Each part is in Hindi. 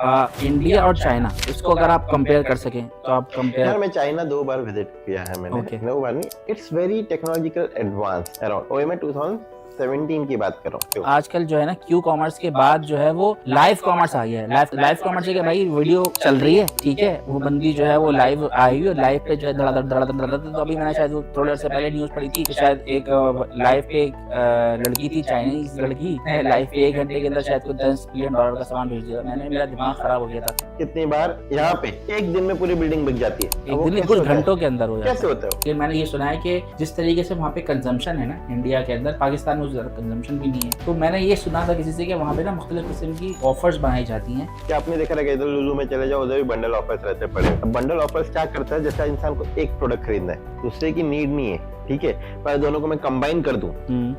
इंडिया और चाइना, इसको अगर आप कंपेयर कर सकें तो आप यार कंपेयर। मैं चाइना 2 बार विजिट किया है मैंने। Okay. 2 बार नहीं, it's very technological advance around. और मैं 2017 की बात कर रहा हूँ। आजकल जो है ना क्यू कॉमर्स के बाद जो है वो लाइव कॉमर्स आ गया है। लाइव कॉमर्स है कि भाई वीडियो चल रही है, ठीक है, वो बंदी जो है वो लाइव आई हुई है, लाइव पे जो है धड़ाधड़ धड़ाधड़ धड़ाधड़। तो अभी मैंने शायद वो थोड़ी देर से पहले न्यूज़ पढ़ी थी कि शायद एक लाइव पे एक लड़की थी, चाइनीज लड़की, लाइव पे 1 घंटे के अंदर शायद कुछ $10 बिलियन का सामान भेज दिया। मेरा दिमाग खराब हो गया था। कितनी बार यहाँ पे एक दिन में पूरी बिल्डिंग बिक जाती है, एक दिन में कुछ घंटों के अंदर हो जाता है। कैसे होता है? कि मैंने ये सुना है कि जिस तरीके से वहाँ पे कंजम्पशन है ना इंडिया के अंदर, पाकिस्तान में उस ज़्यादा कंजम्पशन भी नहीं है। तो मैंने ये सुना था किसी से कि वहाँ पे ना मुख्तलिफ किस्म की ऑफर्स बनाई जाती हैं। क्या आपने देखा रहेगा, इधर लुलु में चले जाओ, उधर भी बंडल ऑफर्स रहते पड़े। अब बंडल ऑफर्स क्या करता है, जैसा इंसान को एक प्रोडक्ट खरीदना है, दूसरे की नीड नहीं है, ठीक है, पर दोनों को मैं कंबाइन कर दूं,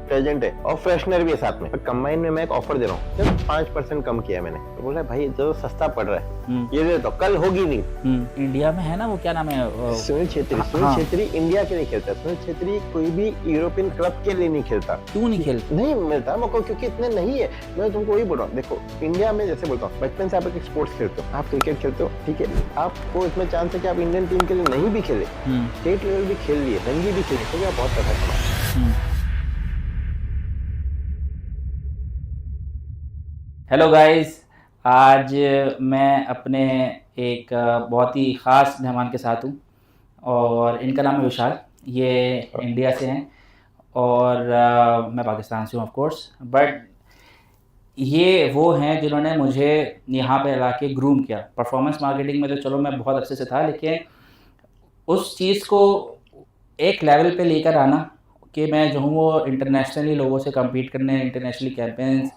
प्रेजेंट है और फ्रेशनर भी है साथ में, पर कंबाइन में मैं एक ऑफर दे रहा हूँ, सिर्फ 5% कम किया मैंने। तो बोला भाई जो सस्ता पड़ रहा है ये दे दो, कल होगी नहीं। इंडिया में है ना वो क्या नाम है, सुनील छेत्री। सुनील छेत्री इंडिया के लिए खेलता है। सुनील छेत्री कोई भी यूरोपियन क्लब के लिए नहीं खेलता। क्यों नहीं खेलता? नहीं मिलता मौका, क्योंकि इतने नहीं है। मैं तुमको वही बोल रहा हूँ, देखो इंडिया में जैसे बोलता हूँ, बचपन से आप एक स्पोर्ट्स खेलते हो, आप क्रिकेट खेलते हो, ठीक है, आपको इसमें चांस है कि आप इंडियन टीम के लिए नहीं भी खेले, स्टेट लेवल भी खेल लिए, रणजी भी खेले, तो आप बहुत पैसा कमाओ। हेलो गाइस, आज मैं अपने एक बहुत ही ख़ास मेहमान के साथ हूँ और इनका नाम है विशाल। ये इंडिया से हैं और मैं पाकिस्तान से हूँ ऑफ कोर्स, बट ये वो हैं जिन्होंने मुझे यहाँ पे ला के ग्रूम किया। परफॉर्मेंस मार्केटिंग में तो चलो मैं बहुत अच्छे से था, लेकिन उस चीज़ को एक लेवल पे लेकर आना कि मैं जो हूँ वो इंटरनेशनली लोगों से कम्पीट करने, इंटरनेशनली कैंपेन्स,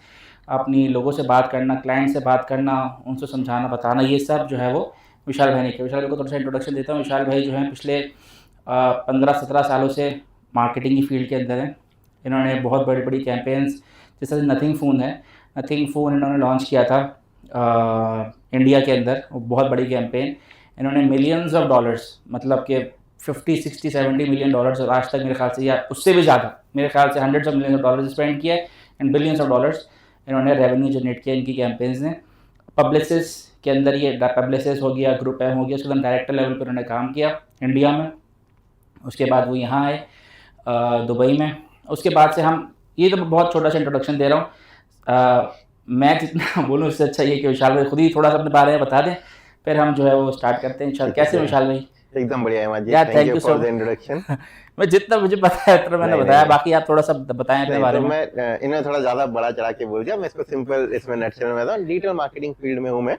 अपनी लोगों से बात करना, क्लाइंट से बात करना, उनको समझाना, बताना, ये सब जो है वो विशाल भाई ने किया। विशाल भाई को थोड़ा सा इंट्रोडक्शन देता हूँ। विशाल भाई जो हैं पिछले 15-17 सालों से मार्केटिंग की फील्ड के अंदर हैं। इन्होंने बहुत बड़ी बड़ी कैंपेन्स, जैसे नथिंग फ़ोन है, नथिंग फ़ोन इन्होंने लॉन्च किया था इंडिया के अंदर, बहुत बड़ी कैंपेन। इन्होंने मिलियंस ऑफ डॉलर्स, मतलब कि 50, 60, 70 मिलियन डॉलर्स और आज तक मेरे ख्याल से, या उससे भी ज़्यादा, मेरे ख्याल से hundreds of million dollars spend किया है एंड बिलियंस ऑफ डॉलर्स इन्होंने रेवेन्यू जनरेट किया इनकी कैंपेन्स ने। पब्लिसिस के अंदर, ये पब्लिसिस हो गया, ग्रुप एम हो गया, उसके बाद डायरेक्टर लेवल पर उन्होंने काम किया इंडिया में। उसके बाद वो यहाँ आए दुबई में। उसके बाद से हम, ये तो बहुत छोटा सा इंट्रोडक्शन दे रहा हूँ, मैं जितना बोलूँ उससे अच्छा ये कि विशाल भाई खुद ही थोड़ा सा अपने बारे में बता दें, फिर हम जो है वो स्टार्ट करते हैं। कैसे विशाल भाई? एकदम बढ़िया है यार, thank you for so the introduction. मैं जितना मुझे पता है उतना मैंने बताया, बाकी आप थोड़ा सा बताएं अपने बारे में। मैं इन्हें थोड़ा ज्यादा बड़ा चढ़ा के बोल दिया, मैं इसको सिंपल इसमें नटशेल में बताऊं। डिजिटल मार्केटिंग फील्ड में हूँ मैं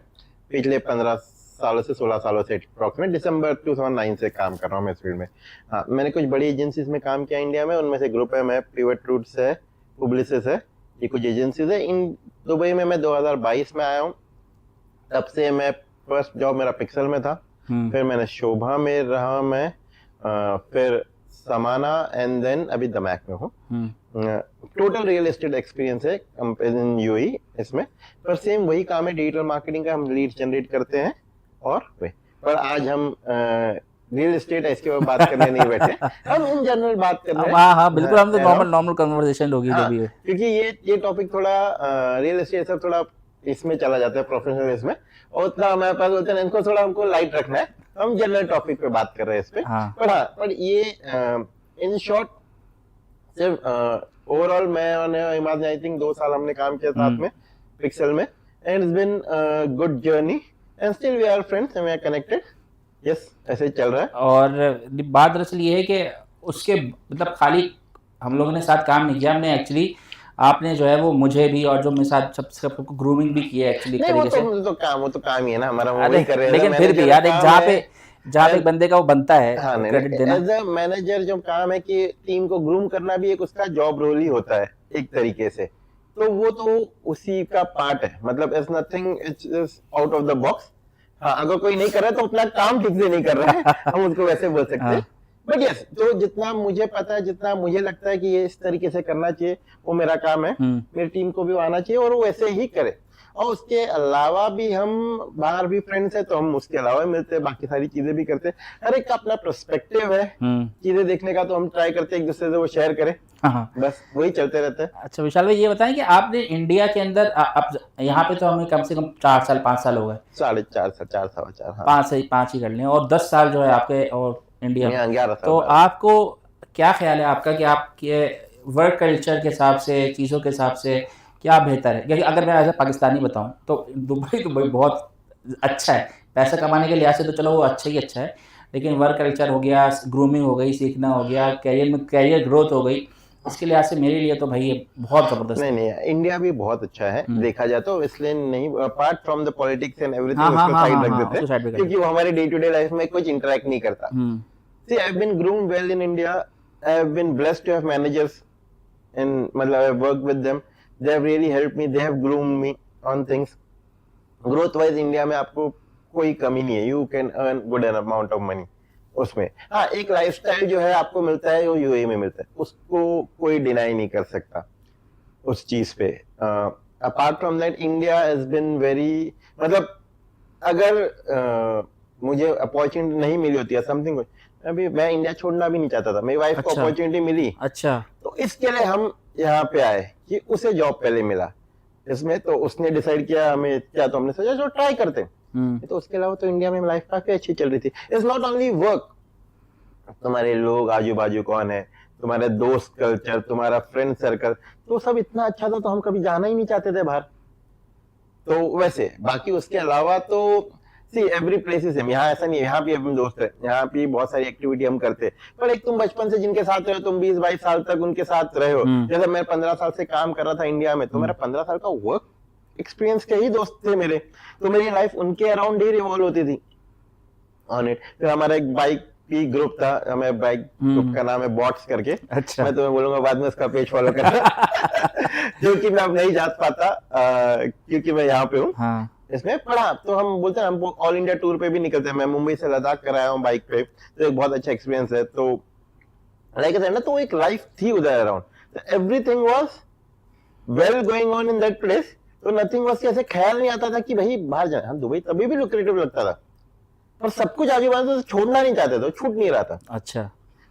पिछले 15 सालों से 16 सालों से, अप्रॉक्सीमेट दिसंबर 2009 से काम कर रहा हूँ मैं इस फील्ड में। हाँ, मैंने कुछ बड़ी एजेंसीज में काम किया इंडिया में, उनमें से ग्रुप है, पिवट रूट्स है, पब्लिसिस है, ये कुछ एजेंसीज है। इन दुबई में मैं 2022 में आया हूँ। तब से मैं फर्स्ट जॉब मेरा पिक्सल में था, फिर मैंने शोभा में रहा मैं, फिर समाना एंड देन अभी दमैक में हूँ। टोटल रियल एस्टेट एक्सपीरियंस है इन यूएई इसमें, पर सेम वही काम है डिजिटल मार्केटिंग का। हम लीड जनरेट करते हैं और वे, पर आज हम रियल एस्टेट है इसके ऊपर बात करने नहीं बैठे, हम इन जनरल बात कर रहे हैं। हाँ बिल्कुल, हम तो नॉर्मल कन्वर्सेशन होगी जो भी है, क्योंकि ये टॉपिक थोड़ा रियल एस्टेट सब थोड़ा इसमें चला जाता है, प्रोफेशनल इसमें, और उतना हमारे पास होता है, इनको थोड़ा हमको लाइट रखना है, हम जनरल टॉपिक पे बात कर रहे हैं इस पे। पर ये इन शॉर्ट सिर्फ ओवरऑल मैं और इमाद ने आई थिंक 2 साल हमने काम किया साथ में पिक्सल में, and it's been good journey and still we are friends and we are connected. Yes, ऐसे ही चल रहा है। और बात दरअसल ये है कि उसके मतलब खाली हम लोगों ने साथ काम नहीं किया, हमने एक्चुअली, आपने जो है वो मुझे भी और जो मेरे साथ सबको ग्रूमिंग भी किया है एक्चुअली, तरीके से। वो तो काम ही है ना हमारा, वो वही कर रहे हैं। लेकिन फिर भी यार, एक जहाँ पे बंदे का वो बनता है, हाँ, क्रेडिट देना। एज अ मैनेजर जो काम है कि टीम को ग्रूम करना भी एक उसका जॉब रोल ही होता है एक तरीके से, तो वो तो उसी का पार्ट है। मतलब it's nothing, it's out of the box. हाँ, अगर कोई नहीं कर रहा है तो अपना काम ठीक से नहीं कर रहा है, हम उसको वैसे बोल सकते हैं। बट यस, तो जितना मुझे पता है, जितना मुझे लगता है कि ये इस तरीके से करना चाहिए, वो मेरा काम है। मेरी टीम को भी आना चाहिए और वो वैसे ही करे। और उसके अलावा भी हम बाहर भी फ्रेंड्स है तो हम उसके अलावा भी मिलते हैं, बाकी सारी चीजें भी करते हैं। हर एक का अपना पर्सपेक्टिव है चीजें देखने का, तो हम ट्राई करते हैं एक दूसरे से वो शेयर करें। हाँ, बस वही चलते रहता है। अच्छा विशाल भाई, ये बताएं कि आपने इंडिया के अंदर अब यहाँ पे तो हमें कम से कम 4 साल 5 साल हो गए, 4.5 4 4.25 हाँ 5 ही कर लें, और 10 साल जो है आपके और इंडिया में, 11 साल तो बाद। आपको क्या ख्याल है आपका कि आपके वर्क कल्चर के हिसाब से, चीज़ों के हिसाब से क्या बेहतर है? क्योंकि अगर मैं एज ए पाकिस्तानी बताऊं तो दुबई बहुत अच्छा है, पैसा कमाने के लिहाज से तो चलो वो अच्छा ही अच्छा है, लेकिन वर्क कल्चर हो गया, ग्रूमिंग हो गई, सीखना हो गया, कैरियर में कैरियर ग्रोथ हो गई, इसके लिहाज से मेरे लिए तो भाई ये बहुत ज़बरदस्त नहीं है। नहीं, इंडिया भी बहुत अच्छा है देखा जाए तो, इसलिए नहीं, apart from the politics and हाँ एवरीथिंग हाँ उसको हाँ साइड हाँ रख हाँ, देते उसको साइड पे हैं, कर क्योंकि वो हमारे डे टू डे लाइफ में कुछ इंटरेक्ट नहीं करता। See, I've been groomed well in India. I've been blessed to have managers, and मतलब I've worked with them. They have really helped me. They have groomed me on things. Growth wise, India में आपको कोई कमी नहीं है. You can earn good amount of money. उसमें हाँ एक लाइफस्टाइल जो है आपको मिलता है वो यूएई में मिलता है, उसको कोई डिनाई नहीं कर सकता उस चीज पे। Apart from that India has been very, मतलब अगर मुझे अपॉर्चुनिटी नहीं मिली होती है समथिंग, अभी मैं इंडिया छोड़ना भी नहीं चाहता था, मेरी वाइफ को अच्छा। अपॉर्चुनिटी मिली, अच्छा, तो इसके लिए हम यहाँ पे आए कि उसे जॉब पहले मिला इसमें, तो उसने डिसाइड किया हमें क्या, तो हमने सोचा जो ट्राई करते हैं। तो उसके अलावा तो इंडिया में लाइफ काफी अच्छी चल रही थी। इट्स नॉट ओनली वर्क, तुम्हारे लोग आजू बाजू कौन है, तुम्हारे दोस्त कल्चर, तुम्हारा फ्रेंड सर्कल, तो सब इतना अच्छा था तो हम कभी जाना ही नहीं चाहते थे बाहर। तो वैसे बाकी उसके अलावा तो सी एवरी प्लेस इज, यहाँ ऐसा नहीं है, यहाँ भी अपने दोस्त है, यहाँ भी बहुत सारी एक्टिविटी हम करते हैं, पर एक तुम बचपन से जिनके साथ रहे हो, तुम 20-22 साल तक उनके साथ रहे हो, जैसे मैं 15 साल से काम कर रहा था इंडिया में, तो मेरा 15 साल का वर्क एक्सपीरियंस के ही दोस्त थे मेरे, तो मेरी लाइफ उनके अराउंड ही रिवॉल्व होती थी ऑन इट। फिर हमारा एक बाइक भी ग्रुप था, हमें बाइक ग्रुप का नाम है बॉट्स करके। अच्छा। मैं तुम्हें बोलूंगा बाद में उसका पेज फॉलो करना क्योंकि मैं अब नहीं जा पाता क्योंकि मैं यहाँ पे हूँ। हाँ। इसमें पढ़ा तो हम बोलते हैं हम ऑल इंडिया टूर पे भी निकलते हैं, मैं मुंबई से लद्दाख कराया हूँ बाइक पे, तो एक बहुत अच्छा एक्सपीरियंस है। तो लाइक ना, तो एक लाइफ थी उधर around, everything was well going on in that place, तो नथिंग वाज, ऐसे ख्याल नहीं आता था कि भाई बाहर जाए। हम दुबई तभी भी लुक्रेटिव लगता था, पर सब कुछ आजू बाजू से छोड़ना नहीं चाहते थे, छूट नहीं रहा था। अच्छा,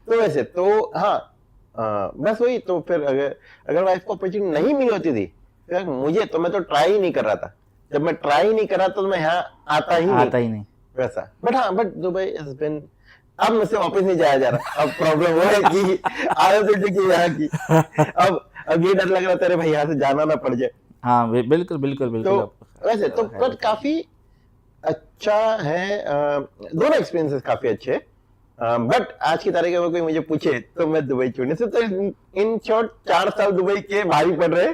तो वैसे तो हाँ बस वही, तो फिर अगर वाइफ को अपॉर्चुनिटी नहीं मिली होती थी फिर मुझे, तो मैं तो ट्राई ही नहीं कर रहा था, जब मैं ट्राई नहीं कर रहा तो मैं यहाँ आता ही नहीं वैसा। बट हाँ, बट दुबई हैज बीन, अब मुझसे वापस नहीं जाया जा रहा। अब प्रॉब्लम वो है कि आदत उठ चुकी है यहाँ की, अब ये डर लग रहा था भाई यहाँ से जाना ना पड़ जाए। हाँ बिल्कुल बिल्कुल बिल्कुल। तो वैसे तो बट काफी अच्छा है, दोनों एक्सपीरियंसेस काफी अच्छे, बट आज की तारीख में कोई मुझे पूछे तो मैं दुबई चुनने से, तो इन शॉर्ट 4 साल दुबई के भारी पड़ रहे,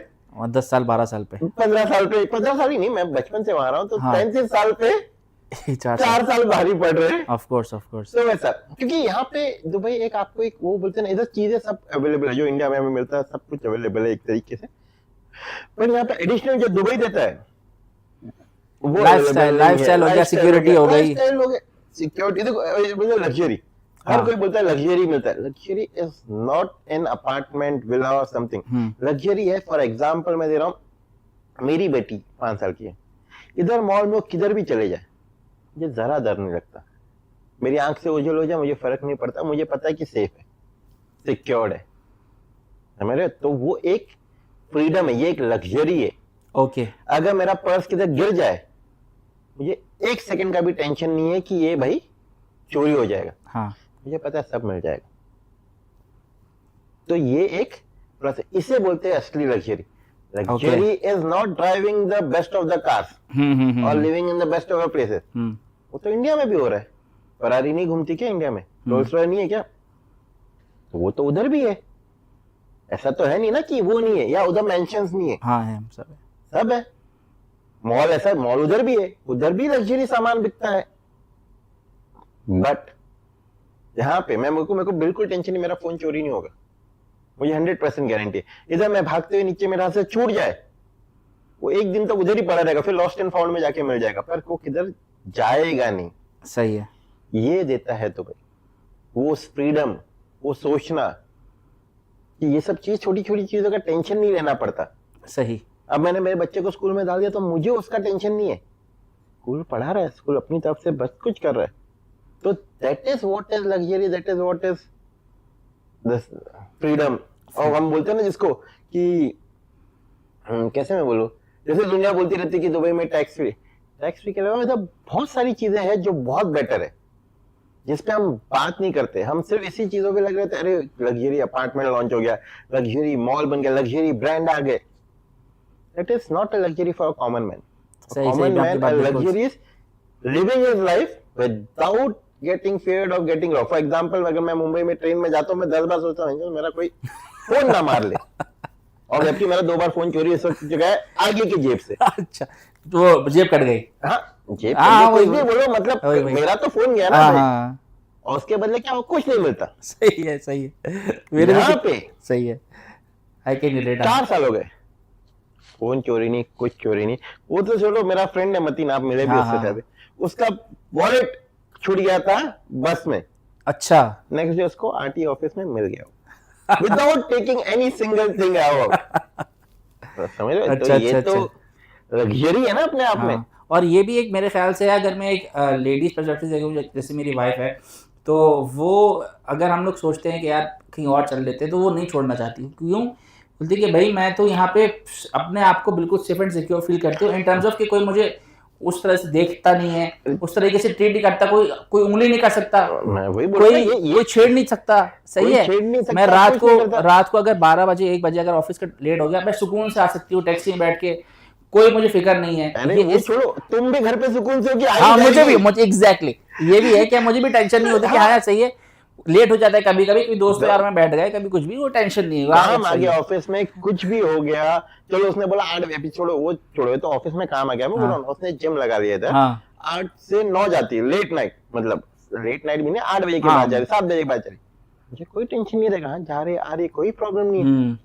10 साल 12 साल पे, 15 साल पे, 15 साल ही नहीं, मैं बचपन से वहां रहा हूँ, तो 35 साल पे 4 साल भारी पड़ रहे हैं। ऑफ कोर्स तो वैसा, क्योंकि यहाँ पे दुबई एक आपको एक वो बोलते हैं ना, इधर चीजें सब अवेलेबल है, जो इंडिया में हमें मिलता है सब कुछ अवेलेबल है एक तरीके से, पर यहाँ पे एडिशनल जो दुबई देता है वो लाइफस्टाइल हो गया, सिक्योरिटी हो गई, सिक्योरिटी देखो, लग्जरी हर कोई बोलता है लग्जरी मिलता है, luxury is not an apartment villa और समथिंग, लग्जरी है फॉर एग्जांपल मैं दे रहा हूँ, मेरी बेटी 5 साल की है, इधर मॉल में किधर भी चले जाए मुझे जरा डर नहीं लगता, मेरी आंख से ओझल हो जाए मुझे फर्क नहीं पड़ता, मुझे पता है कि सेफ है, सिक्योर्ड है हमारे, तो वो एक फ्रीडम है, ये एक लग्जरी है। ओके, अगर मेरा पर्स किधर गिर जाए मुझे 1 सेकंड का भी टेंशन नहीं है कि ये भाई चोरी हो जाएगा, हाँ मुझे पता है सब मिल जाएगा। तो ये एक प्लस, इसे बोलते हैं असली luxury. Luxury is not driving the best of the cars और living in the best of the places, वो तो इंडिया में भी हो रहा है, फरारी नहीं घूमती क्या इंडिया में, रोल्स रॉयस नहीं है क्या, तो वो तो उधर भी है, ऐसा तो है नहीं ना कि वो नहीं है या उधर मेंशंस नहीं है, हाँ है, सब है। मॉल ऐसा, मॉल उधर भी है, उधर भी लग्जरी सामान बिकता है, बट यहाँ पे मेरे को बिल्कुल टेंशन नहीं, मेरा फोन चोरी नहीं होगा, मुझे 100% गारंटी है। इधर मैं भागते हुए नीचे मेरे हाथ से छूट जाए वो एक दिन तक उधर ही पड़ा रहेगा, फिर लॉस्ट एंड फाउंड में जाके मिल जाएगा, पर वो किधर जाएगा नहीं। सही है, ये देता है तो भाई वो फ्रीडम, वो सोचना कि ये सब चीज, छोटी छोटी चीजों का टेंशन नहीं लेना पड़ता। सही, अब मैंने मेरे बच्चे को स्कूल में डाल दिया तो मुझे उसका टेंशन नहीं है, स्कूल पढ़ा रहा है, स्कूल अपनी तरफ से बस कुछ कर रहा है। तो that is what is luxury, that is what is the freedom. और हम बोलते हैं ना जिसको कि कैसे मैं बोलूं, जैसे दुनिया बोलती रहती है कि दुबई में टैक्स फ्री के अलावा मतलब बहुत सारी चीजें हैं जो बहुत बेटर है, जिसपे हम बात नहीं करते। हम सिर्फ इसी चीजों पे लग रहे थे, अरे लग्जरी अपार्टमेंट लॉन्च हो गया, लग्जरी मॉल बन गया, लग्जरी ब्रांड आ गए। That is not a luxury for a common man. Common man luxury is living his life without getting feared of getting rob. For example, अगर मैं मुंबई में ट्रेन में जाता हूँ, मैं 10 बार सोचता हूँ मेरा कोई फोन ना मार ले, और जबकि मेरा 2 बार फोन चोरी इस वक्त जगह है आगे की जेब से। अच्छा, तो जेब कट गई। हाँ, जेब कुछ भी बोलो, मतलब मेरा तो फोन गया ना भाई, और उसके बदले क्या कुछ नहीं मिलता। सही है, सही है, मेरे यहाँ पे सही है। I can relate. 4 साल हो गए, फोन चोरी नहीं, कुछ चोरी नहीं। वो तो चलो, मेरा फ्रेंड है मतीन, आप मिले भी उससे शायद, उसका वॉलेट छूट गया था बस में। अच्छा, नेक्स्ट डे उसको आरटी ऑफिस में मिल गया without taking any single thing out. समझ रहे हो? तो ये तो लग्जरी है ना अपने आप में। और ये भी एक मेरे ख्याल से, अगर मैं एक लेडीज परस्पेक्टिव से देखूं, जैसे मेरी वाइफ है, तो वो अगर हम लोग सोचते हैं कि यार कहीं और चल लेते हैं, तो वो नहीं छोड़ना चाहती। क्यों? बोलती कि भाई मैं तो यहाँ पे अपने आप को बिल्कुल सेफ एंड सिक्योर फील करती हूँ, इन टर्म्स ऑफ कि कोई मुझे उस तरह से देखता नहीं है, उस तरीके से ट्रीट नहीं करता, कोई उंगली नहीं कर सकता, कोई छेड़ नहीं सकता। सही है, मैं रात को अगर 12 बजे 1 बजे अगर ऑफिस का लेट हो गया, मैं सुकून से आ सकती हूँ टैक्सी में बैठ के, कोई मुझे फिक्र नहीं है। ये छोड़ो, तुम भी घर पे सुकून से मुझे एग्जैक्टली ये भी है कि मुझे भी टेंशन नहीं होती कि हाँ सही है, लेट हो जाता है कभी कभी, दोस्तों यार में बैठ गए, कभी कुछ भी, वो टेंशन नहीं है। काम आ गया ऑफिस में, कुछ भी हो गया, चलो उसने बोला 8 बजे, छोड़ो वो छोड़ो, तो ऑफिस में काम आ गया, मैं बोल रहा हूं, उसने जिम लगा दिया था, 8 से 9 जाती है, लेट नाइट, मतलब लेट नाइट भी नहीं, 8 बजे के बाद जा रही, 7 बजे के बाद चली, मुझे कोई टेंशन नहीं रहेगा, जा रहे आ रहे, कोई प्रॉब्लम नहीं है।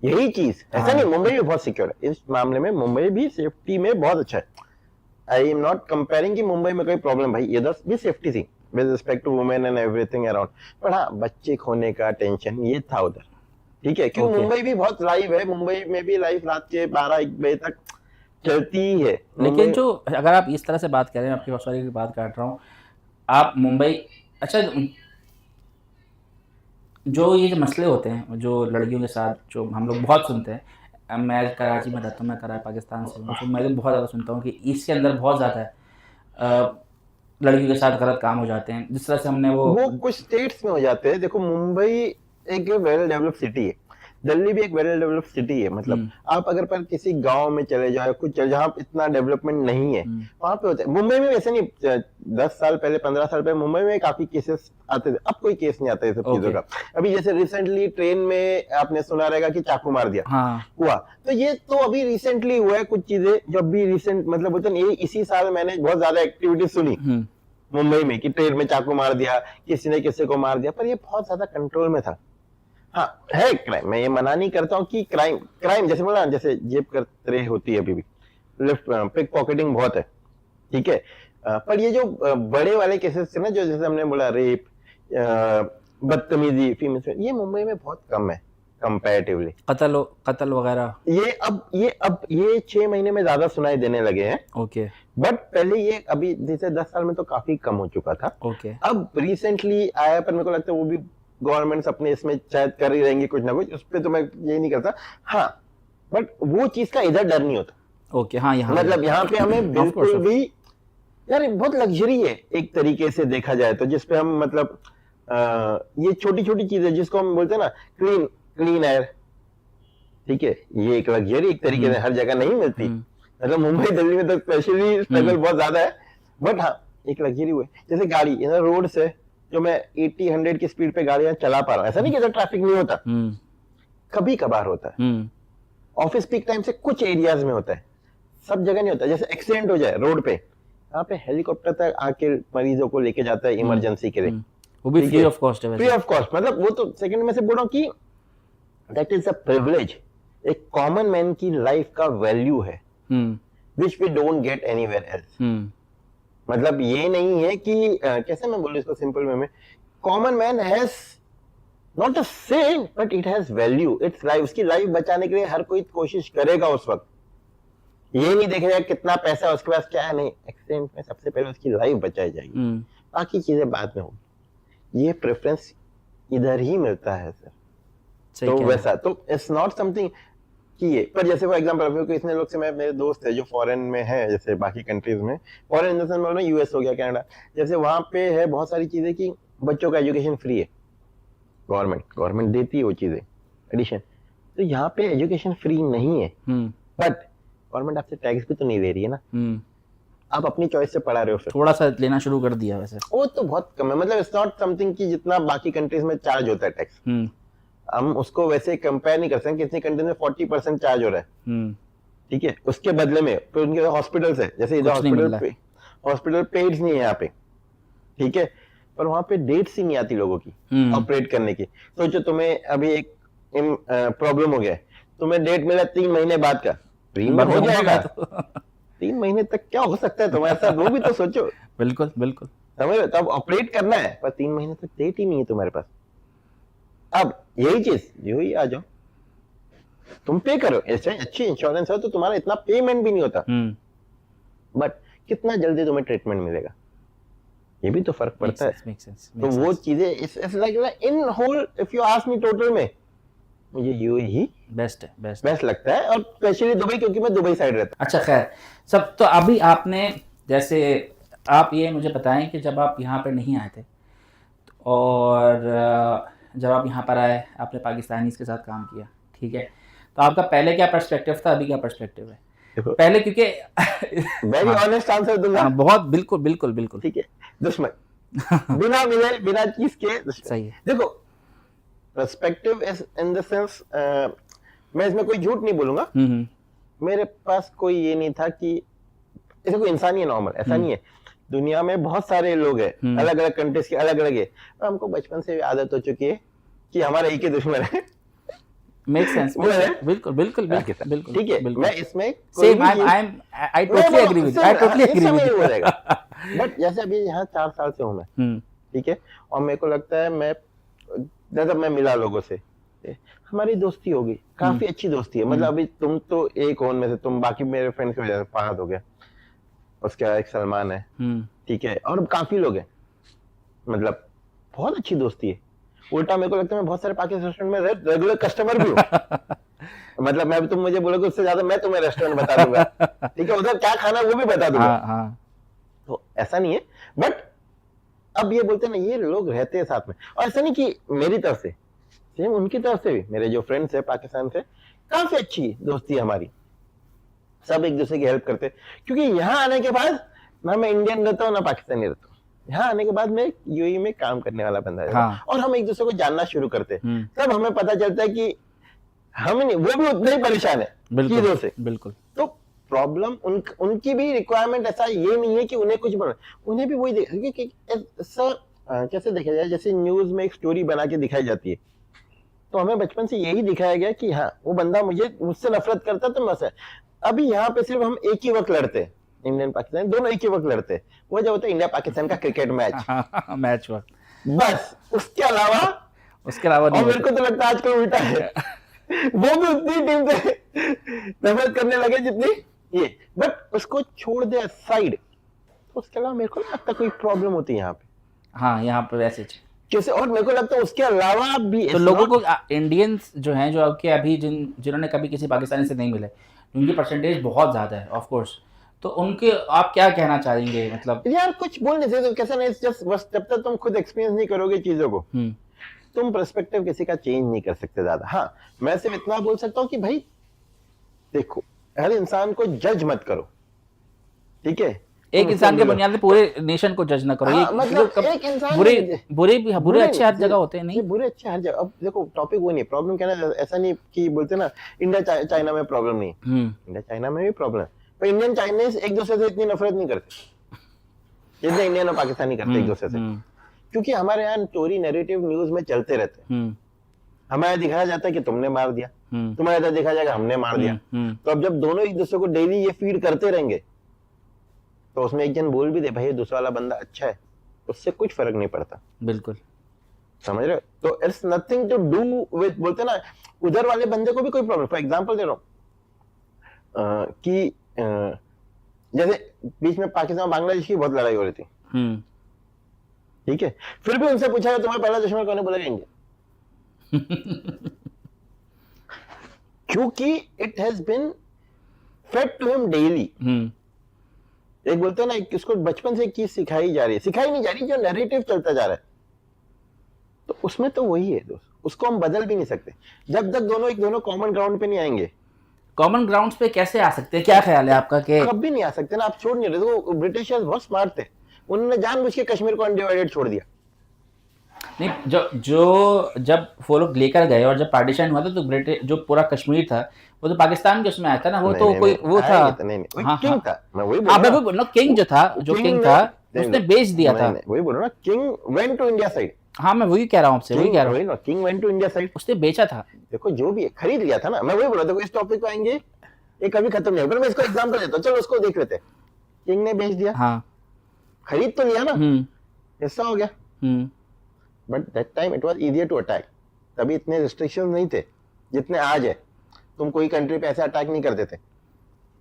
यही चीज, ऐसा नहीं, मुंबई भी बहुत सिक्योर है इस मामले में, मुंबई भी सेफ्टी में बहुत अच्छा है। आई एम नॉट कंपेयरिंग कि मुंबई में कोई प्रॉब्लम, भाई इधर भी सेफ्टी थी with respect to women and everything around, पर हाँ बच्चे खोने का टेंशन ये था उधर, ठीक है। क्यों? मुंबई भी बहुत लाइव है, मुंबई में भी लाइव रात के 12-1 बजे तक चलती ही है। लेकिन जो अगर आप इस तरह से बात कर रहे हैं, आपकी सॉरी की बात काट रहा हूँ, आप मुंबई, अच्छा जो ये जो मसले होते हैं जो लड़कियों के साथ, जो हम लोग बहुत सुनते हैं, मैं कराची में रहता हूँ, मैं कराची पाकिस्तान से हूँ, तो मैं तो बहुत ज़्यादा सुनता हूँ कि इसके अंदर बहुत ज़्यादा है, लड़कियों के साथ गलत काम हो जाते हैं, जिस तरह से हमने वो कुछ स्टेट्स में हो जाते हैं। देखो मुंबई एक वेल डेवलप्ड सिटी है, दिल्ली भी एक वेल डेवलप्ड सिटी है, मतलब आप अगर पर किसी गांव में चले जाओ, कुछ जहाँ इतना डेवलपमेंट नहीं है, वहां पे होता है। मुंबई में वैसे नहीं, 10 साल पहले 15 साल पहले मुंबई में काफी केसेस आते थे, अब कोई केस नहीं आता है सब चीजों का। अभी जैसे रिसेंटली ट्रेन में आपने सुना रहेगा कि चाकू मार दिया हुआ, तो ये तो अभी रिसेंटली हुआ है। कुछ चीजें जब भी रिसेंट, मतलब बोलते हैं इसी साल मैंने बहुत ज्यादा एक्टिविटी सुनी मुंबई में कि ट्रेन में चाकू मार दिया, किसी ने किसी को मार दिया, पर ये बहुत ज्यादा कंट्रोल में था। हाँ है क्राइम, मैं ये मना नहीं करता हूँ कि क्राइम जैसे बोला, जैसे जेब कतरे होती है अभी भी, लिफ्ट पिक पॉकेटिंग बहुत है, ठीक है, पर ये जो बड़े वाले केसेस थे ना, जो जैसे हमने बोला रेप, बदतमीजी फीमेल, ये मुंबई में बहुत कम है कंपैरेटिवली। कत्ल वगैरह ये 6 महीने में ज्यादा सुनाई देने लगे हैं। ओके, बट पहले ये अभी जैसे 10 साल में तो काफी कम हो चुका था। ओके, अब रिसेंटली आया, पर मेरे को लगता है वो भी गवर्नमेंट्स अपने इसमें शायद कर ही रहेंगे कुछ ना कुछ, उस पर तो मैं ये नहीं करता। हाँ, बट वो चीज का इधर डर नहीं होता। ओके, हाँ, यहाँ मतलब यहाँ पे हमें बिल्कुल भी, यार बहुत लग्जरी है एक तरीके से देखा जाए तो, जिसपे हम मतलब ये छोटी छोटी चीजें जिसको हम बोलते हैं ना, क्लीन एयर, ठीक है, ये एक लग्जरी एक तरीके से हर जगह नहीं मिलती। मतलब मुंबई दिल्ली में तो स्पेशली स्ट्रगल बहुत ज्यादा है, बट हाँ एक लग्जरी हुई। जैसे गाड़ी इधर रोड से जो मैं 80-100 की स्पीड पे गाड़ियां चला पा रहा हूं, ऐसा नहीं कि इधर ट्रैफिक नहीं होता, कभी कभार होता है। ऑफिस पीक टाइम से कुछ एरियाज में होता है, सब जगह नहीं होता। जैसे एक्सीडेंट हो जाए रोड पे, यहाँ पे हेलीकॉप्टर तक आके मरीजों को लेके जाता है इमरजेंसी के लिए, वो भी फ्री ऑफ कॉस्ट है। फ्री ऑफ कॉस्ट, मतलब वो तो सेकंड में से बोल रहा हूँ कि दैट इज अ प्रिविलेज, एक कॉमन मैन की लाइफ का वैल्यू है, which we don't get anywhere else. मतलब ये नहीं है कि कैसे मैं बोलूं इसको सिंपल वे में, common man has not a say, but it has value, it's life, उसकी लाइफ बचाने के लिए हर कोई कोशिश करेगा उस वक्त, ये नहीं देखा जाएगा कितना पैसा है उसके पास, क्या है नहीं, एक्सीडेंट में सबसे पहले उसकी लाइफ बचाई जाएगी, बाकी चीजें बाद में होगी। ये प्रेफरेंस इधर ही मिलता है सर। तो वैसा तो इट्स नॉट समथिंग कि ये, पर जैसे फॉर एग्जांपल अभी कोई इतने लोग से मैं, मेरे दोस्त है जो फॉरेन में है, जैसे बाकी कंट्रीज में, फॉरेन इन द सेंस में यूएस हो गया, कनाडा, जैसे वहां पे है बहुत सारी चीजें कि बच्चों का एजुकेशन फ्री है, गवर्नमेंट देती है वो चीजें एडिशन। तो यहाँ पे एजुकेशन फ्री नहीं है, बट गवर्नमेंट आपसे टैक्स भी तो नहीं दे रही है ना, आप अपनी चॉइस से पढ़ा रहे हो, फिर थोड़ा सा लेना शुरू कर दिया वैसे, वो तो बहुत कम है, मतलब इट्स नॉट समथिंग कि जितना बाकी कंट्रीज में चार्ज होता है टैक्स, हम उसको वैसे कंपेयर नहीं कर सकते, कितनी कंट्रीज में 40% चार्ज हो रहा है, ठीक है, उसके बदले में फिर उनके हॉस्पिटल्स है, जैसे इधर हॉस्पिटल पेड नहीं है यहाँ पे, ठीक है, पर वहां पे डेट्स ही नहीं आती लोगों की ऑपरेट करने की। सोचो तुम्हें अभी एक प्रॉब्लम हो गया, तुम्हें डेट मिला 3 महीने बाद का, फ्री में हो जाएगा, 3 महीने तक क्या हो सकता है तुम्हारे साथ, वो भी तो सोचो। बिल्कुल बिल्कुल, समझ लो, तब ऑपरेट करना है, पर 3 महीने तक डेट ही नहीं है तुम्हारे पास। अब यही चीज जो ही आ जाओ, तुम पे करो, ऐसे अच्छी इंश्योरेंस हो तो तुम्हारा इतना पेमेंट भी नहीं होता, बट कितना जल्दी तुम्हें ट्रीटमेंट मिलेगा, ये भी तो फर्क पड़ता है। तो वो चीजें like in whole, if you ask me total में, मुझे यूएई ही बेस्ट लगता है, और स्पेशली दुबई, क्योंकि मैं दुबई साइड रहता हूँ। अच्छा खैर सब, तो अभी आपने जैसे आप ये मुझे बताएं कि जब आप यहाँ पर नहीं आए थे और जब आप यहाँ पर आए, आपने पाकिस्तानीज़ के साथ काम किया, ठीक है, तो आपका पहले क्या पर्सपेक्टिव था, अभी क्या पर्सपेक्टिव है? पहले क्योंकि वेरी ऑनेस्ट आंसर दूंगा, बहुत बिल्कुल बिल्कुल बिल्कुल, ठीक है, दुश्मन बिना मिले बिना चीज के, सही है। देखो पर्सपेक्टिव इन द सेंस, मैं इसमें कोई झूठ नहीं बोलूंगा, मेरे पास कोई ये नहीं था कि ऐसे कोई इंसान ही है नॉर्मल, ऐसा नहीं है, दुनिया में बहुत सारे लोग हैं, अलग अलग कंट्रीज के अलग अलग है, और हमको बचपन से आदत हो चुकी है कि हमारे एक ही दुश्मन है। मेक सेंस, बिल्कुल बिल्कुल बिल्कुल, ठीक है, मैं इसमें same, I totally agree with you, I totally agree with you. But जैसे अभी यहाँ 4 साल से हूँ मैं, ठीक है, और मेरे को लगता है मैं जब मैं मिला लोगों से, हमारी दोस्ती होगी, काफी अच्छी दोस्ती है, मतलब अभी तुम तो एक हो में से, तुम बाकी मेरे फ्रेंड्स की वजह से, फहद हो गया, उसका एक सलमान है, ठीक है, और काफी लोग हैं, मतलब बहुत अच्छी दोस्ती है। उल्टा मेरे को लगता है मैं बहुत सारे पाकिस्तान रेस्टोरेंट में रेगुलर कस्टमर भी हूँ। मतलब मैं, तुम मुझे बोलोगे उससे ज्यादा मैं तुम्हें रेस्टोरेंट बता दूंगा, ठीक है, उधर क्या खाना वो भी बता दूंगा। तो ऐसा नहीं है, बट अब ये बोलते हैं ना, ये लोग रहते हैं साथ में, और ऐसा नहीं कि मेरी तरफ से, सेम उनकी तरफ से भी, मेरे जो फ्रेंड्स है पाकिस्तान से, काफी अच्छी दोस्ती है हमारी, सब एक दूसरे की हेल्प करते, क्योंकि यहाँ आने के बाद ना मैं इंडियन रहता हूँ ना पाकिस्तानी रहता हूँ, यहाँ आने के बाद मैं यूएई में काम करने वाला बंदा है, और हम एक दूसरे को जानना शुरू करते हैं, तब हमें पता चलता है कि हम नहीं, वो भी उतना ही परेशान है चीजों से। बिल्कुल, तो प्रॉब्लम उनकी भी रिक्वायरमेंट ऐसा ये नहीं है कि उन्हें कुछ बना, उन्हें भी वही कैसे देखा जाए, जैसे न्यूज में एक स्टोरी बना के दिखाई जाती है, तो हमें बचपन से यही दिखाया गया कि हाँ वो बंदा मुझसे नफरत करता तो बस है। अभी यहाँ पे सिर्फ हम एक ही वक्त लड़ते हैं, इंडियन पाकिस्तान दोनों एक ही वक्त लड़ते हैं, वो जो होता है इंडिया पाकिस्तान का क्रिकेट मैच वक्त, बस, उसके अलावा नहीं। मेरे को तो लगता है आजकल उल्टा है, वो भी उतनी टीम से नफरत करने लगे जितनी ये, बट उसको छोड़ दे साइड, उसके अलावा मेरे को नहीं लगता कोई प्रॉब्लम होती है यहाँ पे। हाँ, यहाँ पे वैसे कैसे, और मेरे को लगता है उसके अलावा भी तो लोगों को, इंडियंस जो हैं, जो आपके अभी जिन्होंने कभी किसी पाकिस्तानी से नहीं मिले, उनकी परसेंटेज बहुत ज्यादा है ऑफ कोर्स, तो उनके आप क्या कहना चाहेंगे? मतलब यार कुछ बोल नहीं सकते, कैसा नहीं, जस्ट बस जब तक तुम खुद एक्सपीरियंस नहीं करोगे चीजों को, तुम पर्सपेक्टिव किसी का चेंज नहीं कर सकते ज्यादा। हाँ, मैं सिर्फ इतना बोल सकता हूँ कि भाई देखो, हर इंसान को जज मत करो, ठीक है, एक इंसान के बुनियाद पे पूरे नेशन को जज ना करो। हाँ, मतलब एक इंसान बुरे अच्छे हर जगह होते हैं, नहीं बुरे अच्छे हर जगह। अब देखो टॉपिक वो नहीं, प्रॉब्लम क्या है, ऐसा नहीं कि बोलते ना इंडिया चाइना में प्रॉब्लम नहीं, इंडिया चाइना में भी प्रॉब्लम है, पर इंडियन चाइनीज एक दूसरे से इतनी नफरत नहीं करते जितने इंडियन और पाकिस्तानी करते एक दूसरे से, क्योंकि हमारे यहाँ स्टोरी नैरेटिव न्यूज में चलते रहते हैं, हमारे दिखाया जाता है कि तुमने मार दिया, तुम्हारे इधर देखा जाएगा हमने मार दिया। तो अब जब दोनों एक दूसरे को डेली ये फीड करते रहेंगे, तो उसमें एक जन बोल भी दे भाई दूसरा वाला बंदा अच्छा है, उससे कुछ फर्क नहीं पड़ता। बिल्कुल, समझ रहे हो? तो it's nothing to do with, बोलते ना उधर वाले बंदे को भी कोई प्रॉब्लम। फॉर एग्जांपल दे रहा हूँ कि जैसे बीच में पाकिस्तान और बांग्लादेश की बहुत लड़ाई हो रही थी, ठीक है, फिर भी उनसे पूछा तुम्हारा पहला दुश्मन कौन है, बोलेगा इंडिया। क्योंकि it has been fed to him daily. एक बोलते हैं ना, इसको बचपन से एक चीज सिखाई जा रही है, सिखाई नहीं जा रही, जो नैरेटिव चलता जा रहा है, तो उसमें तो वही है दोस्त, उसको हम बदल भी नहीं सकते जब तक दोनों कॉमन ग्राउंड पे नहीं आएंगे। कॉमन ग्राउंड्स पे कैसे आ सकते हैं, क्या ख्याल है आपका? कि कभी नहीं आ सकते ना, आप छोड़ नहीं रहे। तो ब्रिटिशर्स बहुत स्मार्ट थे, उन्होंने जानबूझ के कश्मीर को अनडिवाइडेड छोड़ दिया। नहीं, जब वो लोग लेकर गए और जब पार्टीशन हुआ था तो ब्रिटिश जो पूरा कश्मीर था वो तो पाकिस्तान के उसमें आया था ना, वो तो कोई वो था, किंग था, मैं वही बोल रहा, किंग जो था, जो किंग था उसने बेच दिया था, वही बोल रहा ना, king went to India side. हाँ, मैं वही कह रहा हूँ आपसे, वही कह रहा हूँ, king went to India side, उसने बेचा था। देखो जो भी है खरीद लिया था ना, मैं वही बोल रहा, देखो इस टॉपिक पे आएंगे, ये कभी खत्म नहीं होगा, मैं इसको एग्जांपल देता हूँ, चलो उसको देख लेते हैं। किंग ने बेच दिया, हाँ, खरीद तो लिया ना, हिस्सा हो गया, but that time it was easier to attack. तभी इतने रिस्ट्रिक्शंस नहीं थे जितने आज है, तुम कोई कंट्री पे ऐसे अटैक नहीं करते थे।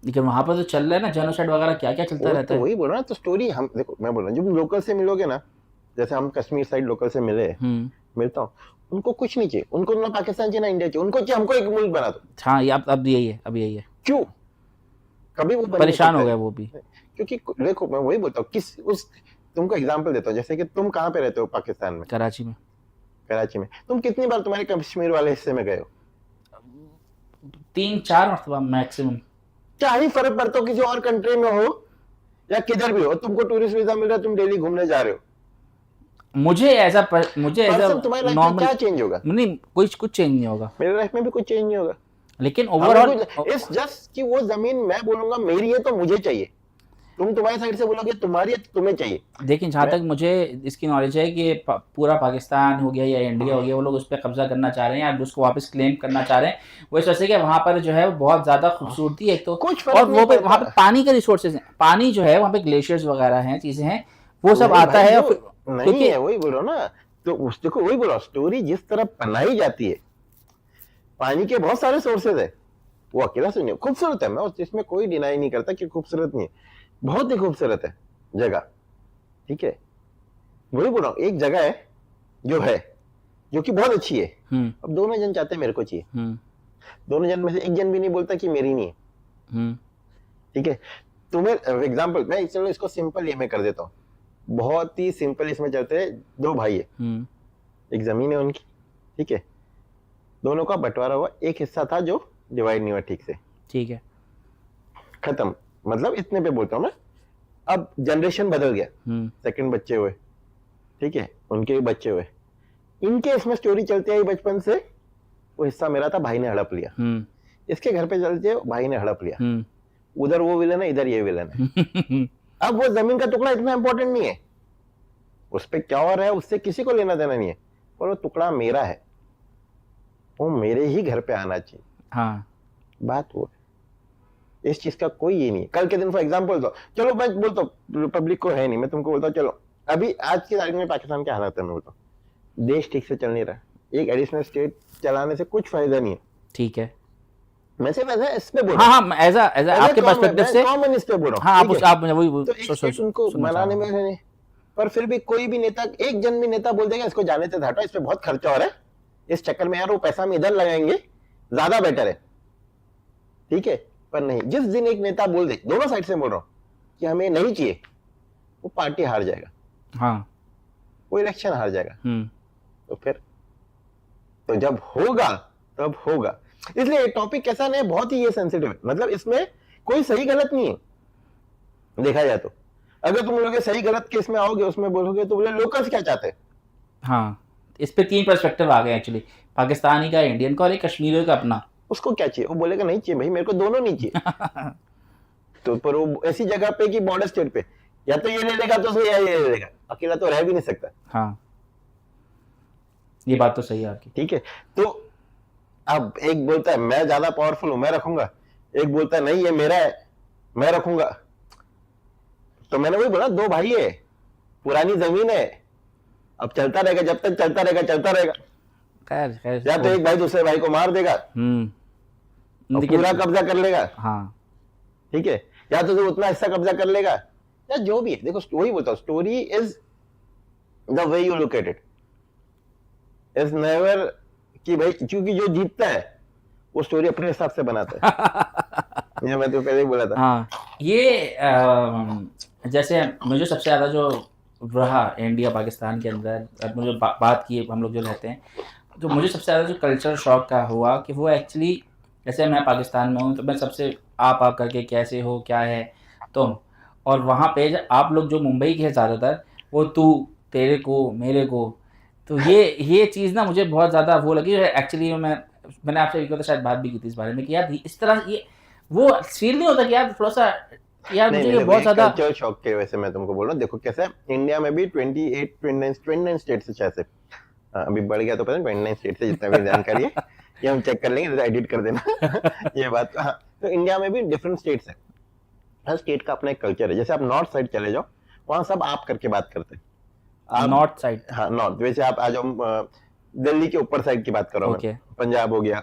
लेकिन वहां पर तो चल रहा है ना जेनोसाइड वगैरह, क्या क्या चलता रहता है। वही बोल रहा ना, तो स्टोरी हम देखो, मैं बोल रहा हूँ जब लोकल से मिलोगे ना, जैसे हम कश्मीर साइड लोकल से मिलता हूँ, उनको कुछ नहीं चाहिए, उनको ना पाकिस्तान चाहिए ना इंडिया चाहिए, उनको चाहिए हमको एक मुल्क बना दो। हाँ, ये अब यही है, अब यही है। क्यों? कभी वो परेशान हो गए वो भी, क्योंकि देखो मैं वही बोलता हूँ, तुमको एग्जांपल देता हूँ, जैसे कि तुम कहाँ पे रहते हो पाकिस्तान में? कराची में। तुम कितनी बार तुम्हारे कश्मीर वाले हिस्से में गए हो? 3-4 मरतबा मैक्सिमम। क्या ही फर्क पड़ता हो किसी और कंट्री में हो या किधर भी हो, तुमको टूरिस्ट वीजा मिल रहा है, तुम डेली घूमने जा रहे हो, मुझे ऐसा तुम्हारी लाइफ में क्या चेंज होगा? नहीं, कुछ चेंज नहीं होगा, मेरी लाइफ में भी कुछ चेंज नहीं होगा, लेकिन ओवरऑल इट्स जस्ट कि वो जमीन मैं बोलूंगा मेरी है तो मुझे चाहिए, तुम तुम्हारी साइड से बोलोगे तुम्हारी है तो तुम्हें चाहिए। देखिए, जहाँ तक मुझे इसकी नॉलेज है कि पूरा पाकिस्तान हो गया या इंडिया हो गया, वो लोग उस पर कब्जा करना चाह रहे हैं या उसको वापस क्लेम करना चाह रहे हैं। वो इस वजह से कि वहाँ पर जो है वो बहुत ज़्यादा खूबसूरती है, तो और वो वहाँ पे पानी के रिसोर्सेज हैं, पानी जो है वहाँ पे ग्लेशियर्स वगैरह हैं, चीज़ें हैं, वो सब आता है। नहीं है, वही बोल रहा हूँ ना, तो देखो वही बोल रहा हूँ, स्टोरी जिस तरह बनाई जाती है, पानी के बहुत सारे सोर्सेज है, वो अकेला से नहीं खूबसूरत है, मैं इसमें कोई डिनाई नहीं करता कि खूबसूरत नहीं है, बहुत ही खूबसूरत है जगह, ठीक है, वही बोल रहा हूँ, एक जगह है जो कि बहुत अच्छी है, अब दोनों जन चाहते हैं मेरे को चाहिए, दोनों जन में से एक जन भी नहीं बोलता कि मेरी नहीं है, ठीक है। तुम्हें एग्जांपल मैं चलो इसको सिंपल ये मैं कर देता हूँ, बहुत ही सिंपल इसमें चलते हैं, दो भाई है, एक जमीन है उनकी, ठीक है, दोनों का बंटवारा हुआ, एक हिस्सा था जो डिवाइड नहीं हुआ ठीक से, ठीक है, खत्म, मतलब इतने पे बोलता हूँ मैं। अब जनरेशन बदल गया, सेकंड बच्चे हुए, ठीक है, उनके भी बच्चे हुए, इनके इसमें स्टोरी चलती आई बचपन से, वो हिस्सा मेरा था, भाई ने हड़प लिया, इसके घर पे चलते भाई ने हड़प लिया, उधर वो विलन है, इधर ये विलन है। अब वो जमीन का टुकड़ा इतना इंपॉर्टेंट नहीं है, उस पे क्या हो रहा है उससे किसी को लेना देना नहीं है, पर वो टुकड़ा मेरा है, वो मेरे ही घर पे आना चाहिए। हाँ, बात वो इस चीज का कोई ये नहीं है। कल के दिन फॉर एग्जांपल दो, चलो मैं बोलता हूँ पब्लिक को है नहीं, मैं तुमको बोलता हूँ चलो अभी आज की तारीख में पाकिस्तान के हालात है, मैं बोलता हूँ देश ठीक से चल नहीं रहा, एक एडिशनल स्टेट चलाने से कुछ फायदा नहीं है, ठीक है, मैं सिर्फ ऐसा इस पे बोल रहा हूँ, हाँ, एज आपके पर्सपेक्टिव से कॉमन इस पे बोल रहा हूँ, हाँ, आप वही उनको बनाने में, पर फिर भी कोई भी नेता, एक जन भी नेता बोल देगा इसको जाने से हटाओ, इस पे बहुत खर्चा हो रहा है, इस चक्कर में यार वो पैसा हम इधर लगाएंगे ज्यादा बेटर है, ठीक है, पर नहीं, जिस दिन एक नेता बोल दे, दोनों साइड से बोल रहा हूं कि हमें नहीं चाहिए, वो पार्टी हार जाएगा, हाँ, वो इलेक्शन हार जाएगा, तो फिर तो जब होगा तब होगा। इसलिए टॉपिक कैसा नहीं, बहुत ही ये सेंसिटिव है, मतलब इसमें कोई सही गलत नहीं है देखा जाए तो, अगर तुम लोग सही गलत केस में आओगे उसमें बोलोगे तो बोले लोकल्स क्या चाहते हैं, हाँ, इस पे 3 पर्सपेक्टिव आ गए एक्चुअली, पाकिस्तानी का, इंडियन का और एक कश्मीरी का अपना, उसको क्या चाहिए, वो बोलेगा नहीं चाहिए भाई, मेरे को दोनों नहीं चाहिए। तो पर वो ऐसी जगह पे कि बॉर्डर स्टेट पे, या तो ये ले लेगा तो ये ले लेगा, अकेला तो रह भी नहीं सकता, हाँ, ये बात तो सही है आपकी, ठीक है। तो अब एक बोलता है मैं ज्यादा पावरफुल हूं, मैं रखूंगा, एक बोलता है नहीं ये मेरा है, मैं रखूंगा, तो मैंने वही बोला, दो भाई है, पुरानी जमीन है, अब चलता रहेगा, जब तक चलता रहेगा चलता रहेगा, खैर या तो एक भाई दूसरे भाई को मार देगा, पूरा कब्जा कर लेगा, हाँ, ठीक है, या तो उतना हिस्सा कब्जा कर लेगा या जो भी है। देखो स्टोरी बताओ, story is the way you look at it, is never कि भाई क्योंकि जो जीतता है वो स्टोरी अपने हिसाब से बनाता है। ये मैं तो पहले ही बोला था। हाँ, ये जैसे मुझे सबसे ज़्यादा जो रहा इंडिया पाकिस्तान के अंदर, अब मुझे बात की हम लोग जो रहते हैं, तो मुझे सबसे ज़्यादा जो कल्चर शॉक का हुआ कि वो एक्चुअली, जैसे मैं पाकिस्तान में हूँ तो मैं सबसे आप करके कैसे हो, क्या है तुम, और वहाँ पे आप लोग जो मुंबई के हैं ज़्यादातर, वो तू, तेरे को, मेरे को, तो ये चीज़ ना मुझे बहुत ज़्यादा वो लगी। एक्चुअली मैंने आपसे एक शायद बात भी की थी इस बारे में कि यार इस तरह ये वो फील नहीं होता कि यार थोड़ा सा यार मुझे ये बहुत ज़्यादा कल्चर शॉक के वैसे मैं तुमको बोल रहा हूँ। देखो कैसा है, इंडिया में भी 29 स्टेट से शायद से, अभी बढ़ गया तो पता नहीं 29 स्टेट से, जितना भी जानकारी है ये हम चेक कर लेंगे, एडिट कर देना ये बात। हाँ, तो इंडिया में भी डिफरेंट स्टेट्स है, हर स्टेट का अपना एक कल्चर है। जैसे आप नॉर्थ साइड चले जाओ, वहां सब आप करके बात करते हैं। नॉर्थ साइड, हाँ नॉर्थ, वैसे आप आ जाओ दिल्ली के ऊपर साइड की बात करो, Okay. पंजाब हो गया,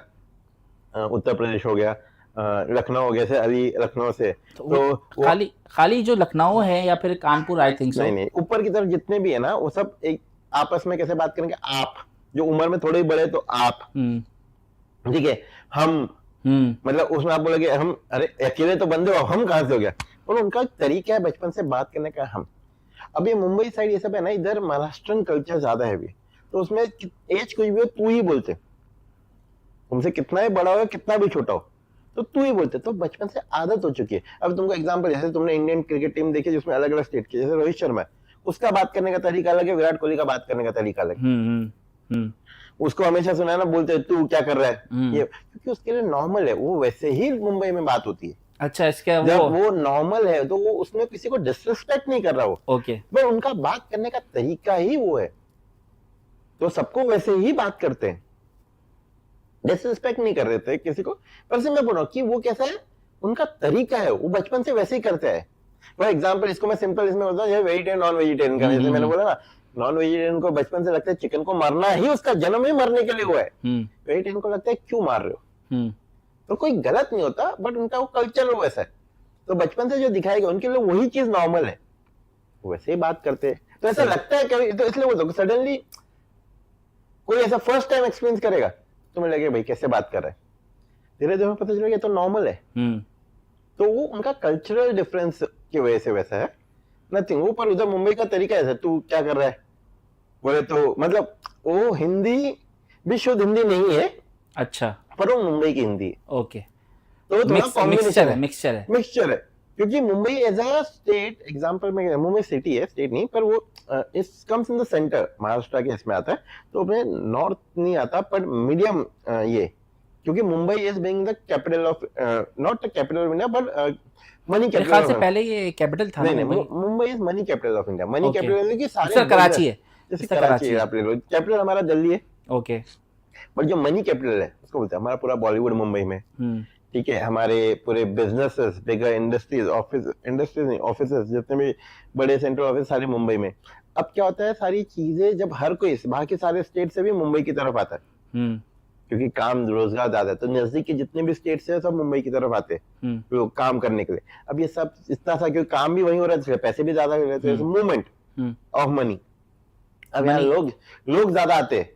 उत्तर प्रदेश हो गया, लखनऊ हो गया, से अली लखनऊ से, तो खाली जो लखनऊ है या फिर कानपुर, आई थिंक सो, नहीं ऊपर की तरफ जितने भी है ना वो सब एक आपस में कैसे बात करेंगे, आप जो उम्र में थोड़े बड़े तो आप, ठीक है, हम, मतलब उसमें आप बोलोगे हम, अरे अकेले तो बंदे हो, हम कहां से हो गया, और उनका तरीका है बचपन से बात करने का हम। अब ये मुंबई साइड ये सब है ना, इधर महाराष्ट्रन कल्चर ज्यादा है भी, तो उसमें एज कुछ भी हो तू ही बोलते, तुमसे कितना ही बड़ा हो कितना भी छोटा हो तो तू ही बोलते, तो बचपन से आदत हो चुकी है। अब तुमको एग्जांपल, जैसे तुमने इंडियन क्रिकेट टीम देखी जिसमें अलग अलग स्टेट के, जैसे रोहित शर्मा है, उसका बात करने का तरीका अलग है, विराट कोहली का बात करने का तरीका अलग है। उसको हमेशा सुना है ना बोलते तू क्या कर रहा है, ये क्योंकि उसके लिए नॉर्मल है, वो वैसे ही मुंबई में बात होती है। अच्छा, इसके जब वो नॉर्मल है तो वो उसमें किसी को डिसरिस्पेक्ट नहीं कर रहा वो, ओके, पर उनका बात करने का तरीका ही वो है, तो सबको वैसे ही बात करते हैं, डिसरिस्पेक्ट नहीं कर रहे थे किसी को। पर से मैं बोल रहा हूँ कि वो कैसा है, उनका तरीका है, वो बचपन से वैसे ही करते हैं। फॉर एग्जाम्पल इसको मैं सिंपल इसमें बोलता हूँ, वेजिटेरियन नॉन वेजिटेरियन का, जैसे मैंने बोला ना, नॉन वेजिटेरियन को बचपन से लगता है चिकन को मारना ही, उसका जन्म ही मरने के लिए हुआ है, वेजिटेरियन को लगता है क्यों मार रहे हो, तो कोई गलत नहीं होता, बट उनका वो कल्चर वैसा है, तो बचपन से जो दिखाएगा उनके लिए वही चीज नॉर्मल है, वैसे ही बात करते हैं। तो ऐसा लगता है कभी, तो इसलिए बोलता हूँ सडनली कोई ऐसा फर्स्ट टाइम एक्सपीरियंस करेगा तुम्हें लगे भाई कैसे बात कर रहे हैं, धीरे धीरे पता चलेगा तो नॉर्मल है। तो वो उनका कल्चरल डिफरेंस की वजह से वैसा है, नथिंग। वो पर उधर मुंबई का तरीका ऐसा, तू क्या कर रहा है बोले तो, मतलब वो हिंदी भी शुद्ध हिंदी नहीं है, अच्छा, पर वो मुंबई की हिंदी है, ओके, तो थोड़ा मिक्सचर है, क्योंकि Mumbai as a state, example में मुंबई सिटी है, स्टेट नहीं, पर वो इस comes in the centre, Maharashtra के इसमें आता है, तो अपने नॉर्थ नहीं आता, पर मीडियम ये, क्योंकि Mumbai is being the capital of, not the capital of India but money capital. ख्याल से पहले ये कैपिटल था, नहीं Mumbai is money capital of India, money capital की सारे कराची है, जैसे कराची है, आप ले लो, कैपिटल हमारा दिल्ली है, ओके, बट जो मनी कैपिटल है उसको बोलते हैं, हमारा पूरा बॉलीवुड मुंबई में, ठीक है, हमारे पूरे बिजनेसेस, बिगर इंडस्ट्रीज, ऑफिसेस जितने भी बड़े सेंट्रल ऑफिस सारे मुंबई में। अब क्या होता है, सारी चीजें जब हर कोई बाकी सारे स्टेट से भी मुंबई की तरफ आता है, क्योंकि काम रोजगार ज्यादा है, तो नजदीक के जितने भी स्टेट्स हैं सब मुंबई की तरफ आते हैं लोग काम करने के लिए। अब ये सब इतना सा, क्योंकि काम भी वहीं हो रहा है, पैसे भी ज्यादा हो रहे हैं, मूवमेंट ऑफ मनी, अब यहाँ लोग ज्यादा आते हैं,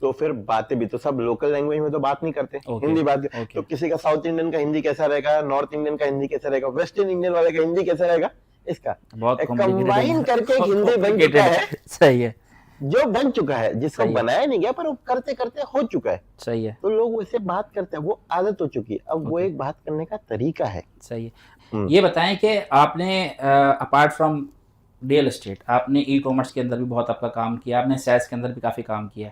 तो फिर बातें भी तो सब लोकल लैंग्वेज में तो बात नहीं करते, हिंदी बात, तो किसी का साउथ इंडियन का हिंदी कैसा रहेगा, नॉर्थ इंडियन का हिंदी कैसा रहेगा, वेस्टर्न इंडियन वाले का हिंदी कैसा रहेगा, इसका कंबाइन करके हिंदी बन चुका है। सही है, जो बन चुका है, जिसको बनाया नहीं गया, पर वो करते करते हो चुका है, सही है, तो लोग वैसे बात करते हैं, वो आदत हो चुकी है, अब वो एक बात करने का तरीका है। सही है। ये बताएं कि आपने अपार्ट फ्रॉम रियल एस्टेट, आपने ई कॉमर्स के अंदर भी बहुत आपका काम किया, आपने सेल्स के अंदर भी काफ़ी काम किया,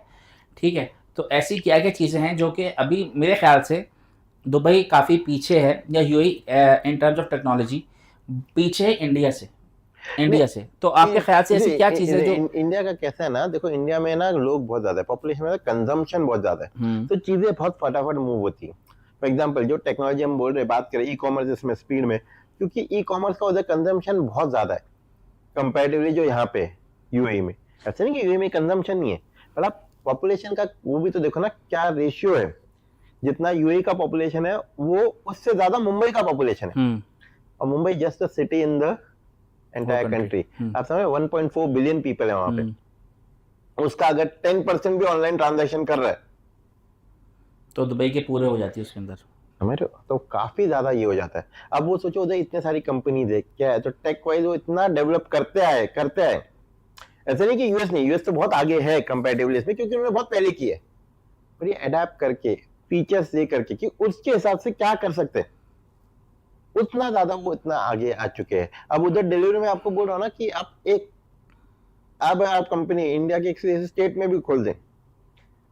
ठीक है, तो ऐसी क्या क्या चीज़ें हैं जो कि अभी मेरे ख्याल से दुबई काफ़ी पीछे है, या UAE in terms of technology पीछे है इंडिया से, तो आपके ख्याल से ऐसी क्या चीज़ें जो इंडिया का कैसा है ना, देखो इंडिया में ना लोग बहुत ज्यादा है, पॉपुलेशन में कंजम्पशन बहुत ज्यादा है, तो चीजें बहुत फटाफट मूव होती है। फॉर एग्जाम्पल जो टेक्नोलॉजी हम बोल रहे, बात करें ई कॉमर्स, इसमें स्पीड में, क्योंकि ई कॉमर्स का उधर कंजम्पशन बहुत ज्यादा है कंपैरेटिवली जो यहाँ पे यूएई में। ऐसा नहीं कि यूएई में कंजम्पशन नहीं है, पर आप पॉपुलेशन का वो भी तो देखो ना क्या रेशियो है, जितना यूएई का पॉपुलेशन है वो उससे ज्यादा मुंबई का पॉपुलेशन है, और Mumbai just a city in the entire country. Country. आप समझ 1.4 बिलियन पीपल है वहां पे, उसका अगर 10% भी ऑनलाइन ट्रांजैक्शन कर रहा है तो दुबई के पूरे हो जाती है उसके अंदर, समझ रहे हो, तो काफी ज्यादा ये हो जाता है। अब वो सोचो उधर इतने सारी कंपनीज है, क्या है, तो टेक वाइज वो इतना डेवलप करते आए। ऐसा नहीं कि यूएस नहीं, यूएस तो बहुत आगे है कंपैरेटिवली इसमें, क्योंकि उन्होंने बहुत पहले की है, और ये अडेप्ट करके फीचर्स दे करके कि उसके हिसाब से क्या कर सकते हैं, उतना ज्यादा वो इतना आगे आ चुके हैं। अब उधर डिलीवरी में आपको बोल रहा हूं ना कि आप कंपनी इंडिया के एक स्टेट में भी खोल दें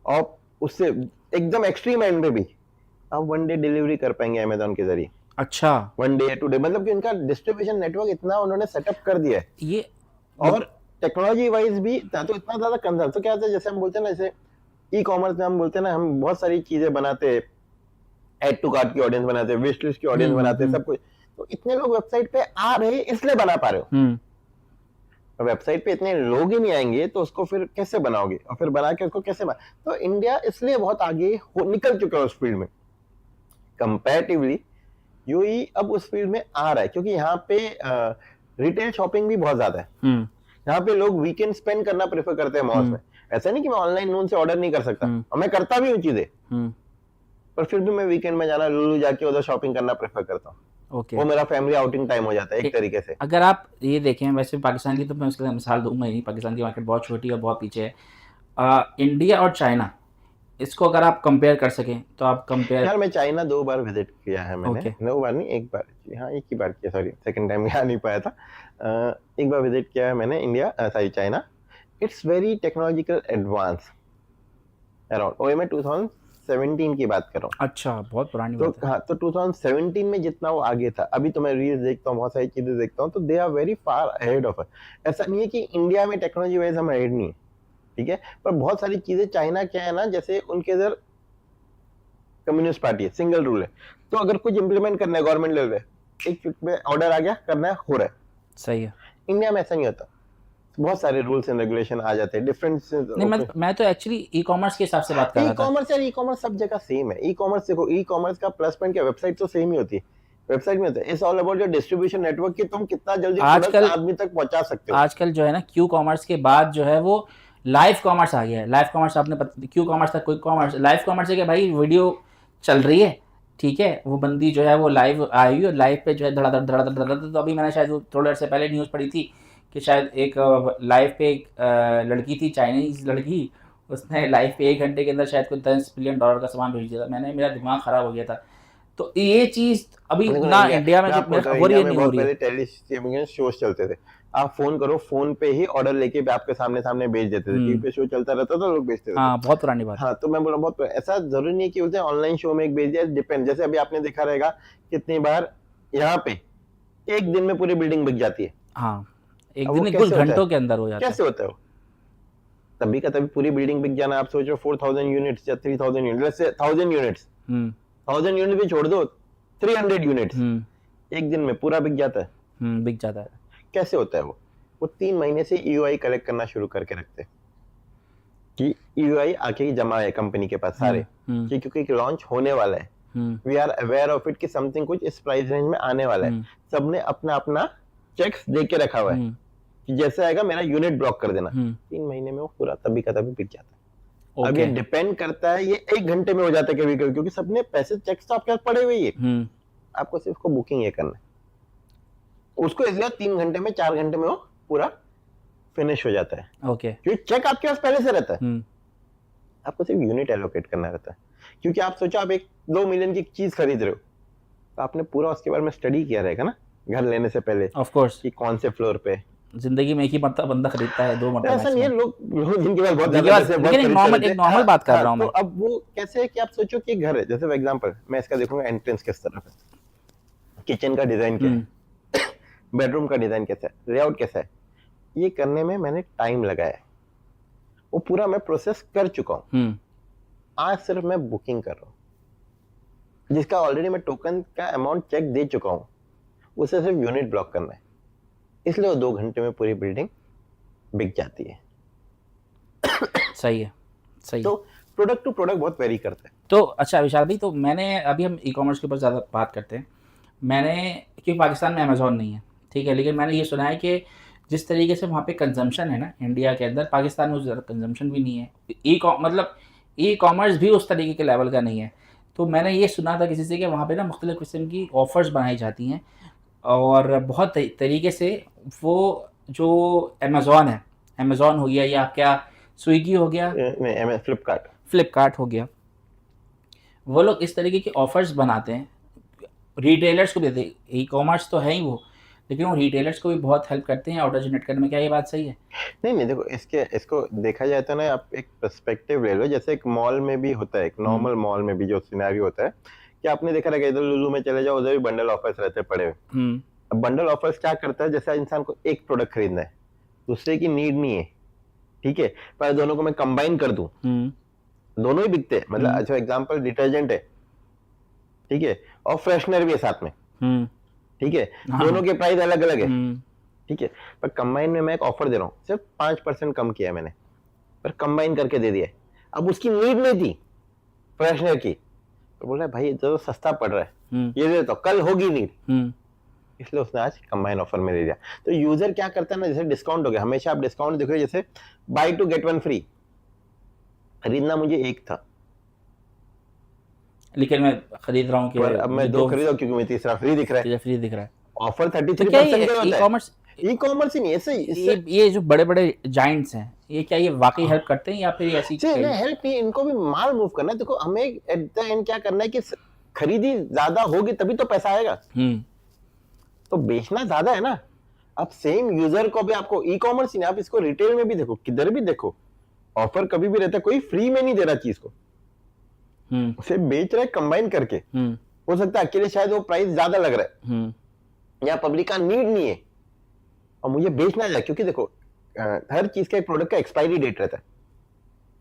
और उससे एकदम एक्सट्रीम एंड में भी आप 1 डे डिलीवरी कर पाएंगे अमेजोन के जरिए। अच्छा 1 डे 2 डे, मतलब कि उनका डिस्ट्रीब्यूशन नेटवर्क इतना उन्होंने सेटअप कर दिया है। ये और टेक्नोलॉजी वाइज भी तो इतना ज्यादा कंसर्न, तो क्या होता है जैसे हम बोलते हैं ना, जैसे ई कॉमर्स में हम बोलते हैं ना, हम बहुत सारी चीजें बनाते हैं, एड टू कार्ट की ऑडियंस बनाते हैं, विश लिस्ट की ऑडियंस बनाते हैं, सब कुछ। तो इतने लोग वेबसाइट पे आ रहे हैं इसलिए बना पा रहे हो। वेबसाइट पे इतने लोग ही नहीं आएंगे तो उसको फिर कैसे बनाओगे, और फिर बना के उसको कैसे तो इंडिया इसलिए बहुत आगे निकल चुका है उस फील्ड में कंपैरेटिवली। यूएई अब उस फील्ड में आ रहा है क्योंकि यहाँ पे रिटेल शॉपिंग भी बहुत ज्यादा है। यहाँ पे लोग वीकेंड स्पेंड करना प्रेफर करते हैं मॉल्स में। ऐसा नहीं कि मैं ऑनलाइन नून से ऑर्डर नहीं कर सकता, और मैं करता भी हूँ चीजें, पर फिर भी मैं वीकेंड में जाना, लुलु जाके उधर शॉपिंग करना प्रेफर करता हूँ। ओके वो मेरा फैमिली आउटिंग टाइम हो जाता है एक तरीके से। अगर आप ये देखें, वैसे पाकिस्तान की तो मैं उसके मिसाल दूंगा ही, पाकिस्तान की मार्केट बहुत छोटी और बहुत पीछे है। इंडिया और चाइना, इसको अगर आप कंपेयर कर सकें तो आप कंपेयर। यार मैं चाइना 2 बार विजिट किया है मैंने। Okay. 2 बार नहीं, 1 बार, हाँ 1 ही बार किया, सॉरी सेकंड टाइम गया नहीं पाया था। 1 बार विजिट किया है मैंने India, sorry China. It's very technological advance around, और मैं 2017 की बात कर रहा हूँ। अच्छा बहुत पुरानी तो बात है। हाँ, तो 2017 में जितना वो आगे था, अभी तो मैं रील्स देखता हूँ, बहुत सारी चीजें देखता हूँ, तो they are very far ahead of us. ऐसा नहीं है कि इंडिया में टेक्नोलॉजी वाइज हम अहेड नहीं है, ठीक है, पर बहुत सारी चीजें चाइना क्या है ना, जैसे उनके इधर कम्युनिस्ट पार्टी है, सिंगल रूल है, तो अगर कुछ इंप्लीमेंट करना है गवर्नमेंट लेवल पे, एक क्लिक में ऑर्डर आ गया, करना है, हो रहा है। सही है। इंडिया में ऐसा नहीं होता, बहुत सारे रूल्स एंड रेगुलेशन आ जाते हैं, डिफरेंट। नहीं मैं तो एक्चुअली ई कॉमर्स के हिसाब से बात कर रहा था। ई-कॉमर्स यार, ई-कॉमर्स सब जगह सेम है। ई-कॉमर्स देखो, ई-कॉमर्स का प्लस पॉइंट क्या, वेबसाइट तो सेम ही होती है, वेबसाइट में होता है, it's all about your distribution network कि तुम कितना जल्दी आजकल आदमी तक पहुंचा सकते हो। आजकल जो है ना, क्यू कॉमर्स के बाद जो है वो लाइव कॉमर्स आ गया है। लाइव कॉमर्स आपने क्यू कॉमर्स था, क्विक कॉमर्स, लाइव कॉमर्स है कि भाई वीडियो चल रही है, ठीक है, वो बंदी जो है वो लाइव आई हुई और लाइव पे जो है धड़ाधड़ धड़ाधड़ धड़ाधड़। तो अभी मैंने शायद थोड़े अर्से पहले न्यूज़ पढ़ी थी कि शायद एक लाइव पे एक लड़की थी, चाइनीज लड़की, उसने लाइव पे 1 घंटे के अंदर शायद कोई $10 बिलियन का सामान भेज दिया था। मेरा दिमाग खराब हो गया था। तो ये चीज़ अभी ना इंडिया में हो रही है, नहीं हो रही है। पहले शोज चलते थे, आप फोन करो, फोन पे ही ऑर्डर लेके आपके सामने सामने भेज देते थे, टीवी पे शो चलता रहता था, लोग बेचते थे। हाँ बहुत पुरानी बात। हाँ, तो मैं बोल रहा हूँ, बहुत ऐसा जरूरी नहीं है कि उसे ऑनलाइन शो में एक भेज दिया, डिपेंड। जैसे अभी आपने देखा रहेगा कितनी बार यहाँ पे एक दिन में पूरी बिल्डिंग बिक जाती है। हाँ, एक दिन कुछ घंटों के अंदर हो जाता है। कैसे होता है वो? तभी का तभी पूरी बिल्डिंग बिक जाना। आप सोचो 4000 यूनिट्स या 3000 units, let's say 1000 units, 1000 unit भी छोड़ दो, 300 यूनिट्स एक दिन में पूरा बिक जाता है। बिक जाता है। कैसे होता है वो 3 महीने से ईयूआई कलेक्ट करना शुरू करके रखते हैं कि ईयूआई आके ही जमा है कंपनी के पास सारे, कि क्योंकि लॉन्च होने वाला है, we are aware of it कि समथिंग कुछ इस प्राइस रेंज में आने वाला है। सबने अपना अपना चेक्स दे के रखा हुआ है कि जैसे आएगा मेरा यूनिट ब्लॉक कर देना। 3 महीने में वो पूरा तभी का तभी बिक जाता है। अब ये डिपेंड करता है, ये 1 घंटे में हो जाता है कभी कभी, क्योंकि सबने पैसे चेक्स तो आपके पास पड़े हुए ही है, आपको सिर्फ को बुकिंग ये करना है। उसको इसलिए 3 घंटे में 4 घंटे में वो पूरा फिनिश हो जाता है। ओके, क्योंकि चेक आपके पास पहले से रहता है, आपको सिर्फ यूनिट एलोकेट करना रहता है। क्योंकि आप सोचो आप 1-2 मिलियन की चीज खरीद रहे हो, तो आपने पूरा उसके बारे में स्टडी किया रहेगा ना घर लेने से पहले, ऑफ कोर्स, कि कौन से फ्लोर पे। जिंदगी में एक ही मरतबा बंदा खरीदता है, 2 मरतबा ऐसा नहीं है, लोग जिनके पास बहुत ज्यादा पैसे, लेकिन एक नॉर्मल बात कर रहा हूं मैं। तो अब वो कैसे है कि आप सोचो कि घर है, जैसे फॉर एग्जांपल मैं इसका देखूंगा एंट्रेंस किस तरफ है, किचन का डिजाइन क्या है, बेडरूम का डिजाइन कैसा है, लेआउट कैसा है, ये करने में मैंने टाइम लगाया है, वो पूरा मैं प्रोसेस कर चुका हूँ। आज सिर्फ मैं बुकिंग कर रहा हूँ, जिसका ऑलरेडी मैं टोकन का अमाउंट चेक दे चुका हूँ, उसे सिर्फ यूनिट ब्लॉक करना है, इसलिए वो 2 घंटे में पूरी बिल्डिंग बिक जाती है। सही है, सही। तो प्रोडक्ट टू प्रोडक्ट बहुत वेरी करता है। तो अच्छा विशाल भाई, तो मैंने अभी हम ई कॉमर्स के ऊपर ज़्यादा बात करते हैं, मैंने, क्योंकि पाकिस्तान में अमेज़ॉन नहीं है, ठीक है, लेकिन मैंने ये सुना है कि जिस तरीके से वहाँ पे कंजम्पशन है ना इंडिया के अंदर, पाकिस्तान में उस ज़्यादा कंजम्पशन भी नहीं है। मतलब ई कॉमर्स भी उस तरीके के लेवल का नहीं है। तो मैंने ये सुना था किसी से कि वहाँ पे ना मुख्तलिफ़ किस्म की ऑफ़र्स बनाई जाती हैं और बहुत तरीके से वो जो अमेज़ॉन है, अमेज़ॉन हो गया या क्या स्विगी हो गया, नहीं, फ्लिपकार्ट हो गया, वो लोग इस तरीके के ऑफ़र्स बनाते हैं। रिटेलर्स को भी देते, ई कॉमर्स तो है ही वो, लेकिन वो रिटेलर्स को भी बहुत हेल्प करते हैं ऑर्डर जनरेट करने में। क्या ये बात सही है? नहीं, देखो इसको देखा जाए तो ना, आप एक पर्सपेक्टिव ले लो। जैसे एक मॉल में भी होता है, एक नॉर्मल मॉल में भी जो सिनेरियो होता है कि आपने देखा रहेगा, इधर लुलु में चले जाओ, उधर भी बंडल ऑफर्स रहते पड़े हुए। अब बंडल ऑफर्स क्या करता है, जैसे इंसान को एक प्रोडक्ट खरीदना है, दूसरे की नीड नहीं है, ठीक है, पर दोनों को मैं कंबाइन कर दूं, दोनों ही बिकते हैं। मतलब अच्छा एग्जांपल, डिटर्जेंट है, ठीक है, और फ्रेशनर भी है साथ में, ठीक है, दोनों के प्राइस अलग अलग है, ठीक है, पर कंबाइन में मैं एक ऑफर दे रहा हूँ, सिर्फ 5% कम किया है मैंने, पर कंबाइन करके दे दिया। अब उसकी नीड नहीं थी फ्रेशनर की, तो बोल रहा है भाई तो सस्ता पड़ रहा है, ये दे तो कल होगी नीड, इसलिए उसने आज कंबाइन ऑफर में दे दिया। तो यूजर क्या करता है ना, जैसे डिस्काउंट हो गया, हमेशा आप डिस्काउंट देखो, जैसे बाय 2 गेट 1 फ्री, खरीदना मुझे एक था, लेकिन मैं खरीद रहा हूँ कि अब मैं 2 खरीदा क्योंकि मुझे तीसरा फ्री दिख रहा है, फ्री दिख रहा है। ऑफर 33% का होता है। ई-कॉमर्स ही नहीं, ऐसे ये जो बड़े बड़े जाइंट्स हैं, ये क्या ये वाकई हेल्प करते हैं या फिर ऐसी हेल्प नहीं, इनको भी माल मूव करना है। देखो हमें एट द एंड क्या करना है कि खरीदी ज्यादा होगी तभी तो पैसा आएगा, तो बेचना ज्यादा है ना। अब सेम यूजर को भी आपको ई-कॉमर्स ही नहीं, आप इसको रिटेल में भी देखो, किधर भी देखो, ऑफर कभी भी रहता है, कोई फ्री में नहीं दे रहा चीज को, उसे बेच रहा है कंबाइन करके। हो सकता है अकेले शायद वो प्राइस ज्यादा लग रहा है, या पब्लिक का नीड नहीं है और मुझे बेचना है, क्योंकि देखो हर चीज का एक प्रोडक्ट का एक्सपायरी डेट रहता है।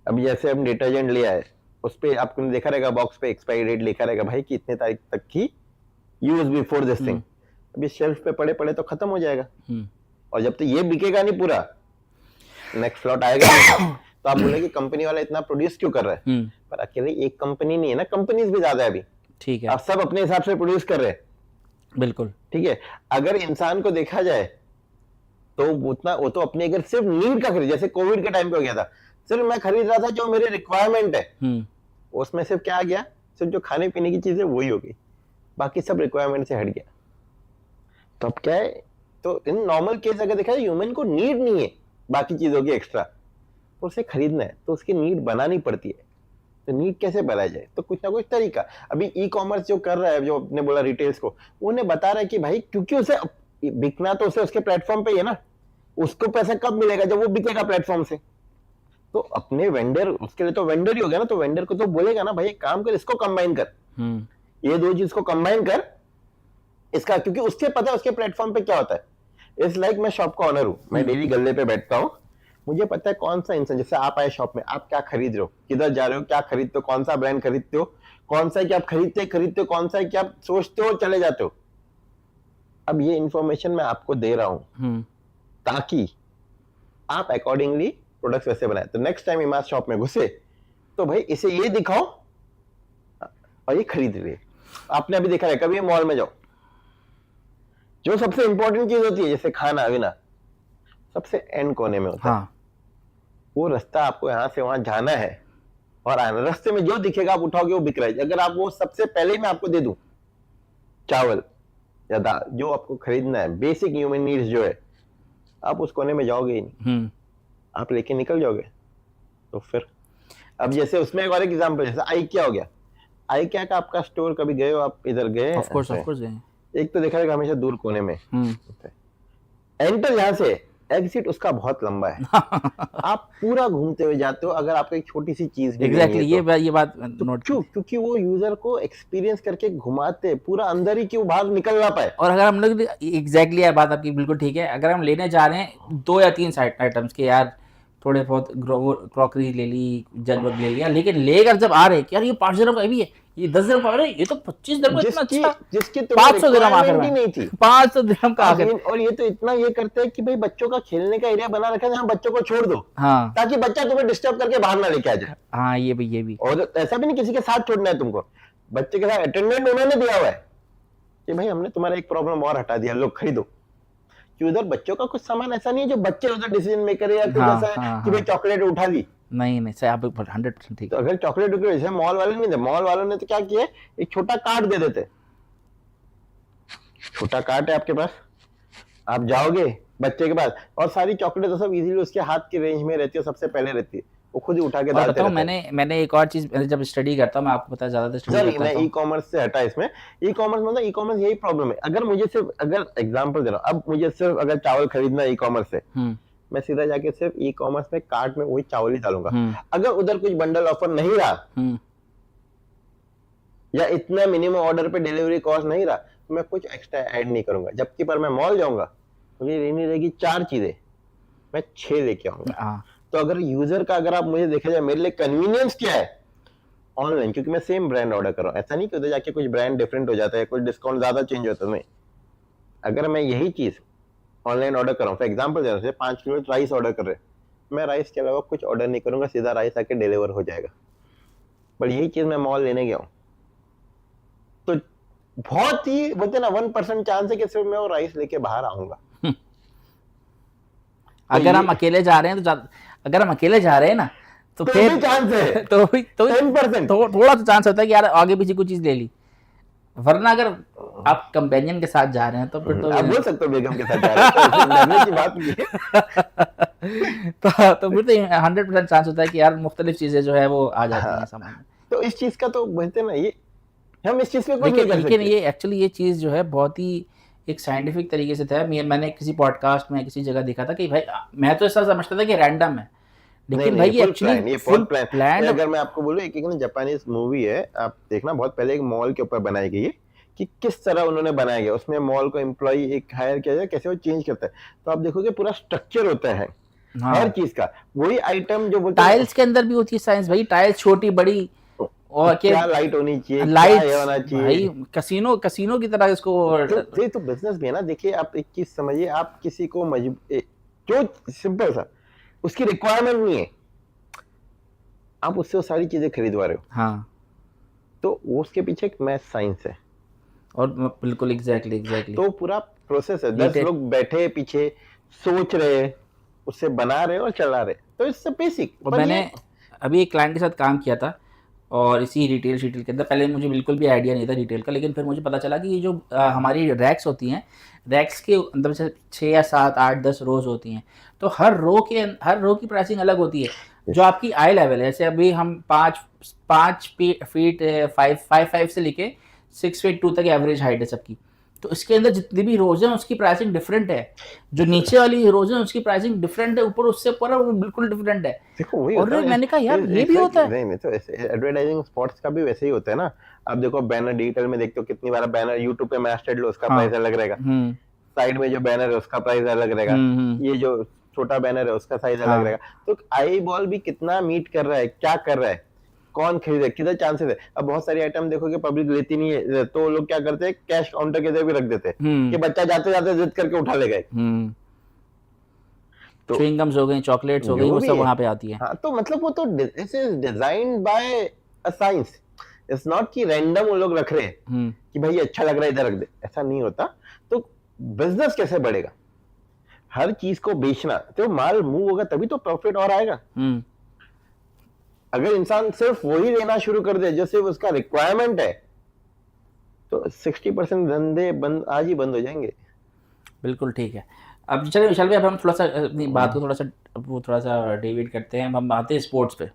अभी जैसे हम डिटर्जेंट ले आए, उस पे आपने देखा रहेगा बॉक्स पे एक्सपायरी डेट लिखा रहेगा भाई कि इतने तारीख तक की यूज बिफोर दिस थिंग। अभी शेल्फ पे पड़े पड़े तो खत्म हो जाएगा, और जब तक ये बिकेगा नहीं पूरा, नेक्स्ट फ्लॉट आएगा नहीं, तो आप बोले कि कंपनी वाला इतना प्रोड्यूस क्यों कर रहा है, पर अकेले एक कंपनी नहीं है ना, कंपनीज भी ज्यादा है अभी, ठीक है, आप सब अपने हिसाब से प्रोड्यूस कर रहे हैं, बिल्कुल ठीक है। अगर इंसान को देखा जाए तो उतना वो तो अपने अगर सिर्फ नीड का खरीद, जैसे कोविड के टाइम पे हो गया था, सिर्फ मैं खरीद रहा था जो मेरे रिक्वायरमेंट है, उसमें सिर्फ क्या आ गया, सिर्फ जो खाने पीने की चीजें वही होगी, बाकी सब रिक्वायरमेंट से हट गया। तो अब क्या है, तो इन नॉर्मल केस अगर देखा जाए, ह्यूमन को नीड नहीं है बाकी चीजों की एक्स्ट्रा, तो उसे खरीदना है तो उसकी नीड बनानी पड़ती है। तो नीड कैसे बनाया जाए, तो कुछ ना कुछ तरीका। अभी ई कॉमर्स जो कर रहा है, जो आपने बोला रिटेल्स को, उन्हें बता रहा है कि भाई क्योंकि उसे बिकना तो उसे उसके प्लेटफॉर्म पे ही है ना, उसको पैसा कब मिलेगा, जब वो बिकेगा प्लेटफॉर्म से। तो अपने वेंडर, उसके लिए तो वेंडर ही हो गया ना, तो वेंडर को तो बोलेगा ना भाई काम कर, इसको कंबाइन कर, ये दो चीज को कंबाइन कर इसका, क्योंकि उसके पता है उसके प्लेटफॉर्म पे क्या होता है। इट्स लाइक मैं शॉप का ऑनर हूं, मैं डेली गल्ले पे बैठता हूं, मुझे पता है कौन सा इंसान, जैसे आप आए शॉप में, आप क्या खरीद रहे हो, किधर जा रहे हो, क्या खरीदते हो, कौन सा ब्रांड खरीदते हो, कौन सा है कि आप खरीदते हो, कौन सा है कि आप सोचते हो चले जाते हो। अब ये इंफॉर्मेशन मैं आपको दे रहा हूं ताकि आप अकॉर्डिंगली प्रोडक्ट्स वैसे बनाए। तो नेक्स्ट टाइम इमाज शॉप में घुसे तो भाई इसे ये दिखाओ और ये खरीद लिए। आपने अभी देखा है, कभी मॉल में जाओ, जो सबसे इंपॉर्टेंट चीज होती है जैसे खाना पीना, सबसे एंड कोने में होता है। वो रास्ता आपको यहाँ से वहां जाना है और आना, रास्ते में जो दिखेगा आप उठाओगे वो बिक रहा है। अगर आप वो सबसे पहले मैं आपको दे दूं चावल या दाल, जो आपको खरीदना है, बेसिक ह्यूमन नीड्स जो है, आप उस कोने में जाओगे ही नहीं, आप लेके निकल जाओगे। तो फिर अब जैसे उसमें एक और एग्जांपल, जैसे IKEA हो गया, IKEA का आपका स्टोर कभी गए हो आप, इधर गए? ऑफ कोर्स गए। एक तो देखा रहेगा हमेशा दूर कोने में, एंटर यहाँ से एग्जिट उसका बहुत लंबा है। आप पूरा घूमते हुए जाते हो, अगर आपको एक छोटी सी चीज भी एग्जैक्टली ये बात नोट, क्योंकि वो यूजर को एक्सपीरियंस करके घुमाते पूरा अंदर ही, क्यों बाहर निकल ना पाए। और अगर हम लोग एग्जैक्टली यार बात आपकी बिल्कुल ठीक है, अगर हम लेने जा रहे हैं 2 या 3 आइटम्स के, यार थोड़े बहुत क्रॉकरी ले ली, जग वग ले लिया, लेकिन लेकर जब आ रहे यार ये 5 दिनों का भी है, ये 10 दिनों का, ये तो 25 दिनों का, इतना अच्छा, जिसकी 500 दिरहम आखिर में नहीं थी, 500 दिरहम का आखिर। और ये तो इतना ये करते हैं कि भाई बच्चों का खेलने का एरिया बना रखा है, जहाँ बच्चों को छोड़ दो, हाँ, ताकि बच्चा तुम्हें डिस्टर्ब करके बाहर ना लेके आ जाए। हाँ ये भी और ऐसा भी नहीं किसी के साथ छोड़ना है तुमको, बच्चे के साथ अटेंडेंट उन्होंने दिया हुआ है कि भाई हमने तुम्हारा एक प्रॉब्लम और हटा दिया, लो खरीदो। कि उधर बच्चों का कुछ सामान ऐसा नहीं है जो बच्चे उधर डिसीजन मेकर है या कुछ ऐसा है कि भाई चॉकलेट उठा ली। नहीं नहीं सर, आप 100% ठीक। तो अगर चॉकलेट उठे, जैसे मॉल वाले नहीं थे, मॉल वालों ने तो क्या किया, एक छोटा कार्ड दे देते, छोटा कार्ड है आपके पास, आप जाओगे बच्चे के पास और सारी चॉकलेट तो सब इजीली उसके हाथ की रेंज में रहती है, सबसे पहले रहती है, वो खुद ही उठा के डालते रहते हैं। मैंने एक और चीज जब स्टडी करता हूँ, मैं आपको पता है ज्यादातर स्टडी करता मैं ई कॉमर्स से हटा इसमें। ई कॉमर्स मतलब ई कॉमर्स यही प्रॉब्लम है, अगर मुझे सिर्फ, अगर एग्जांपल दे रहा हूँ, अब मुझे सिर्फ अगर चावल खरीदना ई कॉमर्स से, मैं सीधा जाके सिर्फ ई कॉमर्स में कार्ट में वही चावल ही डालूंगा। अगर उधर कुछ बंडल ऑफर नहीं रहा या इतना मिनिमम ऑर्डर पे डिलीवरी कॉस्ट नहीं रहा, तो मैं कुछ एक्स्ट्रा ऐड नहीं करूंगा। जबकि पर मैं मॉल जाऊंगा, मुझे लेनी रहेगी 4 चीजें, मैं 6 लेके आऊंगा। तो अगर यूजर का, अगर आप मुझे देखा जाए, मेरे लिए कन्वीनियंस क्या है ऑनलाइन, क्योंकि मैं सेम ब्रांड ऑर्डर कर रहा हूँ, ऐसा नहीं कि उधर जाके कुछ ब्रांड डिफरेंट हो जाता है, कुछ डिस्काउंट ज्यादा चेंज होता है, नहीं। अगर मैं यही चीज ऑनलाइन ऑर्डर कर रहा हूँ, फॉर एग्जाम्पल दे रहा हूँ, 5 किलो राइस ऑर्डर कर रहे हैं, मैं राइस के अलावा कुछ ऑर्डर नहीं करूंगा, सीधा राइस आके डिलीवर हो जाएगा। बट यही चीज मैं मॉल लेने गया हूँ, तो बहुत ही बोलते ना 1% चांस है कि सिर्फ मैं वो राइस लेके बाहर आऊंगा। अगर हम अकेले जा रहे हैं तो अगर हम अकेले जा रहे हैं ना, तो फिर चांस है तो 10%, थोड़ा सा चांस होता है कि यार आगे पीछे कुछ चीज ले ली। वरना अगर आप कंपेनियन के साथ जा रहे हैं तो फिर तो आप बोल सकते हो बेगम के साथ जा रहे हैं, तो की बात नहीं है। तो फिर तो 100% चांस होता है कि यार मुख्तलिफ चीजें जो है वो आ जाती हैं सामान में। तो इस चीज का तो बोलते ना, ये हम इस चीज पे कुछ नहीं कर सकते। लेकिन ये एक्चुअली ये चीज जो है बहुत ही एक साइंटिफिक तरीके से था। मैंने किसी पॉडकास्ट में किसी जगह देखा था कि भाई, मैं तो ऐसा समझता था कि रैंडम है, लेकिन भाई ये एक्चुअली फुल प्लान। अगर मैं आपको बोलूं, एक ना जापानीज मूवी है, आप देखना, बहुत पहले एक मॉल के ऊपर बनाई गई है कि किस तरह उन्होंने बनाया गया। उसमें मॉल को एम्प्लॉय एक हायर किया जाए, कैसे वो चेंज करता है, तो आप देखोगे पूरा स्ट्रक्चर होता है हर चीज का। वही आइटम जो बोलते हैं टाइल्स के अंदर भी होती है साइंस भाई, टाइल्स छोटी बड़ी, और क्या लाइट होनी चाहिए, लाइट क्या होना चाहिए भाई, कसीनो की तरह इसको। तो बिजनेस भी है ना। देखिए आप एक चीज समझिए, आप किसी को जो सिंपल सा उसकी रिक्वायरमेंट नहीं है, आप उससे वो सारी चीजें खरीदवा रहे हो, हाँ, तो उसके पीछे एक मैथ साइंस है। और बिल्कुल एग्जैक्टली तो पूरा प्रोसेस है, 10 लोग बैठे पीछे सोच रहे, उससे बना रहे और चला रहे, तो इट्स बेसिक। मैंने अभी एक क्लाइंट के साथ काम किया था, और इसी रिटेल शीटेल के अंदर पहले मुझे बिल्कुल भी आइडिया नहीं था रिटेल का, लेकिन फिर मुझे पता चला कि ये जो हमारी रैक्स होती हैं, रैक्स के अंदर से 6 या 7 8 10 रोज होती हैं, तो हर रो की प्राइसिंग अलग होती है। जो आपकी आई लेवल है, जैसे अभी हम 5 फीट 5 से लेके 6 फीट 2 तक एवरेज हाइट है सबकी, तो इसके अंदर जितनी भी रोज है उसकी प्राइसिंग डिफरेंट है। जो नीचे वाली रोज है उसकी प्राइसिंग डिफरेंट है, ऊपर उससे ऊपर वो बिल्कुल डिफरेंट है। देखो वही और मैंने कहा यार ये भी होता है। नहीं तो एडवर्टाइजिंग स्पॉट्स का भी वैसे ही होता है ना। आप देखो बैनर डिजिटल में देखते हो, कितनी बार बैनर यूट्यूब पे मैस्टेड लो, उसका प्राइस अलग रहेगा, साइड में जो बैनर है उसका प्राइस अलग रहेगा, ये जो छोटा बैनर है उसका साइज अलग रहेगा। तो आई बॉल भी कितना मीट कर रहा है, क्या कर रहा है, कौन खरीदे, किधर चांसेस है। अब बहुत सारी आइटम देखोगे पब्लिक लेती नहीं है, तो लोग क्या करते हैं, कैश काउंटर के भी रख देते हैं कि बच्चा जाते जाते जिद करके उठा लेगा। तो च्युइंगम्स हो गई, चॉकलेट्स हो गई, वो सब वहां पे आती है। हाँ, तो मतलब वो तो this is designed by a science, it's not कि रैंडम वो लोग रख रहे हैं कि भाई अच्छा लग रहा है इधर रख दे, ऐसा नहीं होता। तो बिजनेस कैसे बढ़ेगा, हर चीज को बेचना, तो माल मूव होगा तभी तो प्रॉफिट और आएगा। अगर इंसान सिर्फ वही लेना शुरू कर दे जो सिर्फ उसका रिक्वायरमेंट है, तो 60% धंधे बंद, आज ही बंद हो जाएंगे। बिल्कुल ठीक है। अब चलिए विशाल भाई, अब हम थोड़ा सा अपनी बात को थोड़ा सा डेविएट करते हैं, हम आते हैं स्पोर्ट्स पे,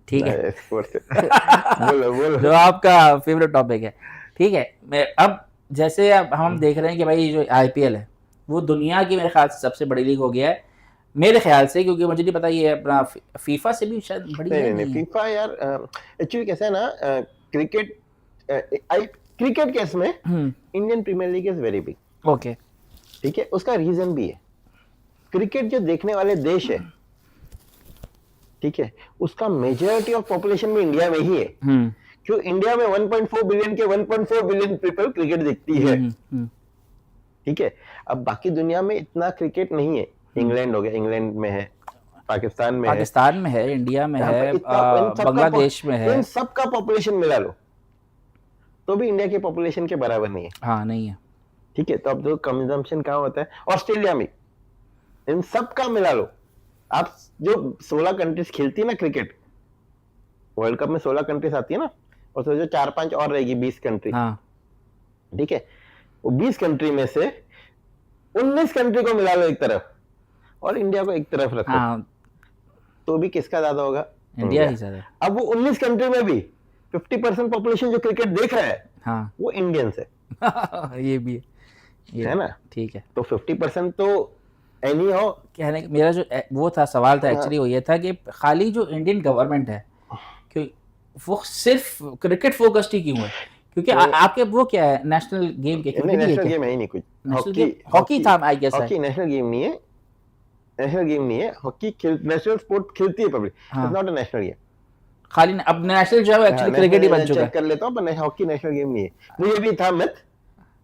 ठीक है? बोलो जो आपका फेवरेट टॉपिक है, ठीक है। मैं अब जैसे अब हम देख रहे हैं कि भाई जो IPL है वो दुनिया की मेरे ख्याल से सबसे बड़ी लीग हो गया है मेरे ख्याल से, क्योंकि मुझे नहीं पता ये अपना फीफा से भी शायद बड़ी है। नहीं फीफा यार एक्चुअली कैसा है ना, क्रिकेट केस में Indian Premier League is very big, okay, ठीक है। उसका रीजन भी है, क्रिकेट जो देखने वाले देश है, ठीक है, उसका मेजॉरिटी ऑफ पॉपुलेशन में इंडिया में ही है। क्यों? इंडिया में 1.4 बिलियन के 1.4 बिलियन पीपल क्रिकेट देखती है, ठीक है। अब बाकी दुनिया में इतना क्रिकेट नहीं है, इंग्लैंड हो गया, इंग्लैंड में है, पाकिस्तान में है, इंडिया में है, बांग्लादेश में है, इन सबका पॉपुलेशन मिला लो, तो भी इंडिया की पॉपुलेशन के बराबर नहीं है। हाँ नहीं है। ठीक है, तो अब जो कंजम्पशन कहाँ होता है, ऑस्ट्रेलिया में, इन सब का मिला लो आप। जो 16 कंट्रीज खेलती है ना क्रिकेट, वर्ल्ड कप में 16 कंट्रीज आती है ना, और तो जो 4-5 और रहेगी 20 कंट्री। हाँ ठीक है, वो 20 कंट्री में से 19 कंट्री को मिला लो एक तरफ और इंडिया को एक तरफ रखो। हाँ तो भी किसका ज्यादा होगा? इंडिया ही ज्यादा। अब वो 19 कंट्री में भी 50% पॉपुलेशन जो क्रिकेट देख रहा है हाँ वो इंडियंस है। ये भी है ना? ठीक है। तो 50% तो एनी हो। कहने मेरा जो वो था सवाल था एक्चुअली, वो ये था कि खाली जो इंडियन गवर्नमेंट है कि वो सिर्फ क्रिकेट फोकस्ड ही क्यों है? क्योंकि आपके वो क्या है नेशनल गेम के? नेशनल गेम है ही नहीं कुछ। हॉकी था I guess. Hockey national game नहीं है, नेशनल गेम नहीं है। हॉकी नेशनल स्पोर्ट खेलती है public, it's not a national game. खाली अब नेशनल जो है एक्चुअली क्रिकेट ही बन चुका है। कर लेता हूं, पर हॉकी नेशनल गेम नहीं है। मुझे भी था मिथ,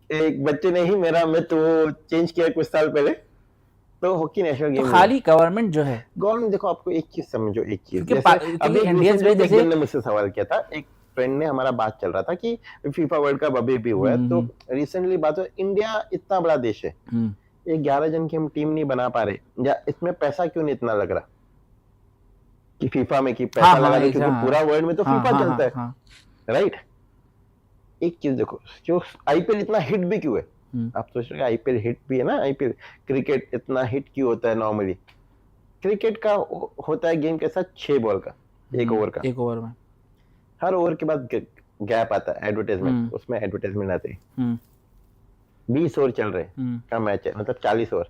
एक बच्चे ने ही मेरा मिथ वो चेंज किया कुछ साल पहले। तो हॉकी नेशनल गेम तो खाली गवर्नमेंट जो है, गवर्नमेंट देखो, आपको एक चीज समझो, एक चीज अभी इंडियंस में जैसे ने मुझसे सवाल किया था, एक फ्रेंड ने, हमारा बात चल रहा था कि फीफा वर्ल्ड कप अभी भी हुआ है, तो रिसेंटली बात हो, इंडिया इतना बड़ा देश है, 11 जन की हम टीम नहीं बना पा रहे, या इसमें पैसा क्यों नहीं इतना लग रहा कि फीफा में की पैसा लगा दो, क्योंकि पूरा वर्ल्ड में तो फीफा चलता है, राइट? एक चीज देखो, जो आईपीएल इतना हिट भी क्यों है? आप सोच रहे आईपीएल हिट भी है ना, आईपीएल क्रिकेट इतना हिट क्यों होता है? नॉर्मली क्रिकेट का होता है गेम कैसा, 6 बॉल का, 1 ओवर का, 1 ओवर में हर ओवर के बाद गैप आता है, एडवर्टाइजमेंट, उसमें एडवर्टाइजमेंट आते हैं। 20 ओवर चल रहे का मैच है, मतलब 40 ओवर,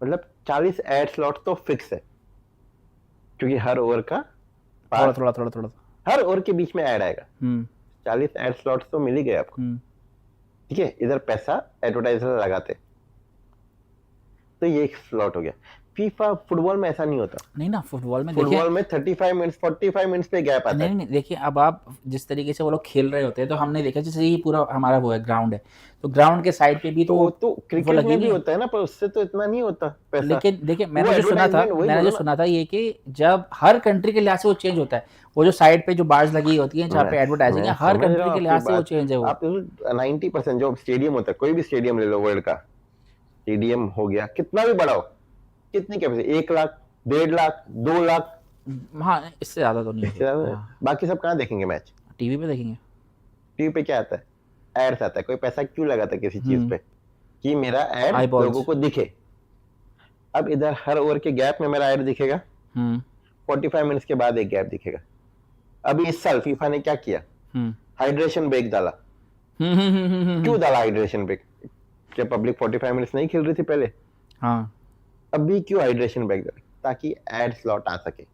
मतलब 40 एड स्लॉट तो फिक्स है, क्योंकि हर ओवर का थोड़ा हर ओवर के बीच में ऐड आएगा। 40 एड स्लॉट्स तो मिल ही गए आपको। ठीक है, इधर पैसा एडवर्टाइजर लगाते, तो ये एक स्लॉट हो गया। फीफा फुटबॉल में ऐसा नहीं होता। नहीं ना, फुटबॉल में 35 मिनट्स 45 मिनट्स पे गैप आता है। नहीं देखिए, अब आप जिस तरीके से वो लोग खेल रहे होते हैं, तो हमने देखा जैसे ये पूरा हमारा वो है ग्राउंड है, तो ग्राउंड के साइड पे भी तो क्रिकेट में भी होता है ना, पर उससे तो इतना नहीं होता पैसा। लेकिन देखिए, मैंने जो सुना था ये कि जब हर कंट्री के लिहाज से वो चेंज होता है, वो जो साइड पे जो बार्स लगी होती है जहाँ पे एडवर्टाइजिंग है, हर कंट्री के लिहाज से वो चेंज है। वो आप 90% जो स्टेडियम होता है, कोई भी स्टेडियम ले लो वर्ल्ड का, स्टेडियम हो गया कितना भी बड़ा हो, कितनी कैपेसिटी, 1 लाख, 1.5 लाख, 2 लाख, हाँ इससे ज्यादा तो नहीं है। बाकी सब कहाँ देखेंगे मैच? टीवी पे देखेंगे। टीवी पे क्या आता है? एड्स आता है। कोई पैसा क्यों लगाता है किसी चीज पे कि मेरा एड लोगों को दिखे? अब इधर हर ओवर के गैप में मेरा एड दिखेगा, 45 मिनट्स के बाद एक गैप दिखेगा। अभी इस साल फीफा ने क्या किया, हाइड्रेशन ब्रेक डाला। क्यों डाला हाइड्रेशन ब्रेक? क्या पब्लिक 45 मिनट्स नहीं खेल रही थी पहले? हाँ, अभी क्यों हाइड्रेशन ब्रेक डाला? ताकि एड स्लॉट आ सके।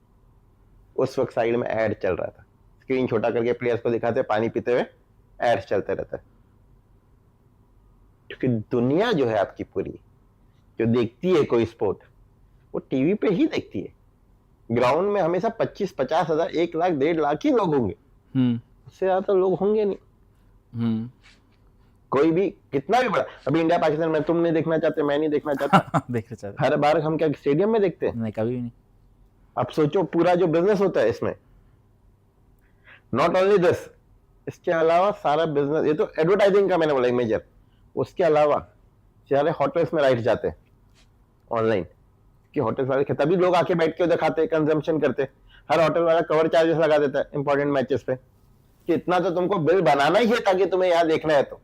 उस वक्त साइड में एड चल रहा था, स्क्रीन छोटा करके प्लेयर्स को दिखाते पानी पीते हुए, एड्स चलते रहता है। क्योंकि दुनिया जो है आपकी पूरी जो देखती है कोई स्पोर्ट, वो टीवी पे ही देखती है। ग्राउंड में हमेशा 25-50 हजार, 1 लाख, 1.5 लाख ही लोग होंगे, उससे ज्यादा लोग होंगे नहीं। कोई भी कितना भी बड़ा, अभी इंडिया पाकिस्तान में तुम नहीं देखना चाहते, मैं नहीं देखना चाहता, देखना चाहते, हर बार हम क्या स्टेडियम में देखते हैं? नहीं, कभी भी नहीं। अब सोचो पूरा जो बिजनेस होता है इसमें, नॉट ओनली दिस, इसके अलावा सारा बिजनेस, ये तो एडवर्टाइजिंग का मैंने बोला मेजर, उसके अलावा सारे होटल्स में राइट्स जाते हैं ऑनलाइन, कि होटल्स वाले तभी लोग आके बैठ के उधर खाते, कंजम्पशन करते। हर होटल वाला कवर चार्जेस लगा देता है इंपॉर्टेंट मैचेस पे, कि इतना तो तुमको बिल बनाना ही है ताकि तुम्हें यहाँ देखना है। तो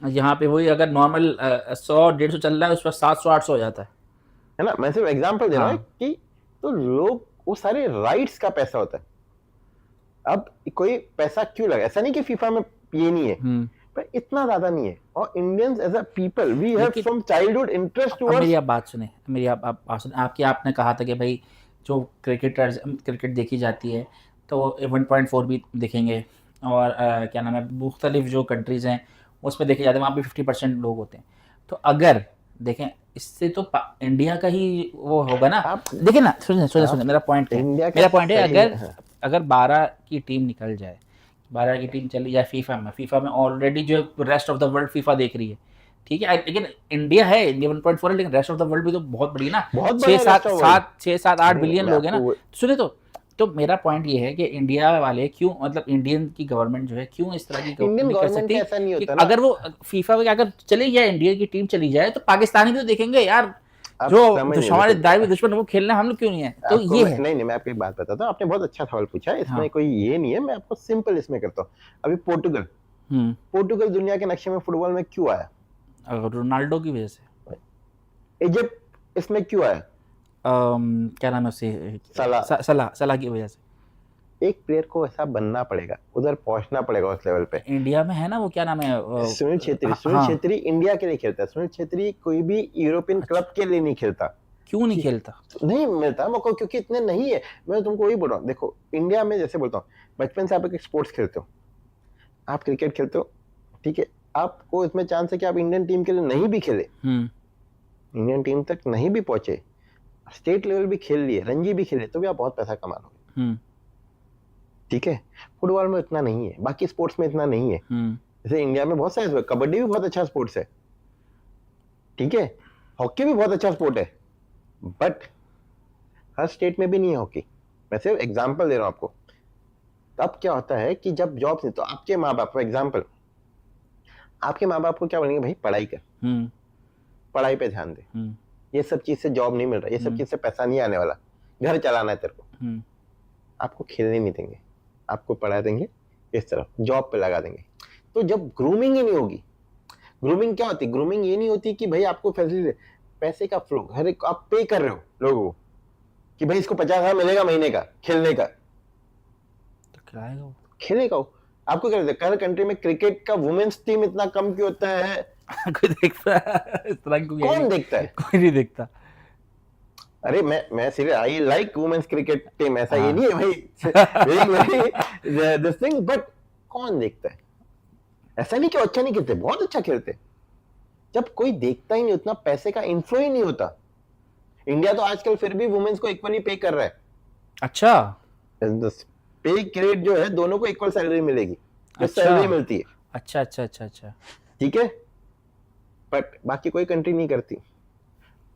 यहाँ पे वही अगर नॉर्मल 100-150 चल रहा है, उस पर 700-800 हो जाता है ना। मैं सिर्फ एग्जांपल दे रहा हूँ कि तो लोग, वो सारे राइट्स का पैसा होता है। अब कोई पैसा क्यों लगा? ऐसा नहीं कि फीफा में ये नहीं है, पर इतना ज्यादा नहीं है। और Indians as a people, we have some childhood interest towards. मेरी आप बात सुने, मेरी आप बात सुने। आपने कहा था कि भाई जो क्रिकेट देखी जाती है तो 1.4 भी देखेंगे, और क्या नाम है, मुख्तलिफ जो कंट्रीज़ हैं उसमें देखे जाते हैं, वहाँ भी 50% लोग होते हैं। तो अगर देखें, इससे तो इंडिया का ही वो होगा ना। देखिए ना, सुनिए मेरा पॉइंट है, अगर 12 की टीम निकल जाए, 12 की टीम चली जाए फीफा में ऑलरेडी जो rest of the world FIFA देख रही है, ठीक है, लेकिन इंडिया है, इंडिया 1.4 है, लेकिन रेस्ट ऑफ द वर्ल्ड भी तो बहुत बड़ी ना, 6-7-8 बिलियन लोग हैं ना। सुने तो तो मेरा पॉइंट ये है कि इंडिया वाले क्यों, मतलब इंडियन की गवर्नमेंट जो है क्यों इस तरह की इंडियन नहीं कर गवर्नमेंट सकती का ऐसा नहीं कि होता ना। अगर वो फीफा में अगर चली जाए, इंडिया की टीम चली जाए, तो पाकिस्तानी भी तो देखेंगे यार, आप जो समझ नहीं, हमारे देखो दायवी दुश्मन है, वो खेलना हम लोग क्यों नहीं है, तो आपको ये मैं है। नहीं नहीं मैं आपको एक बात बताता हूँ, आपने बहुत अच्छा सवाल पूछा है, इसमें हाँ। कोई ये नहीं है, मैं आपको सिंपल इसमें करता हूँ। अभी पोर्टुगल पोर्टुगल दुनिया के नक्शे में फुटबॉल में क्यों आया? रोनाल्डो की वजह से। इजिप्ट इसमें क्यों आया? क्या नाम है उसे, सलाह। सलाह की वजह से। एक प्लेयर को ऐसा बनना पड़ेगा, उधर पहुंचना पड़ेगा उस लेवल पे। इंडिया में है ना वो, क्या नाम है, सुनील छेत्री, सुनील हाँ। छेत्री इंडिया के लिए खेलता है। सुनील छेत्री कोई भी यूरोपियन अच्छा, क्लब के लिए नहीं खेलता। क्यों नहीं खेलता? नहीं मिलता मौका, क्योंकि इतने नहीं है। मैं तुमको वही बोल रहा हूँ, देखो इंडिया में जैसे बोलता हूँ, बचपन से आप एक स्पोर्ट्स खेलते हो, आप क्रिकेट खेलते हो, ठीक है, आपको इसमें चांस है कि आप इंडियन टीम के लिए नहीं भी खेले, इंडियन टीम तक नहीं भी पहुंचे, स्टेट लेवल भी खेल लिए, रणजी भी खेले, तो भी आप बहुत पैसा कमा लोगे। ठीक है, फुटबॉल में इतना नहीं है, बाकी स्पोर्ट्स में इतना नहीं है। जैसे इंडिया में बहुत सारे, कबड्डी भी बहुत अच्छा स्पोर्ट्स है, ठीक है, हॉकी भी बहुत अच्छा स्पोर्ट है, बट हर स्टेट में भी नहीं है हॉकी। मैं सिर्फ एग्जाम्पल दे रहा हूं आपको। तब क्या होता है कि जब जॉब नहीं, तो आपके माँ बाप, एग्जाम्पल, आपके माँ बाप को क्या बोलेंगे, भाई पढ़ाई कर, पढ़ाई पे ध्यान दे, ये सब चीज से जॉब नहीं मिल रहा, ये सब चीज से पैसा नहीं आने वाला, घर चलाना है तेरे को, आपको खेलने नहीं देंगे, आपको पढ़ा देंगे, इस तरफ जॉब पे लगा देंगे। तो जब ग्रूमिंग ही नहीं होगी, ग्रूमिंग क्या होती है, ग्रूमिंग ये नहीं होती कि भाई आपको फैसिलिटी, पैसे का फ्लो, हर एक आप पे कर रहे हो लोगों को कि भाई इसको 50,000 मिलेगा महीने का खेलने का, तो खिलाएगा वो, खेलेगा वो। आपको क्या लगता है हर कंट्री में क्रिकेट का वुमेन्स टीम इतना कम क्यों होता है? कोई देखता है इस तरह को? कौन देखता है? कोई नहीं देखता। अरे मैं serious, I like women's cricket team, ऐसा ये हाँ। नहीं है भाई दिस थिंग, बट कौन देखता है? ऐसा नहीं कि अच्छा नहीं खेलते, बहुत अच्छा खेलते, जब कोई देखता ही नहीं, उतना पैसे का इन्फ्लो ही नहीं होता। इंडिया तो आजकल फिर भी वुमेन्स को इक्वली पे कर रहा है। अच्छा, पे ग्रेड जो है, दोनों को इक्वल सैलरी मिलेगी, जो अच्छा, सैलरी मिलती है, अच्छा अच्छा अच्छा अच्छा, ठीक है, बट बाकी कोई कंट्री नहीं करती।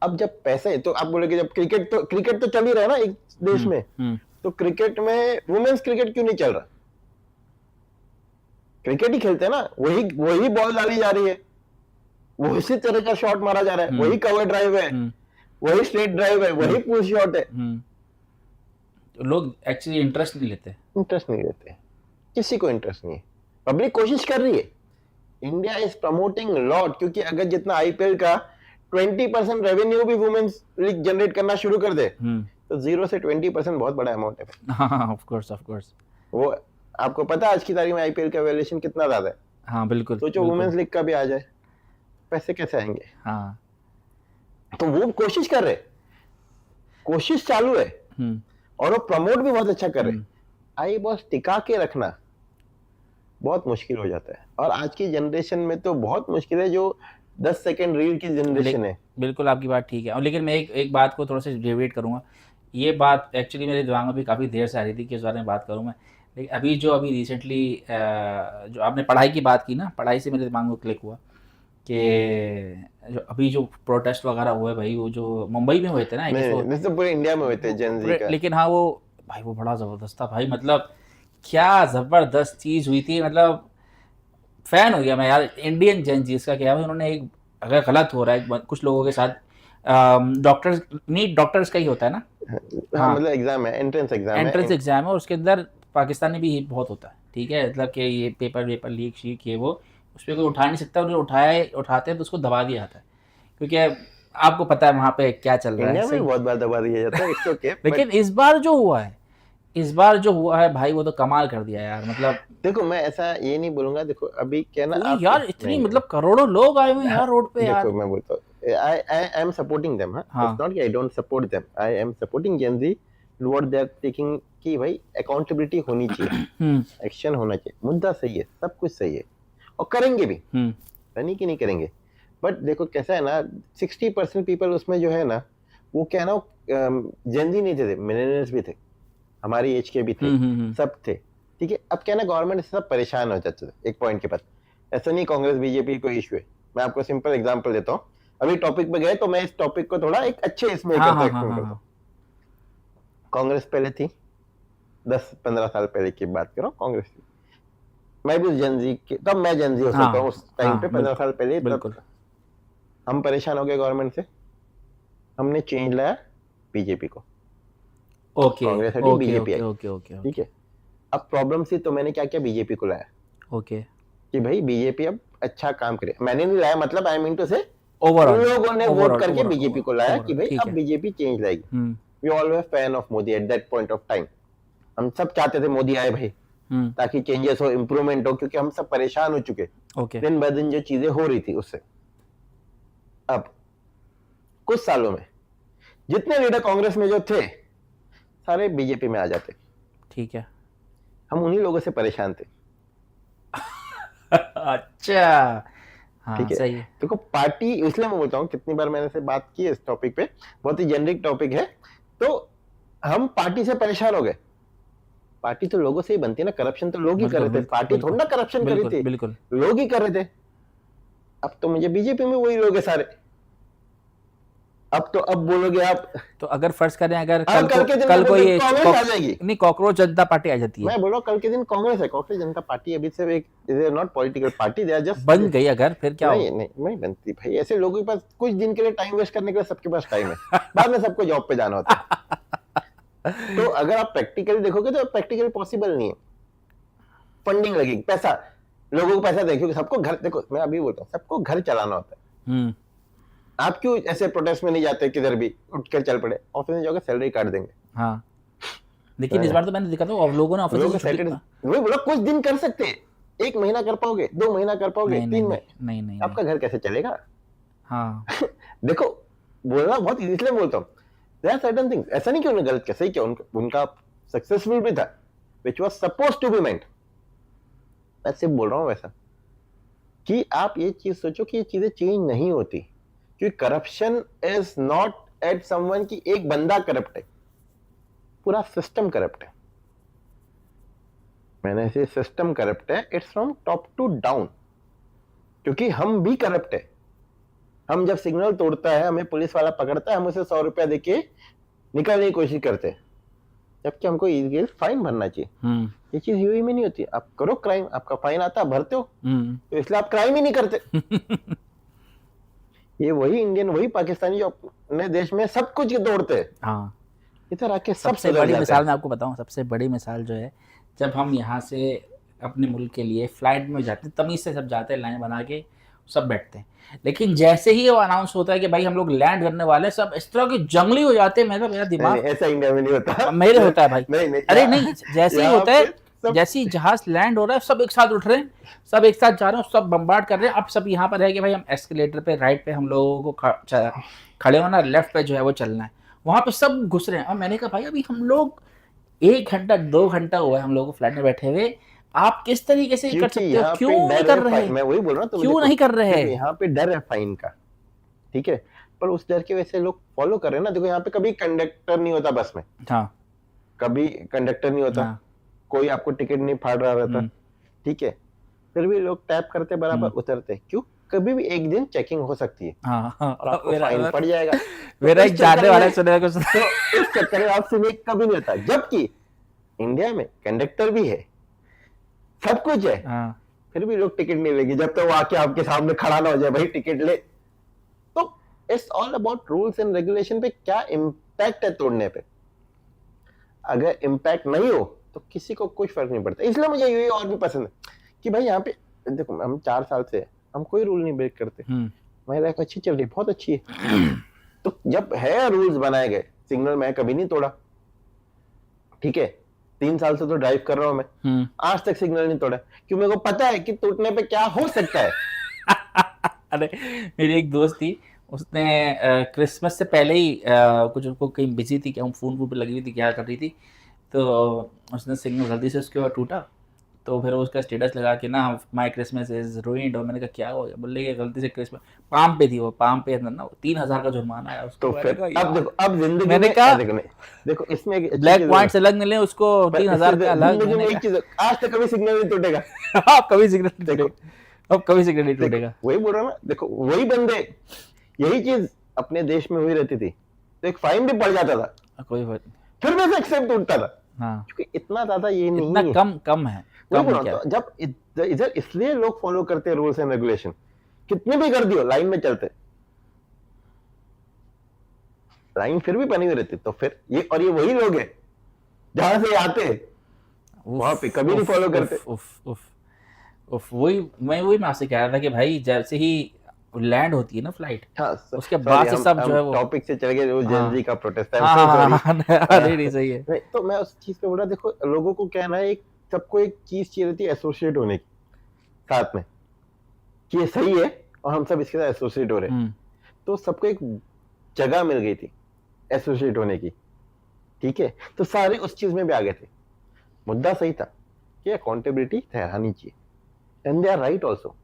अब जब पैसे, तो आप बोलोगे जब क्रिकेट तो चल ही रहा है ना एक देश में, तो क्रिकेट में वुमेन्स क्रिकेट क्यों नहीं चल रहा? क्रिकेट ही खेलते हैं ना, वही बॉल डाली जा रही है, वो इसी तरह का शॉट मारा जा रहा है, वही कवर ड्राइव है, वही स्ट्रेट ड्राइव है, वही पुश शॉट है। तो लोग एक्चुअली इंटरेस्ट नहीं लेते, किसी को इंटरेस्ट नहीं है। पब्लिक कोशिश कर रही है, इंडिया इज प्रमोटिंग लॉट, क्योंकि अगर जितना आईपीएल का 20% रेवेन्यू भी वुमेन्स लीग जनरेट करना शुरू कर दे, तो 0 से 20% बहुत बड़ा अमाउंट है। हाँ, ऑफ कोर्स। वो आपको पता है आज की तारीख में आईपीएल का वैल्यूएशन कितना ज्यादा है? हाँ बिल्कुल। सोचो वुमेन्स लीग का भी आ जाए, पैसे कैसे आएंगे? हाँ, तो वो कोशिश कर रहे, कोशिश चालू है, और वो प्रमोट भी बहुत अच्छा कर रहे। आई बॉस टिका के रखना बहुत मुश्किल हो जाता है, और आज की जनरेशन में तो बहुत मुश्किल है, जो 10 सेकंड रील की जनरेशन है। बिल्कुल आपकी बात ठीक है, और लेकिन मैं एक बात को थोड़ा सा डेविएट करूँगा। ये बात एक्चुअली मेरे दिमाग में भी काफ़ी देर से आ रही थी कि इस बारे में बात करूँ मैं, लेकिन अभी रिसेंटली जो आपने पढ़ाई की बात की ना, पढ़ाई से मेरे दिमाग में क्लिक हुआ कि जो प्रोटेस्ट वगैरह हुए भाई, वो जो मुंबई में हुए थे ना, नहीं तो पूरे इंडिया में हुए थे जेन जी का, लेकिन हाँ वो भाई वो बड़ा ज़बरदस्त था भाई, मतलब क्या ज़बरदस्त चीज़ हुई थी, मतलब फ़ैन हो गया मैं यार इंडियन जेन जीस का। क्या उन्होंने एक, अगर गलत हो रहा है कुछ लोगों के साथ, डॉक्टर्स का ही होता है ना, हाँ मतलब एग्जाम है, एंट्रेंस एग्जाम है, और उसके अंदर पाकिस्तानी भी बहुत होता है, ठीक है, मतलब कि ये पेपर लीक शीक ये वो, उस पर कोई उठा नहीं सकता, उन्हें उठाते हैं तो उसको दबा दिया जाता है, क्योंकि आपको पता है वहाँ पे क्या चल रहा है। इंडिया में बहुत बार दबा दिया जाता है, इट्स ओके। लेकिन इस बार जो हुआ है भाई, वो तो कमाल कर दिया यार, मतलब देखो मैं ऐसा ये नहीं बोलूंगा, देखो अभी क्या ना यार इतनी मतलब करोड़ों लोग आए हुए हैं यार रोड पे यार। देखो मैं बोलता हूँ, I am supporting them, it's not कि I don't support them, I am supporting Gen Z what they are taking, कि भाई अकाउंटेबिलिटी होनी चाहिए, एक्शन होना चाहिए, मुद्दा सही है, सब कुछ सही है, और करेंगे भी, नहीं कि नहीं करेंगे, बट देखो कैसा है ना, 60% पीपल उसमें जो है ना, वो क्या ना, जेन जी नहीं थे, मिलेनियल्स भी थे, हमारी एज के भी थे, सब थे, ठीक है। अब क्या ना, गवर्नमेंट से सब परेशान हो जाते थे एक पॉइंट के बाद, ऐसा नहीं कांग्रेस बीजेपी कोई इशू है। मैं आपको सिंपल एग्जांपल देता हूँ, अभी टॉपिक पे गए तो मैं इस टॉपिक को थोड़ा एक अच्छे इसमें करता हूँ। कांग्रेस पहले थी, 10-15 साल पहले की बात कर रहा हूँ कांग्रेस की। मैं भी जनजी के, तब मैं जनजी हो हाँ, सकता हूँ उस टाइम हाँ, पे 15 साल पहले। तब बिल्कुल। हम परेशान हो गए गवर्नमेंट से, हमने चेंज लाया बीजेपी को, ओके कांग्रेस हटी, okay BJP okay I, okay okay ठीक ओके है। अब प्रॉब्लम थी तो मैंने क्या किया, बीजेपी को लाया ओके कि भाई बीजेपी अब अच्छा काम करे। मैंने नहीं लाया, मतलब I mean to say overall लोगों ने वोट ओवरऑल करके ओवरऑल बीजेपी को लाया कि ओवरऑल भाई ठीक अब है। बीजेपी चेंज लाएगी। We all were fan of Modi at that point of time. हम सब चाहते थे मोदी आए भाई, ताकि चेंजेस हो, इंप्रूवमेंट हो, क्योंकि हम सब परेशान हो चुके ओके दिन ब दिन जो चीजें हो रही थी उससे। अब कुछ सालों में जितने लीडर कांग्रेस में जो थे सारे बीजेपी में आ जाते, ठीक है। हम उन्हीं लोगों से परेशान थे। अच्छा, हाँ ठीक है, सही है। देखो पार्टी, इसलिए मैं बोलता हूँ कितनी बार मैंने से बात की है इस टॉपिक पे, बहुत ही जेनरिक टॉपिक है। तो हम पार्टी से परेशान हो गए। पार्टी तो लोगों से ही बनती है ना, करप्शन तो लोग ही कर रहे थे, पार्टी थोड़ी ना करप्शन कर रही थी, बिल्कुल। लोग ही कर रहे थे। अब तो मुझे बीजेपी में वही लोग है सारे। अब तो अब बोलोगे आप, तो अगर फर्ज करें, अगर हाँ, कल को ये कांग्रेस आ जाएगी। नहीं, कॉकरोच जनता पार्टी आ जाती है, मैं बोल रहा हूँ कल के दिन कांग्रेस है, कांग्रेस जनता पार्टी अभी से एक not political party, they are just बन गई अगर, फिर क्या नहीं, होगा? नहीं बनती भाई। ऐसे लोगों के पास कुछ दिन के लिए टाइम वेस्ट करने के लिए सबके पास टाइम है, बाद में सबको जॉब पे जाना होता है। तो अगर आप प्रैक्टिकली देखोगे तो प्रैक्टिकली पॉसिबल नहीं है। फंडिंग लगेगी, पैसा, लोगों को पैसा देखिए, सबको घर, देखो मैं अभी बोलता हूँ सबको घर चलाना होता है। आप क्यों ऐसे प्रोटेस्ट में नहीं जाते, किधर भी उठकर चल पड़े, ऑफिस में जाओगे सैलरी काट देंगे। हाँ, लेकिन इस बार तो मैंने देखा था और लोगों ने ऑफिस लोग से सैटरडे, वही बोला कुछ दिन कर सकते हैं, 1 महीना कर पाओगे, 2 महीना कर पाओगे, 3 महीने, नहीं, आपका घर कैसे चलेगा? हाँ देखो बोलना बहुत इजी, इसलिए बोलता हूँ देयर आर सर्टेन थिंग्स, ऐसा नहीं कि उन्होंने गलत किया, सही किया, उनका सक्सेसफुल भी था, which was supposed to be meant. मैं सिर्फ बोल रहा हूँ वैसा कि आप ये चीज सोचो कि ये चीजें चेंज नहीं होती, क्योंकि corruption is not at someone की एक बंदा करप्ट है, पूरा सिस्टम करप्ट है। मैंने से सिस्टम करप्ट है, it's from top to down, क्योंकि हम भी करप्ट है। हम जब सिग्नल तोड़ता है, हमें पुलिस वाला पकड़ता है, हम उसे 100 रुपया देके निकालने की कोशिश करते हैं, जबकि हमको इलीगल फाइन भरना चाहिए। ये चीज यूएई में नहीं होती। आप करो क्राइम, आपका फाइन आता है, भरते हो, तो इसलिए आप क्राइम ही नहीं करते। ये वही इंडियन, वही पाकिस्तानी जो अपने देश में सब कुछ तोड़ते हैं, हाँ। इधर आके सबसे बड़ी मिसाल मैं आपको बताऊं, सबसे बड़ी मिसाल जो है, जब हम यहाँ से अपने मुल्क के लिए फ्लाइट में जाते हैं, तमीज से सब जाते हैं, लाइन बना के सब बैठते हैं, लेकिन जैसे ही वो अनाउंस होता है कि भाई हम लोग लैंड करने वाले हैं, सब इस तरह के जंगली हो जाते हैं। मेरा दिमाग, ऐसा इंडिया में नहीं होता, मेरे होता है भाई। नहीं, अरे नहीं, जैसे ही होता है, जैसे ही जहाज लैंड हो रहा है, सब एक साथ उठ रहे हैं, सब एक साथ जा रहे हैं, सब बम्बार्ड कर रहे हैं। अब सब यहाँ पर है कि भाई हम एस्केलेटर पे राइट पे हम लोगों को खड़े होना, लेफ्ट पे जो है वो चलना है, वहां पे सब घुस रहे हैं। और मैंने कहा भाई अभी हम लोग 1 घंटा 2 घंटा हुआ है हम लोग को फ्लाइट में बैठे हुए, आप किस तरीके से कर सकते हो? क्यों नहीं कर रहे हैं? मैं वही बोल रहा हूँ, क्यों नहीं कर रहे हैं? यहाँ पे डर है फाइन का, ठीक है, पर उस डर के वजह से लोग फॉलो कर रहे हैं ना। देखो यहाँ पे कभी कंडक्टर नहीं होता बस में, हाँ, कभी कंडक्टर नहीं होता, हाँ, कोई आपको टिकट नहीं फाड़ रहा रहता, ठीक है, फिर भी लोग टैप करते बराबर उतरते। क्यों? कभी भी एक दिन चेकिंग हो सकती है, हाँ, और आपको फाइन पड़ जाएगा। मेरा एक जानने वाला सुनेगा कुछ, तो इस चक्कर में आपसे नहीं कभी नहीं होता, जबकि इंडिया में कंडक्टर भी है, सब कुछ है, फिर भी लोग टिकट नहीं लेंगे जब तक वो आके आपके सामने खड़ा ना हो जाए, भाई टिकट ले। तो it's all about rules and regulation पे क्या इम्पैक्ट है तोड़ने पे। अगर इम्पैक्ट नहीं हो तो किसी को कुछ फर्क नहीं पड़ता। इसलिए मुझे ये और भी पसंद है कि भाई यहाँ पे देखो, हम 4 साल से हम कोई रूल नहीं ब्रेक करते, हमारी लाइफ अच्छी चल रही, बहुत अच्छी है। तो जब है रूल्स बनाए गए, सिग्नल मैं कभी नहीं तोड़ा, ठीक है, 3 साल से तो ड्राइव कर रहा हूं मैं, आज तक सिग्नल नहीं तोड़ा, क्यों? मेरे को पता है कि टूटने पे क्या हो सकता है। अरे मेरी एक दोस्त थी, उसने क्रिसमस से पहले ही कुछ, उसको कहीं बिजी थी, क्या फोन पे लगी हुई थी, क्या कर रही थी, तो उसने सिग्नल गलती से उसके बाद टूटा, तो फिर उसका स्टेटस लगा कि ना माय क्रिसमस इज रूइंड। और मैंने कहा क्या हो गया? बोले कि गलती से क्रिसमस पाम पे थी, वो पाम पे अंदर ना 3000 का जुर्माना आया उसको। तो फिर अब देखो, अब जिंदगी मैंने में कहा देखो इसमें ब्लैक पॉइंट्स अलग मिले उसको, 3000 का अलग। जिंदगी में एक चीज, आज तक कभी सिग्नल नहीं टूटेगा। अब कभी सिग्नल नहीं टूटेगा, अब कभी सिग्नल नहीं टूटेगा। वही बोल रहा ना, देखो वही बंदे, यही चीज अपने देश में हुई रहती थी, तो एक फाइन भी पड़ जाता था, कोई बात नहीं, फिर भी एक्सेप्ट टूटता था। हाँ, क्योंकि इतना ज्यादा ये नहीं इतना है। कम है, वही कम बोल रहा क्या हूं, तो जब इधर इसलिए लोग फॉलो करते हैं रूल्स एंड रेगुलेशन, कितने भी कर दियो लाइन में चलते, लाइन फिर भी बनी हुई रहती। तो फिर ये, और ये वही लोग हैं जहां से आते हैं वहां पे कभी नहीं फॉलो करते। उफ, वही मैं आपसे कह रहा था कि भाई जैसे ही लैंड होती है ना फ्लाइट, हाँ उसके सॉरी, बाद से सब जो हम है वो, टॉपिक से चले गए, वो हाँ जेनजी का प्रोटेस्ट, आई एम हाँ सो हाँ सॉरी। हाँ, नहीं नहीं सही है। नहीं, तो मैं उस चीज पे बोला, देखो लोगों को क्या है ना, एक सबको एक चीज चाहिए रहती है एसोसिएट होने की साथ में, कि ये सही है और हम सब इसके साथ एसोसिएट हो रहे हैं। तो सबको एक जगह मिल गई थी एसोसिएट होने की, ठीक है, तो सारे उस चीज में भी आ गए थे। मुद्दा सही था कि अकाउंटेबिलिटी ठहरानी चाहिए, and they are right also,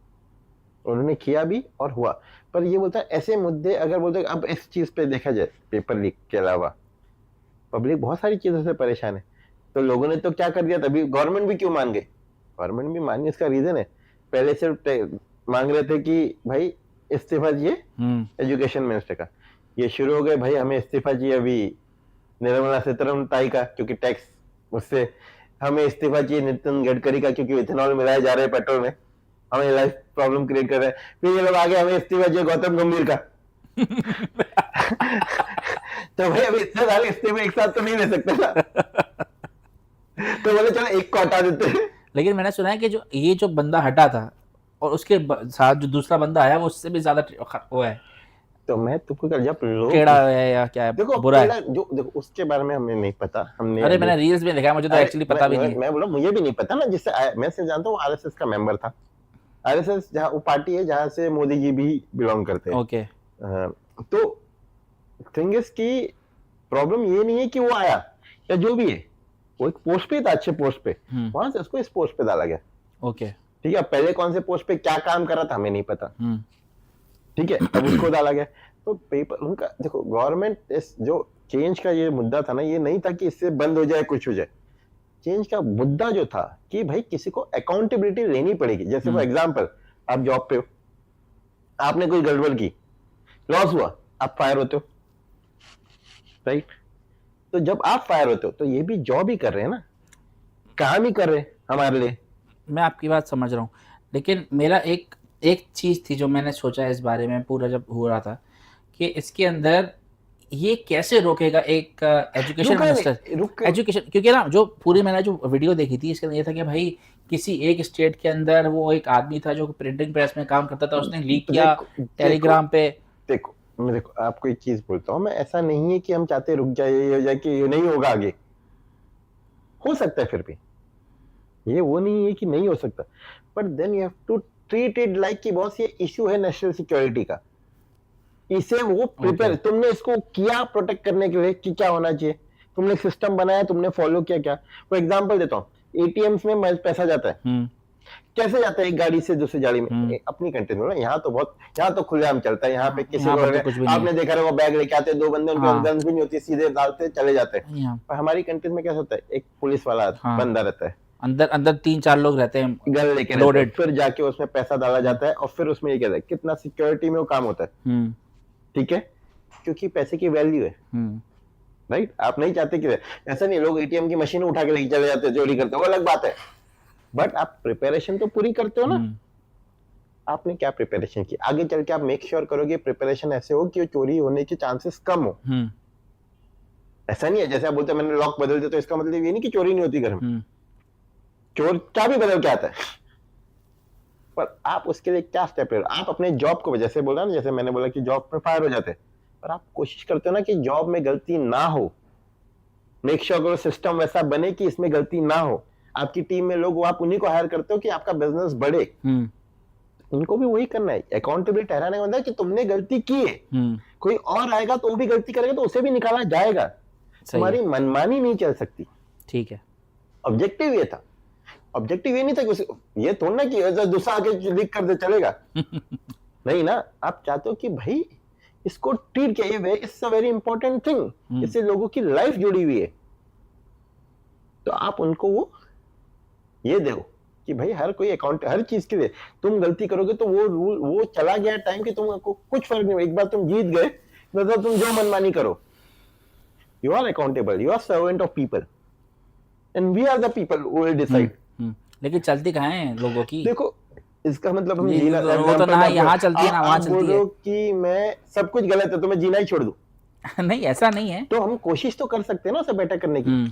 उन्होंने किया भी और हुआ। पर ये बोलता है ऐसे मुद्दे अगर बोलते हैं, अब इस चीज पे देखा जाए पेपर लीक के अलावा पब्लिक बहुत सारी चीजों से परेशान है, तो लोगों ने तो क्या कर दिया, तभी गवर्नमेंट भी क्यों मान गई, गवर्नमेंट भी मानी, इसका रीजन है, पहले से मांग रहे थे कि भाई इस्तीफा चाहिए एजुकेशन मिनिस्टर का, ये शुरू हो गए भाई हमें इस्तीफा चाहिए अभी निर्मला सीतारमण ताई का, क्योंकि टैक्स उससे, हमें इस्तीफा चाहिए नितिन गडकरी का, क्योंकि इथेनॉल मिलाया जा रहा है पेट्रोल में, हमें लाइफ प्रॉब्लम क्रिएट कर रहा है। फिर ये लोग आगे हमें इस्तीफा चाहिए गौतम गंभीर का। तो भाई अभी इतने सारे इस्तीफे एक साथ तो नहीं ले सकते ना, तो बोले चलो एक को हटा देते हैं। लेकिन मैंने सुना है कि जो बंदा हटा था और उसके साथ जो दूसरा बंदा आया वो उससे भी ज्यादा वो है, तो मैं तुमको जब लोग टेढ़ा है या क्या है, देखो बुरा है। जो देखो उसके बारे में हमें नहीं पता, हमने अरे मैंने रील्स में देखा, मुझे तो एक्चुअली पता भी नहीं है। मैं बोला मुझे भी नहीं पता ना, जिससे मैं सिर्फ जानता हूँ आरएसएस का मेंबर था, आरएसएस जहाँ वो पार्टी है जहाँ से मोदी जी भी बिलोंग करते हैं। ओके, तो थिंग इज की प्रॉब्लम ये नहीं है कि वो आया या जो भी है, वो एक पोस्ट पे था, अच्छे पोस्ट पे, वहां से उसको इस पोस्ट पे डाला गया। ओके, ठीक है, पहले कौन से पोस्ट पे क्या काम कर रहा था हमें नहीं पता, ठीक है, अब उसको डाला गया। तो पेपर उनका देखो, गवर्नमेंट इस जो चेंज का ये मुद्दा था ना, ये नहीं था कि इससे बंद हो जाए कुछ हो जाए, चेंज का मुद्दा जो था कि भाई किसी को अकाउंटेबिलिटी लेनी पड़ेगी। जैसे फॉर एग्जांपल आप जॉब पे हो, आपने कोई गड़बड़ की, लॉस हुआ, आप फायर होते हो, राइट। तो जब आप फायर होते हो तो ये भी जॉब ही कर रहे हैं ना, काम ही कर रहे हैं हमारे लिए। मैं आपकी बात समझ रहा हूँ, लेकिन मेरा एक चीज़ थी जो मैंने सोचा इस बारे में पूरा जब हो रहा था कि इसके अंदर ये कैसे रोकेगा एक एजुकेशन मिनिस्टर, एजुकेशन, क्योंकि ना जो पूरी मैंने जो वीडियो देखी थी इसके अंदर ये था कि भाई किसी एक स्टेट के अंदर वो एक आदमी था जो प्रिंटिंग प्रेस में काम करता था, उसने लीक किया टेलीग्राम पे। देखो मैं देखो आपको एक चीज बोलता हूँ, मैं ऐसा नहीं है कि हम चाहते रुक जाए, ये हो जाए कि ये नहीं होगा, आगे हो सकता है, फिर भी ये वो नहीं है कि नहीं हो सकता, but then you have to treat it like कि बॉस ये इशू है नेशनल सिक्योरिटी का, इसे वो प्रिपेयर तुमने इसको किया प्रोटेक्ट करने के लिए कि क्या होना चाहिए, तुमने सिस्टम बनाया, तुमने फॉलो किया क्या। फॉर एग्जांपल देता हूँ, एटीएम्स में पैसा जाता है, कैसे जाता है एक गाड़ी से दूसरी गाड़ी में, अपनी कंट्री में, यहाँ तो बहुत, यहाँ तो खुलेआम चलता है, यहाँ पे किसी को आपने देखा रहेगा बैग लेके आते, दो बंदे उनके पास गन्स भी नहीं होती, सीधे डालते चले जाते हैं। पर हमारी कंट्री में क्या होता है, एक पुलिस वाला बंदा रहता है, अंदर 3-4 लोग रहते हैं गन लेके लोडेड, फिर जाके उसमें पैसा डाला जाता है और फिर उसमें ये कहता है कितना सिक्योरिटी में वो काम होता है, ठीक है, क्योंकि पैसे की वैल्यू है, राइट। आप नहीं चाहते कि ऐसा नहीं, लोग एटीएम की मशीन उठा के लेके चले जाते हैं, चोरी करते हैं, वो अलग बात है, बट आप प्रिपरेशन तो पूरी करते हो ना। आपने क्या प्रिपरेशन की, आगे चल के आप मेक श्योर करोगे प्रिपरेशन ऐसे हो कि चोरी होने के चांसेस कम हो। ऐसा नहीं है जैसे आप बोलते हैं मैंने लॉक बदल दिया तो इसका मतलब ये नहीं कि चोरी नहीं होती घर में, चोर चाबी बदल के आता है, पर आप उसके लिए क्या स्टेप ले रहे हो। आप अपने जॉब को, जैसे बोला ना, जैसे मैंने बोला कि जॉब में फायर हो जाते हैं, पर आप कोशिश करते हो ना कि जॉब में गलती ना हो, मेक श्योर करो सिस्टम वैसा बने कि इसमें गलती ना हो। आपकी टीम में लोग, आप उन्हीं को हायर करते हो कि आपका बिजनेस बढ़े, उनको भी वही करना है, अकाउंटेबिलिटी ठहराने का मतलब कि तुमने गलती की है, कोई और आएगा तो वो भी गलती करेगा तो उसे भी निकाला जाएगा, तुम्हारी मनमानी नहीं चल सकती, ठीक है। ऑब्जेक्टिव ये था, ऑब्जेक्टिव ये नहीं था कि ये थोड़ा ना कि दूसरा आके लीक कर दे चलेगा। नहीं ना, आप चाहते हो कि भाई इसको ट्रीट किया, ये it's a very important thing, इससे लोगों की लाइफ जुड़ी हुई है, तो आप उनको वो ये दो कि भाई हर कोई अकाउंट, हर चीज के लिए तुम गलती करोगे तो वो रूल, वो चला गया टाइम कि तुमको कुछ फर्क नहीं, एक बार तुम जीत गए मतलब तुम जो मनमानी करो, you are accountable, you are servant of people, and we are the people who will decide. लेकिन चलती कहाँ है लोगों की? देखो इसका मतलब हम ये जीना, वो तो ना यहाँ चलती है ना वहाँ चलती है। बोलो कि मैं सब कुछ गलत है तो मैं जीना ही छोड़ दूं? नहीं, ऐसा नहीं है। तो हम कोशिश तो कर सकते हैं ना उसे बेटर करने की।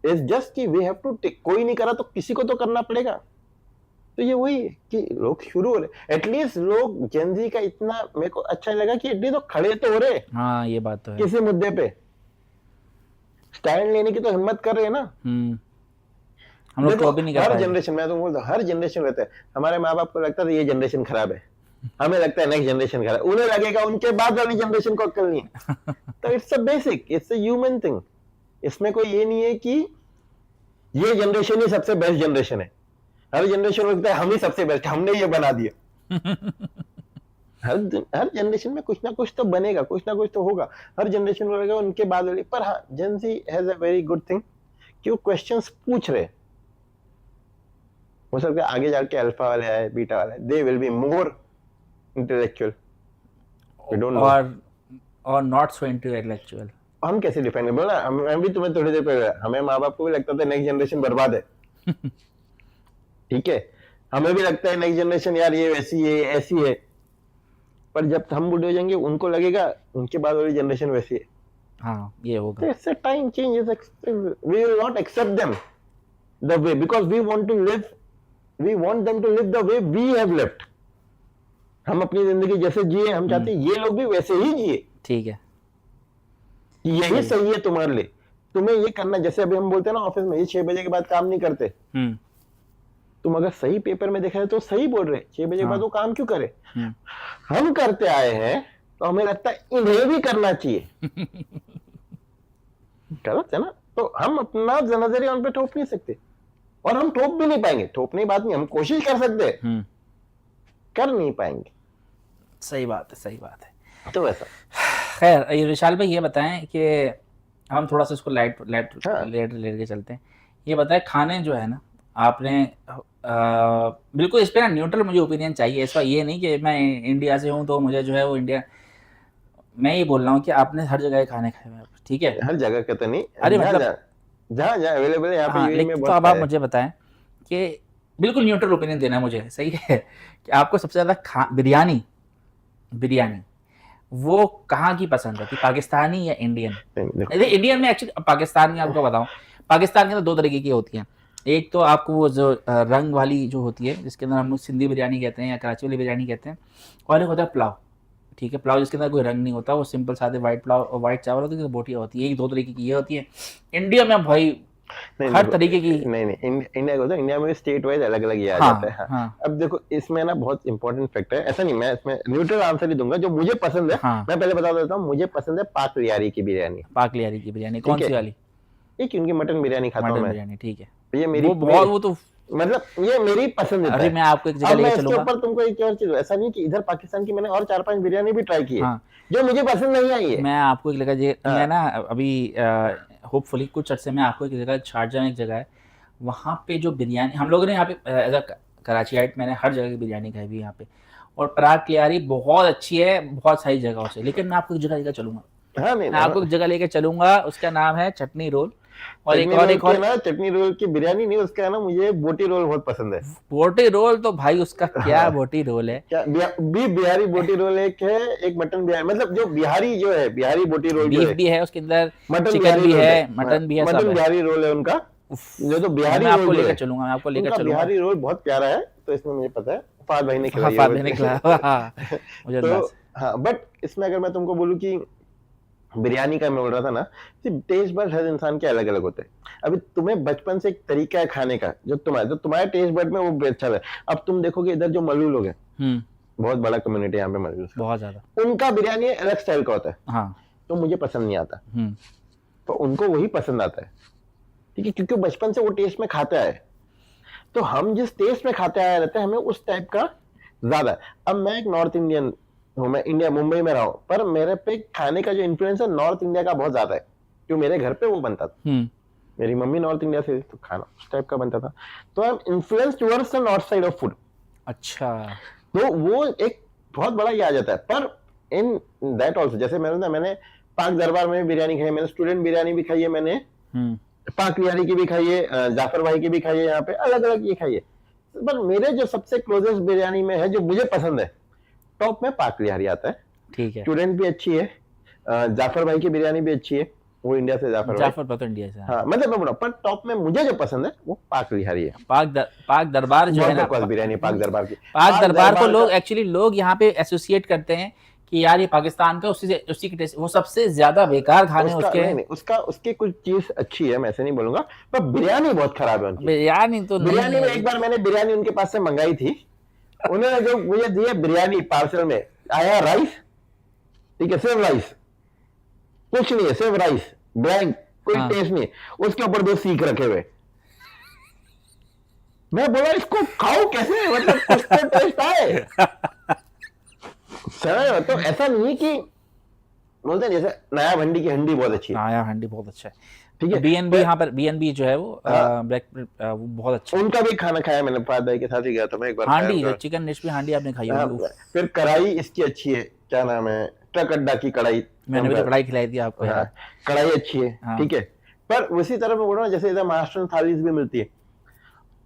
इट्स जस्ट कि वी हैव टू टेक, कोई नहीं करा तो किसी को तो करना पड़ेगा। तो ये वही है कि लोग शुरू हो रहे, एटलीस्ट लोग जेनजी का इतना मेरे को अच्छा लगा कि एटलीस्ट तो खड़े तो हो रहे। हाँ ये बात तो है। किसी मुद्दे पे स्टैंड लेने की तो हिम्मत कर रहे हैं ना। हम लोग तो अभी नहीं कर हर पाए। जनरेशन, मैं तो बोलता हूँ हर जनरेशन रहता है। हमारे माँ बाप को लगता था ये जनरेशन खराब है, हमें लगता है नेक्स्ट जनरेशन खराब, उन्हें लगेगा उनके बाद वाली जनरेशन को अक्ल नहीं है। तो it's a basic, it's a human thing. इसमें कोई ये नहीं है कि ये जनरेशन ही सबसे बेस्ट जनरेशन है। हर जनरेशन लगता है हम ही सबसे बेस्ट, हमने ये बना दिया। हर जनरेशन में कुछ ना कुछ तो बनेगा, कुछ ना कुछ तो होगा। हर जनरेशन में लगेगा उनके बाद वाली। पर हाँ, gen Z has a very good thing कि वो क्वेश्चंस पूछ रहे। हो सकता है आगे जाके अल्फा वाले आए, बीटा वाले, they will be more intellectual, we don't know, or not so intellectual. हम कैसे डिफाइन करें? बोला हम भी तुम्हें थोड़ी देर पहले, हमें माँ बाप को भी लगता था नेक्स्ट जनरेशन बर्बाद है। ठीक है, हमें भी लगता है नेक्स्ट जनरेशन यार ये वैसी है ऐसी है। पर जब हम बूढ़े हो जाएंगे उनको लगेगा उनके बाद वाली जनरेशन वैसी है। हाँ ये होगा। It's a time change. We will not accept them the way, because we want to live, we want them to live the way we have lived. हम अपनी जिंदगी जैसे जिए हम चाहते हैं ये लोग भी वैसे ही जिए। ठीक है, यही सही है तुम्हारे लिए, तुम्हें ये करना। जैसे अभी हम बोलते हैं ना ऑफिस में, ये 6 बजे के बाद काम नहीं करते। तुम अगर सही पेपर में देखा है तो सही बोल रहे, 6 बजे के बाद वो काम क्यों करे? हम करते आए हैं तो हमें लगता है इन्हें भी करना चाहिए। गलत है ना? तो हम अपना नजरिया उन पे थोप नहीं सकते, और हम थोप भी नहीं पाएंगे। थोपने की बात नहीं, हम कोशिश कर सकते हैं, कर नहीं पाएंगे। सही बात है, सही बात है। तो वैसा खैर, ये विशाल भाई ये बताएं कि हम थोड़ा सा इसको लाइट के चलते हैं। ये बताएं, खाने जो है ना आपने बिल्कुल इस पे ना न्यूट्रल मुझे ओपिनियन चाहिए। ऐसा ये नहीं कि मैं इंडिया से हूँ तो मुझे जो है वो इंडिया, मैं ये बोल रहा हूँ कि आपने हर जगह खाने खाए हुए, ठीक है? हर जगह का तो नहीं, अरे मतलब जहाँ जहाँ अवेलेबल है यहाँ पे यूएई में तो बहुत अब आप है। मुझे बताएं कि बिल्कुल न्यूट्रल ओपिनियन देना मुझे, सही है? कि आपको सबसे ज़्यादा बिरयानी वो कहाँ की पसंद है, पाकिस्तानी या इंडियन? इंडियन में एक्चुअली, पाकिस्तान में आपको बताऊँ, पाकिस्तान के अंदर 2 तरीके की होती हैं। एक तो आपको वो जो रंग वाली जो होती है, जिसके अंदर हम सिंधी बिरयानी कहते हैं या कराची वाली बिरयानी कहते हैं, और एक होता है पुलाव। ठीक है, पुलाव जिसके अंदर कोई रंग नहीं होता, वो सिंपल सादे वाइट पुलाव, वाइट चावल होती है, बोटियाँ होती है। यही 2 तरीके की ये होती है। इंडिया में भाई हर तरीके की नहीं इंडिया को तो इंडिया में स्टेट वाइज अलग अलग आ जाता है। हाँ। अब देखो इसमें ना बहुत इंपॉर्टेंट फैक्टर है। ऐसा नहीं, मैं इसमें न्यूट्रल आंसर ही दूंगा। जो मुझे पसंद है, मैं पहले बता देता हूँ, मुझे पसंद है पाक लियारी की बिरयानी। पाक लियारी की बिरयानी कौन सी वाली? एक उनकी मटन बिरयानी खाता हूँ मैं। बिरयानी, ठीक है, ये मेरी वो तो मतलब ये मेरी पसंद है। अरे मैं आपको एक जगह लेके चलूंगा। ऊपर तुमको एक और चीज, ऐसा नहीं कि इधर पाकिस्तान की मैंने और 4-5 बिरयानी भी ट्राई की है जो मुझे पसंद नहीं आई है। मैं आपको एक जगह, मैं ना अभी होपफुली कुछ अर्से में आपको एक जगह, शारजाह में एक जगह है, वहाँ पे जो बिरयानी हम लोगों ने यहाँ पे एज अ कराचीआइट, मैंने हर जगह की बिरयानी खाई हुई यहाँ पे, और पाक लियारी बहुत अच्छी है बहुत सारी जगहों से। लेकिन मैं आपको एक जगह लेकर चलूंगा। मैं आपको एक जगह लेकर चलूंगा, उसका नाम है चटनी रोल। और एक और ना, चटनी रोल की बिरयानी नहीं, उसका ना मुझे बोटी रोल बहुत पसंद है। बोटी रोल तो भाई उसका क्या बोटी रोल है, क्या बिहारी बोटी रोल एक है, एक मटन बिरयानी, मतलब जो बिहारी जो है, बिहारी बोटी रोल बीफ भी है उसके अंदर, चिकन भी है, मटन भी है, मटन बिहारी रोल है उनका। जो तो बिहारी आपको लेकर चलूंगा, मैं आपको लेकर चलूंगा। बिहारी रोल बहुत प्यारा है। तो इसमें मुझे पता है फहद भाई ने खिलाया मुझे। तो हाँ, बट इसमें अगर मैं तुमको बोलूं कि बिरयानी का मैं बोल रहा था ना, टेस्ट बड हर इंसान के अलग अलग होते हैं। अभी तुम्हें बचपन से एक तरीका है खाने का जो तुम्हारे टेस्ट बड में वो अच्छा है। अब तुम देखोगे इधर जो मलू लोग हैं, बहुत बड़ा कम्युनिटी यहाँ पे मलू, बहुत ज्यादा, उनका बिरयानी अलग स्टाइल का होता है। हाँ। तो मुझे पसंद नहीं आता, तो उनको वही पसंद आता है, ठीक है, क्योंकि बचपन से वो टेस्ट में खाते आए। तो हम जिस टेस्ट में खाते आए रहते हैं, हमें उस टाइप का ज्यादा है। अब मैं एक नॉर्थ इंडियन हूँ, मैं इंडिया मुंबई में रहा हूँ, पर मेरे पे खाने का जो इन्फ्लुएंस है नॉर्थ इंडिया का बहुत ज्यादा है, क्यों मेरे घर पे वो बनता था। मेरी मम्मी नॉर्थ इंडिया से, तो खाना उस टाइप का बनता था। तो I am influenced towards the north side of food. अच्छा, तो वो एक बहुत बड़ा ये आ जाता है। पर इन दैट ऑल्सो, जैसे मैंने पाक दरबार में बिरयानी खाई, मैंने स्टूडेंट बिरयानी भी खाई है, मैंने पाक निहारी की भी खाइए, जाफर भाई की भी खाइए, यहाँ पे अलग अलग ये खाइए। पर मेरे जो सबसे क्लोजेस्ट बिरयानी में है, जो मुझे पसंद है, टॉप में पाक निहारी आता है। ठीक है। स्टूडेंट भी अच्छी है, जाफर भाई की बिरयानी भी अच्छी है, वो इंडिया से जाफर भाई। जाफर तो इंडिया से, हाँ। हाँ मतलब मैं बोला, पर टॉप में मुझे जो पसंद है वो पाक निहारी है। पाक दरबार जो बहुत है ना, बकवास बिरयानी है पाक दरबार की। पाक दरबार को लोग का एक्चुअली लोग यहाँ पे एसोसिएट करते हैं कि यार ये पाकिस्तान का उसी की टेस्ट, वो सबसे ज्यादा बेकार खाने उसका उसके नहीं नहीं, उसका उसकी कुछ चीज अच्छी है, मैं ऐसे नहीं बोलूंगा, पर बिरयानी बहुत खराब है उनकी। बिरयानी तो नहीं बिरयानी में है। एक बार मैंने बिरयानी उनके पास से मंगाई थी, उन्होंने जो मुझे दिया बिरयानी पार्सल में, आया राइस, ठीक है, सिर्फ राइस, कुछ नहीं है, सिर्फ राइस ब्लैंक, कोई हाँ। टेस्ट नहीं है, उसके ऊपर 2 सीख रखे हुए। मैं बोला इसको खाओ कैसे, मतलब कुछ तो टेस्ट आए। समझ, तो ऐसा नहीं है कि बोलते हैं जैसे नया भंडी की हंडी बहुत अच्छी है, हाँ यार हंडी बहुत अच्छा है। ठीक है। बीएनबी, यहाँ पर बीएनबी जो है वो हाँ। ब्लैक, वो बहुत अच्छा है। उनका भी खाना खाया मैंने, फाद भाई के साथ ही गया था मैं एक बार, हांडी, खाया। चिकन डिश भी हांडी आपने खाई हाँ, होगी। फिर कढ़ाई इसकी अच्छी है, क्या नाम है, ट्रक अड्डा की कढ़ाई, मैंने भी तो कढ़ाई खिलाई थी आपको हाँ, यार। कढ़ाई अच्छी है, हाँ। ठीक है। पर उसी तरह मैं बोल रहा हूँ, जैसे इधर महाराष्ट्र थालीज भी मिलती है,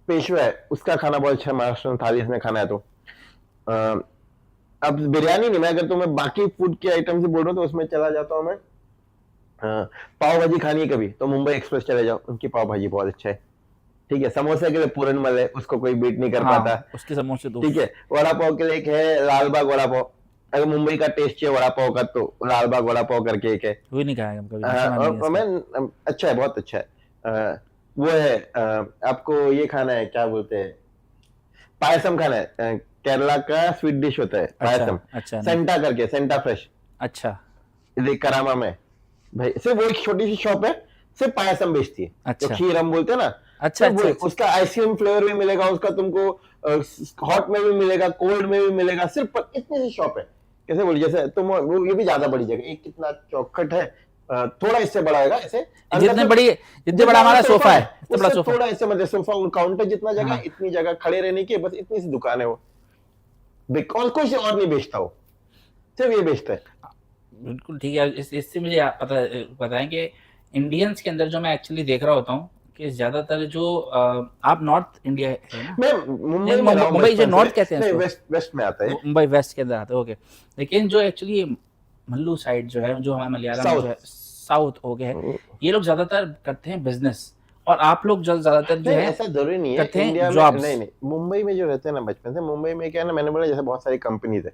पेशवा है, उसका खाना बहुत अच्छा है, महाराष्ट्र थालीज में खाना है तो। अब बिरयानी नहीं, मैं अगर तुम्हें बाकी फूड के आइटम से बोल रहा हूँ तो उसमें चला जाता हूँ मैं। पाव भाजी खानी है कभी तो मुंबई एक्सप्रेस चले जाओ, उनकी पाव भाजी बहुत अच्छा है, ठीक है। समोसे के लिए पूरनमल है, उसको कोई बीट नहीं कर हाँ, पाता, उसके समोसे तो ठीक है। वड़ा पाव के लिए एक है लालबाग वड़ा पाव, अगर मुंबई का टेस्ट है वड़ा पाव का तो लालबाग वड़ा पाव करके एक है। वो नहीं खाया कभी, सुना नहीं है और मैं इसका। अच्छा है, बहुत अच्छा है। वो है, आपको ये खाना है, क्या बोलते हैं, पायसम खाना है, केरला का स्वीट डिश होता है पायसम, अच्छा नहीं। सेंटा करके, सेंटा फ्रेश, अच्छा करामा में। भाई सिर्फ वो एक छोटी सी शॉप है, सिर्फ पायसम बेचती है, अच्छा। जो खीर हम बोलते हैं ना, अच्छा सिर्फ अच्छा वही। अच्छा। उसका आइसक्रीम फ्लेवर भी मिलेगा, उसका तुमको हॉट में भी मिलेगा, कोल्ड में भी मिलेगा, सिर्फ पर इतनी सी शॉप है। कैसे बोली, जैसे तुम वो, ये भी ज्यादा बड़ी जगह, एक कितना चौखट है, थोड़ा इससे बड़ा होगा ऐसे, जितने बड़ा हमारा सोफा है, इतना बड़ा उससे सोफा। थोड़ा ऐसे, मतलब सोफा और काउंटर जितना जगह, हाँ। इतनी जगह खड़े रहने की, बस इतनी सी दुकान है वो। बिकॉज कुछ और नहीं बेचता वो, सिर्फ ये बेचता है। बिल्कुल ठीक है। इससे मुझे बताएं कि इंडियंस के अंदर जो मैं एक्चुअली देख रहा होता हूँ कि ज्यादातर जो आप नॉर्थ इंडिया है ना, मैं मुंबई में रहा हूं मुंबई जो बचपन नॉर्थ से। कहते हैं नहीं, उसको, वेस्ट में आता है, मुंबई वेस्ट के अंदर आते हैं, ओके। लेकिन जो एक्चुअली मल्लू साइड जो है, जो हमारे मलयालम में जो है, साउथ हो गया है, ये लोग ज्यादातर करते हैं बिजनेस, और आप लोग जो ज्यादातर जो नहीं है ऐसा जरूरी नहीं है करते हैं इंडिया में। जॉब्स। नहीं नहीं, मुंबई में जो रहते हैं ना बचपन से, मुंबई में क्या है ना, मैंने बोला जैसे बहुत सारी कंपनीज है,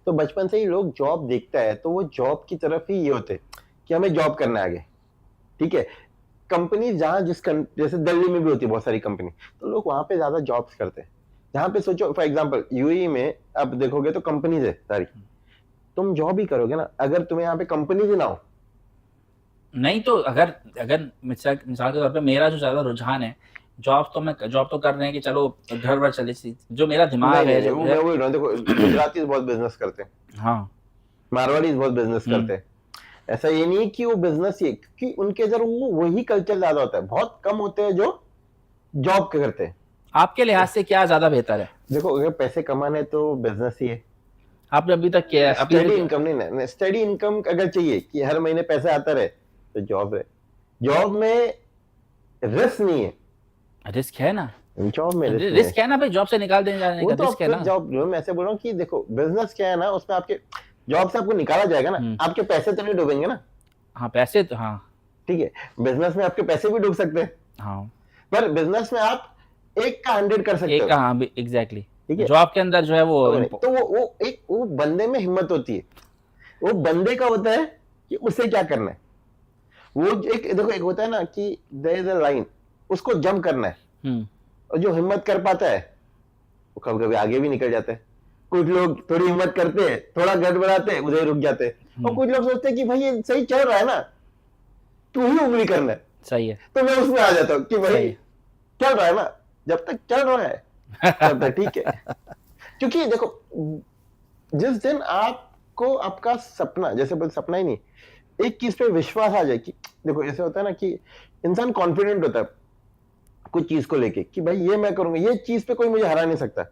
तो बचपन से ही लोग जॉब देखता है, तो वो जॉब की तरफ ही ये होते कि हमें जॉब करना है आगे, ठीक है। कंपनी जहां जैसे दिल्ली में भी होती है बहुत सारी कंपनी, तो लोग वहां पे ज्यादा जॉब्स करते हैं। जहां पे सोचो फॉर एग्जांपल यूएई में अब देखोगे तो कंपनीज है सारी, तुम जॉब ही करोगे ना, अगर तुम्हें यहाँ पे कंपनीज ही ना हो। नहीं तो अगर अगर मिसाल के तौर पे मेरा जो ज्यादा रुझान है, जॉब तो कर रहे हैं कि चलो घर वर चले, जो मेरा दिमाग है जो मैं वही देखो, गुजराती बहुत बिजनेस करते हैं, हाँ, मारवाड़ी बहुत बिजनेस करते हैं। ऐसा ये नहीं कि वो बिजनेस ही, क्योंकि उनके इधर वो वही कल्चर ज्यादा होता है, बहुत कम होते हैं जो जॉब करते हैं। आपके लिहाज से क्या ज्यादा बेहतर है? देखो अगर पैसे कमाने तो बिजनेस ही है। आपने अभी तक क्या स्टडी इनकम नहीं, स्टडी इनकम अगर चाहिए कि हर महीने पैसे आता रहे तो जॉब है। जॉब में रिस्क नहीं है। रिस्क है ना, जॉब में रिस्क है ना भाई, जॉब से निकाल देने जाने का रिस्क है ना। जॉब जो मैं ऐसे बोल रहा हूँ कि देखो बिजनेस क्या है ना, उसमें आपके जॉब से आपको निकाला जाएगा ना, आपके पैसे तो नहीं डूबेंगे ना। हाँ पैसे तो, हाँ ठीक है, बिजनेस में आपके पैसे भी डूब सकते हैं, हाँ, पर बिजनेस में आप 1 का 100 कर सकते हो। हाँ एग्जैक्टली, ठीक है, जॉब के अंदर जो है वो तो वो बंदे में हिम्मत होती है, वो बंदे का होता है कि उसे क्या करना है। वो एक देखो, एक होता है ना कि देयर इज अ लाइन, उसको जंप करना है, और जो हिम्मत कर पाता है वो कभी कभी आगे भी निकल जाता है। कुछ लोग थोड़ी हिम्मत करते हैं, थोड़ा गड़बड़ाते हैं, उधर रुक जाते हैं, और कुछ लोग सोचते हैं कि भाई ये सही चल रहा है ना, तू ही उंगली करना है। सही है, तो मैं उसमें आ जाता हूँ कि भाई चल रहा है ना, जब तक चल रहा है तब तक ठीक है। क्योंकि देखो जिस दिन आपको आपका सपना, जैसे बोलते सपना ही नहीं, एक चीज पे विश्वास आ जाए कि देखो ऐसे होता है ना कि इंसान कॉन्फिडेंट होता है कुछ चीज को लेके कि भाई ये मैं करूंगा, ये चीज पे कोई मुझे हरा नहीं सकता,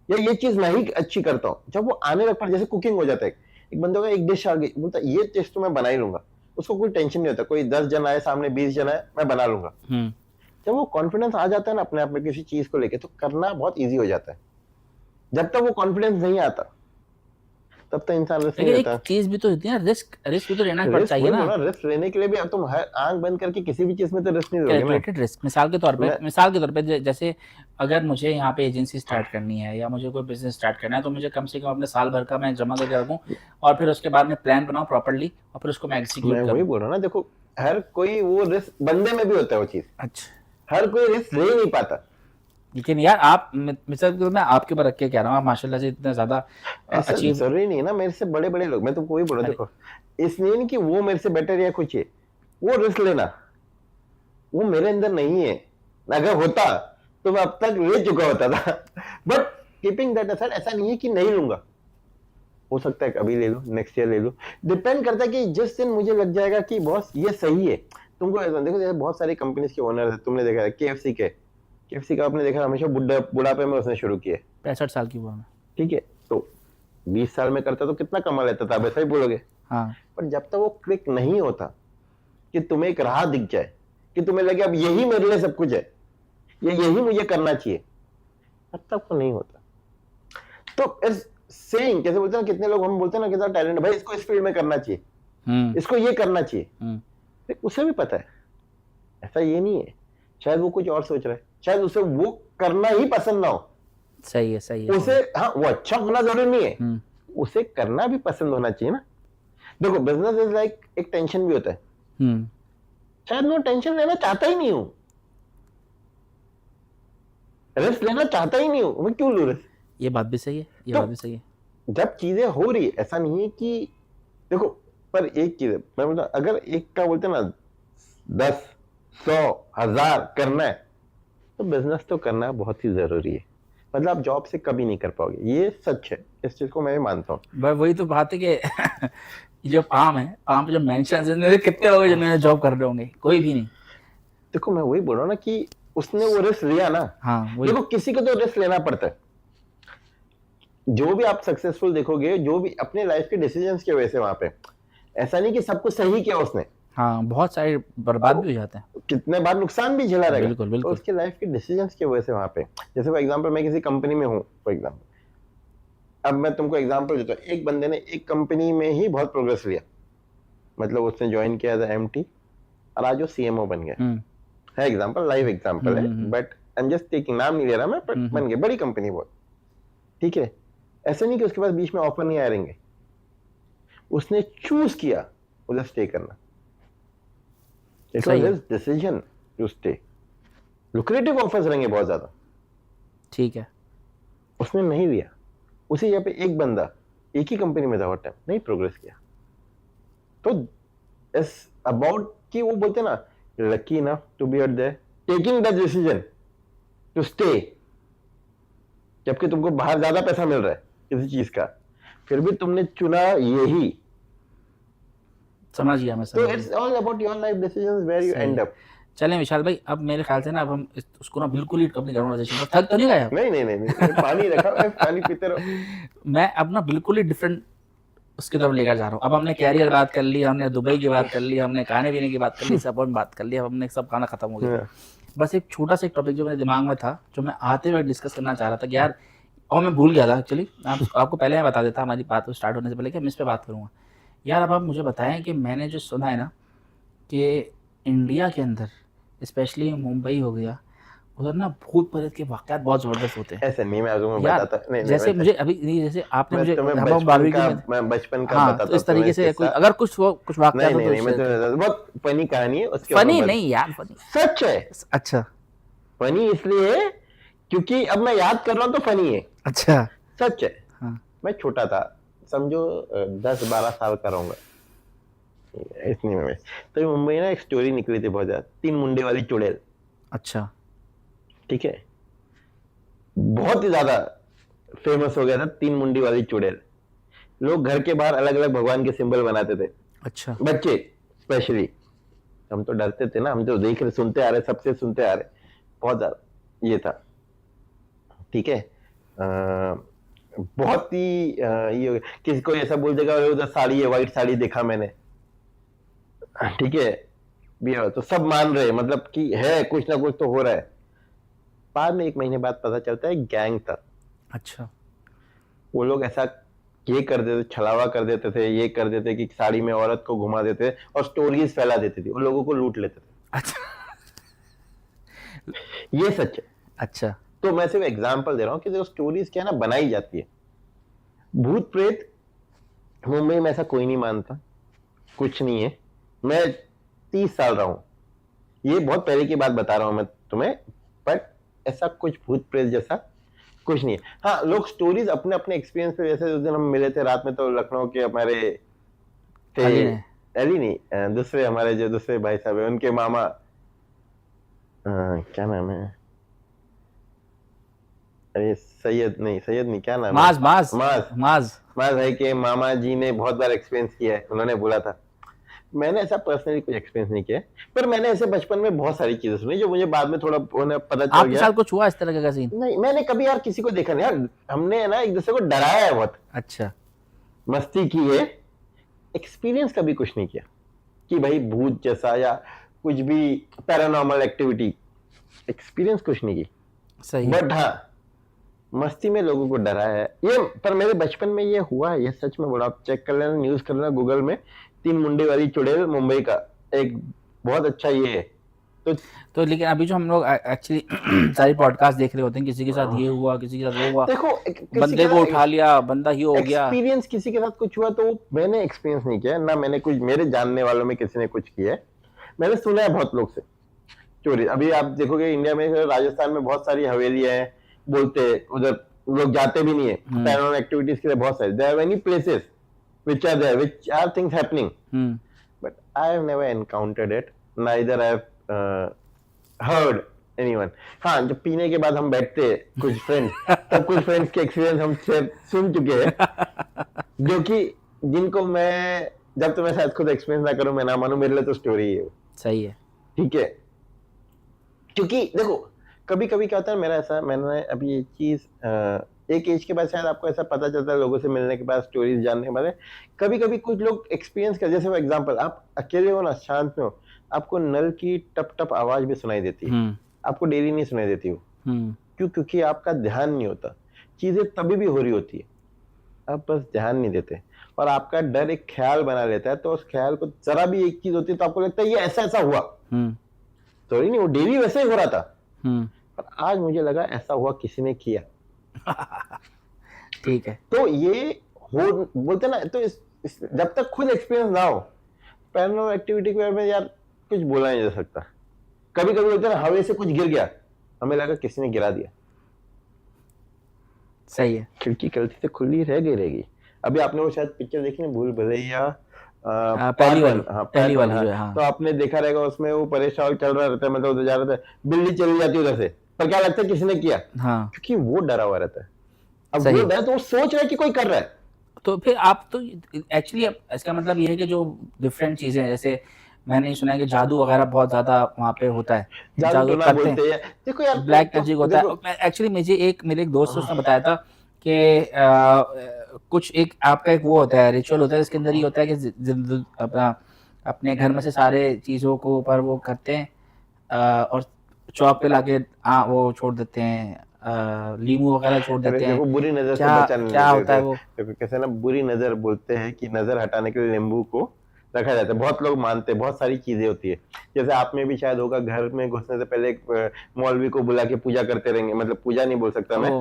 या ये चीज मैं ही अच्छी करता हूँ। जब वो आने लगता है, जैसे कुकिंग हो जाता है, एक बंदे का एक डिश आ गई, बोलता है ये टेस्ट तो मैं बना ही लूंगा, उसको कोई टेंशन नहीं होता, कोई 10 जन आए सामने, 20 जन आए, मैं बना लूंगा। जब वो कॉन्फिडेंस आ जाता है ना अपने आप में किसी चीज को लेके, तो करना बहुत ईजी हो जाता है। जब तक वो कॉन्फिडेंस नहीं आता तब तक इंसान रिस्क नहीं लेकिन लेता। एक चीज भी तो होती है ना, रिस्क भी तो लेना रिस्क चाहिए ना। रिस्क लेने के लिए भी अब तुम हर आंख बंद करके किसी भी चीज में तो रिस्क नहीं लोगे ना। कैलकुलेटेड रिस्क, मिसाल के तौर पे जैसे अगर मुझे यहाँ पे एजेंसी स्टार्ट करनी है या मुझे कोई बिजनेस स्टार्ट करना है, तो मुझे कम से कम अपने साल भर का मैं जमा करके रखूँ, और फिर उसके बाद में प्लान बनाऊँ प्रॉपर्ली, और फिर उसको मैं एग्जीक्यूट मैं करूँ। वही बोल रहा हूँ ना, देखो हर कोई वो रिस्क बंदे में भी होता है वो चीज। अच्छा, हर कोई रिस्क ले नहीं पाता। लेकिन यार आप, मिसाल मैं आपके ऊपर रख के कह रहा हूँ, आप माशाल्लाह से इतना ज्यादा ऐसा अचीव। जरूरी नहीं है ना, मेरे से बड़े बड़े लोग, मैं तुमको वही बोल रहा हूँ, देखो इसलिए नहीं कि वो मेरे से बेटर या कुछ है, वो रिस्क लेना वो मेरे अंदर नहीं है। अगर होता तो मैं अब तक ले चुका होता था। बट कीपिंग दैट असाइड, ऐसा नहीं है कि नहीं लूंगा, हो सकता है कभी ले लूं, नेक्स्ट ईयर ले लूं, डिपेंड करता है कि जिस दिन मुझे लग जाएगा कि बॉस ये सही है। तुमको देखो जैसे बहुत सारी कंपनीज के ओनर है, तुमने देखा है केएफसी का आपने देखा हमेशा बुढ़ापे में उसने शुरू किया, 65 साल की हुआ मैं। ठीक है, तो 20 साल में करता तो कितना कमा लेता था, आप ऐसा ही बोलोगे। हाँ, पर जब तक वो क्लिक नहीं होता कि तुम्हें एक राह दिख जाए, कि तुम्हें लगे अब यही मेरे लिए सब कुछ है, ये यही मुझे करना चाहिए, तब तक वो नहीं होता। तो इस सेइंग कैसे बोलते हैं, कितने लोग हम बोलते हैं ना कितना टैलेंट भाई, इसको इस फील्ड में करना चाहिए, इसको ये करना चाहिए, उसे भी पता है ऐसा ये नहीं है, शायद वो कुछ और सोच रहा है, शायद उसे वो करना ही पसंद ना हो। सही है उसे, हाँ वो अच्छा होना जरूरी नहीं है, उसे करना भी पसंद होना चाहिए ना। देखो बिजनेस इज लाइक, एक टेंशन भी होता है, शायद मैं टेंशन लेना चाहता ही नहीं हूं, रिस्क लेना चाहता ही नहीं हूं, मैं क्यों लूं रिस्क। ये बात भी सही है, ये तो बात भी सही है। जब चीजें हो रही, ऐसा नहीं है कि देखो, पर एक चीज है, मैं बोलता अगर एक का बोलते ना 10, 100, 1000 करना है, तो बिजनेस तो करना बहुत ही जरूरी है। मतलब आप जॉब से कभी नहीं कर पाओगे, ये सच है, इस चीज को मैं भी मानता हूँ। वही तो बात है कि जो पाम पे जो मेंशन है, कितने लोग जिन्होंने जॉब कर रहे होंगे, कोई भी नहीं। देखो मैं वही बोल रहा हूँ ना कि उसने वो रिस्क लिया ना। हाँ, वही। देखो किसी को तो रिस्क लेना पड़ता है, जो भी आप सक्सेसफुल देखोगे, जो भी अपने लाइफ के डिसीजंस की वजह से वहां पे, ऐसा नहीं कि सब कुछ सही किया उसने, हाँ, बहुत सारे बर्बाद भी हो जाते हैं, कितने बार नुकसान भी झेला रहेगा। बिल्कुल तो बिल्कुल। उसके लाइफ के डिसीजंस की वजह से वहां पे, जैसे फॉर एग्जांपल मैं किसी कंपनी में हूँ, फॉर एग्जांपल अब मैं तुमको एग्जांपल देता हूँ, एक बंदे ने एक कंपनी में ही बहुत प्रोग्रेस लिया, मतलब उसने ज्वाइन किया एज एमटी और आज वो सीएमओ बन गया, है एग्जांपल, लाइव एग्जांपल है, but I am just taking, नाम नहीं ले रहा मैं, बट बन गया, बड़ी कंपनी बहुत, ठीक है। ऐसा नहीं कि उसके पास बीच में ऑफर नहीं आ रहेंगे, उसने चूज किया उधर स्टे करना, it was his decision to stay. Lucrative offers रहेंगे बहुत ज्यादा, ठीक है, उसने नहीं लिया। उसी जगह पे एक बंदा एक ही कंपनी में था और टाइम नहीं प्रोग्रेस किया, तो इट्स अबाउट कि वो बोलते ना, lucky enough to be at there taking the decision to stay, जबकि तुमको बाहर ज्यादा पैसा मिल रहा है किसी चीज का, फिर भी तुमने चुना यही। समझ गया मैं, तो it's all about your life decisions where you end up. चलें विशाल भाई, अब मेरे ख्याल से ना, अब हम उसको ना बिल्कुल ही अपनी कन्वर्सेशन को थक तो नहीं गए? नहीं, पानी रखा है, पानी पीते रहो। मैं अब ना बिल्कुल ही डिफरेंट उसकी तरफ लेकर जा रहा हूँ। अब हमने कैरियर बात कर ली, हमने दुबई की बात कर ली, हमने खाने पीने की बात कर ली, सब बात कर ली, अब हमने सब खाना खत्म हो गया। बस एक छोटा सा एक टॉपिक जो मेरे दिमाग में था, जो मैं आते हुए डिस्कस करना चाह रहा था कि यार, और मैं भूल गया था एक्चुअली, आपको पहले मैं बता देता हमारी बात स्टार्ट होने से पहले कि मैं इस पर बात करूँगा। यार अब आप मुझे बताएं कि मैंने जो सुना है ना कि इंडिया के अंदर स्पेशली मुंबई हो गया, उधर ना भूत प्रेत के वाकयात बहुत जबरदस्त होते हैं। ऐसे नहीं, मैं आपको बताता नहीं, जैसे मुझे अभी नहीं, जैसे आपने मुझे मैं बचपन का बताता हूं, इस तरीके से कोई अगर कुछ वाकयात हो तो मैं बहुत फनी कहानी है उसके, फनी नहीं यार, फनी सच है। अच्छा, फनी इसलिए है क्योंकि अब मैं याद कर रहा हूँ तो फनी है। अच्छा, सच है। हाँ। मैं छोटा था, समझो 10-12 साल का रहूंगा इतनी में, तो मुंबई ना एक स्टोरी निकली थी बहुत ज्यादा, 3 मुंडे वाली चुड़ैल। अच्छा, ठीक है, बहुत ही ज्यादा फेमस हो गया था 3 मुंडी वाली चुड़ैल। लोग घर के बाहर अलग अलग भगवान के सिंबल बनाते थे, अच्छा, बच्चे स्पेशली। हम तो डरते थे ना, हम तो देख रहे, सुनते आ रहे, सबसे सुनते आ रहे, बहुत ज्यादा ये था, ठीक है। बहुत ही ये किसी को ऐसा बोल देगा उधर साड़ी है, व्हाइट साड़ी देखा मैंने, ठीक है, बियर तो सब मान रहे हैं, मतलब कि है कुछ ना कुछ तो हो रहा है। बाद में 1 महीने बाद पता चलता है गैंग था। अच्छा। वो लोग ऐसा ये कर देते, छलावा कर देते थे, ये कर देते कि साड़ी में औरत को घुमा देते और स्टोरीज फैला देते थे, उन लोगों को लूट लेते थे। अच्छा। ये सच है। अच्छा। तो मैं सिर्फ एग्जांपल दे रहा हूँ कि जो स्टोरीज क्या है ना बनाई जाती है। भूत प्रेत मुंबई में ऐसा कोई नहीं मानता, कुछ नहीं है। मैं 30 साल रहा हूँ, ये बहुत पहले की बात बता रहा हूँ मैं तुम्हें, बट ऐसा कुछ भूत प्रेत जैसा कुछ नहीं है। हाँ, लोग स्टोरीज अपने अपने एक्सपीरियंस पे, जैसे उस दिन हम मिले थे रात में तो लखनऊ के हमारे थे, अली ने। अली नहीं, दूसरे हमारे जो दूसरे भाई साहब है उनके मामा, क्या नाम है, अरे सैयद नहीं, क्या नाम है, माज माज माज माज। माज भाई के मामा जी ने बहुत बार एक्सपीरियंस किया है, उन्होंने बोला था। मैंने ऐसा पर्सनली कुछ एक्सपीरियंस नहीं किया, पर मैंने ऐसे बचपन में बहुत सारी चीजें सुनी जो मुझे बाद में थोड़ा उन्हें पता चल आपके गया। साथ कुछ हुआ इस तरह का सीन? नहीं, मैंने कभी यार किसी को देखा नहीं यार, हमने ना एक दूसरे को डराया है बहुत, अच्छा। मस्ती की है, एक्सपीरियंस कभी कुछ नहीं किया कि भाई भूत जैसा या कुछ भी पैरानॉर्मल एक्टिविटी, एक्सपीरियंस कुछ नहीं की। सही है। बट हाँ, मस्ती में लोगों को डरा है ये, पर मेरे बचपन में ये हुआ है, ये सच में बोला, आप चेक कर लेना, न्यूज कर लेना गूगल में, 3 मुंडे वाली चुड़ैल मुंबई का एक बहुत अच्छा ये है। तो लेकिन अभी जो हम लोग एक्चुअली सारी पॉडकास्ट देख रहे होते हैं, किसी के साथ ये हुआ, किसी के साथ वो हुआ, देखो बंदे को उठा लिया, बंदा ही हो गया। एक्सपीरियंस किसी के साथ कुछ हुआ तो मैंने एक्सपीरियंस नहीं किया ना, मैंने कुछ, मेरे जानने वालों में किसी ने कुछ किया है, मैंने सुना है बहुत लोग से चोरी। अभी आप देखोगे इंडिया में, राजस्थान में बहुत सारी हवेलियां हैं, बोलते उधर लोग जाते भी नहीं है पैरानॉर्मल एक्टिविटीज के लिए, बहुत सारी, there are many places which are there, which are things happening, but I have never encountered it, neither I have heard anyone. हाँ, जब पीने के बाद हम बैठते हैं कुछ फ्रेंड्स, तब कुछ फ्रेंड्स के एक्सपीरियंस हम सुन चुके हैं, जो कि जिनको मैं, जब तो मैं शायद खुद एक्सपीरियंस ना करूं, मैं ना मानूं, मेरे लिए तो स्टोरी है। सही है। ठीक है, क्योंकि देखो कभी कभी क्या होता है, मेरा ऐसा, मैंने अभी ये चीज एक एज के बाद शायद आपको ऐसा पता चलता है, लोगों से मिलने के बाद, स्टोरीज जानने के बाद, कभी कभी कुछ लोग एक्सपीरियंस कर, जैसे फॉर एग्जांपल आप अकेले हो ना, शांत में हो, आपको नल की टप टप आवाज भी सुनाई देती है, आपको डेली नहीं सुनाई देती हो, क्यों? क्योंकि आपका ध्यान नहीं होता, चीजें तभी भी हो रही होती है, आप बस ध्यान नहीं देते, और आपका डर एक ख्याल बना लेता है, तो उस ख्याल को जरा भी एक चीज होती है तो आपको लगता है ये ऐसा ऐसा हुआ, सॉरी नहीं, वो डेली वैसे ही हो रहा था, पर आज मुझे लगा ऐसा हुआ, किसी ने किया। ठीक है। तो ये हो, बोलते ना, तो जब तक खुद एक्सपीरियंस ना हो पैरानॉर्मल एक्टिविटी के बारे में यार कुछ बोला नहीं जा सकता। कभी कभी बोलते ना, हवा से कुछ गिर गया, हमें लगा किसी ने गिरा दिया। सही है। खिड़की गलती से खुली रहेगी। अभी आपने वो शायद पिक्चर देखी ना, भूल भुलैया, पहली वाली जो है, हाँ। तो आपने देखा रहेगा, उसमें वो परेशान चल रहा रहता है, मतलब उधर जा रहा था, बिल्ली चली जाती है उधर से, पर क्या लगता है किसी ने किया, हाँ। क्योंकि वो डरा हुआ रहता है। अब वो डरा तो वो सोच रहा है कि कोई कर रहा है, तो फिर आप तो एक्चुअली इसका मतलब ये है कि जो डिफरेंट चीजें, जैसे मैंने सुना है कि जादू वगैरह बहुत ज्यादा वहाँ पे होता है, जादू तो बोलते हैं, देखो यार ब्लैक मैजिक होता है। एक्चुअली मेरे एक दोस्त उसने बताया था कि कुछ एक आपका एक वो होता है, रिचुअल होता है, इसके अंदर ये होता है कि अपने घर में से सारे चीजों को ऊपर वो करते हैं और चौक पे लाके वो छोड़ देते हैं, लीमू वगैरह छोड़ देते हैं। देखो बुरी नजर से बचाने, क्या होता है वो, देखो कैसे ना, बुरी नजर बोलते हैं कि नजर हटाने के लिए नींबू को रखा जाता है, बहुत लोग मानते हैं, बहुत सारी चीजें होती है। जैसे आप में भी शायद होगा, घर में घुसने से पहले एक मौलवी को बुला के पूजा करते रहेंगे, मतलब पूजा नहीं बोल सकता मैं,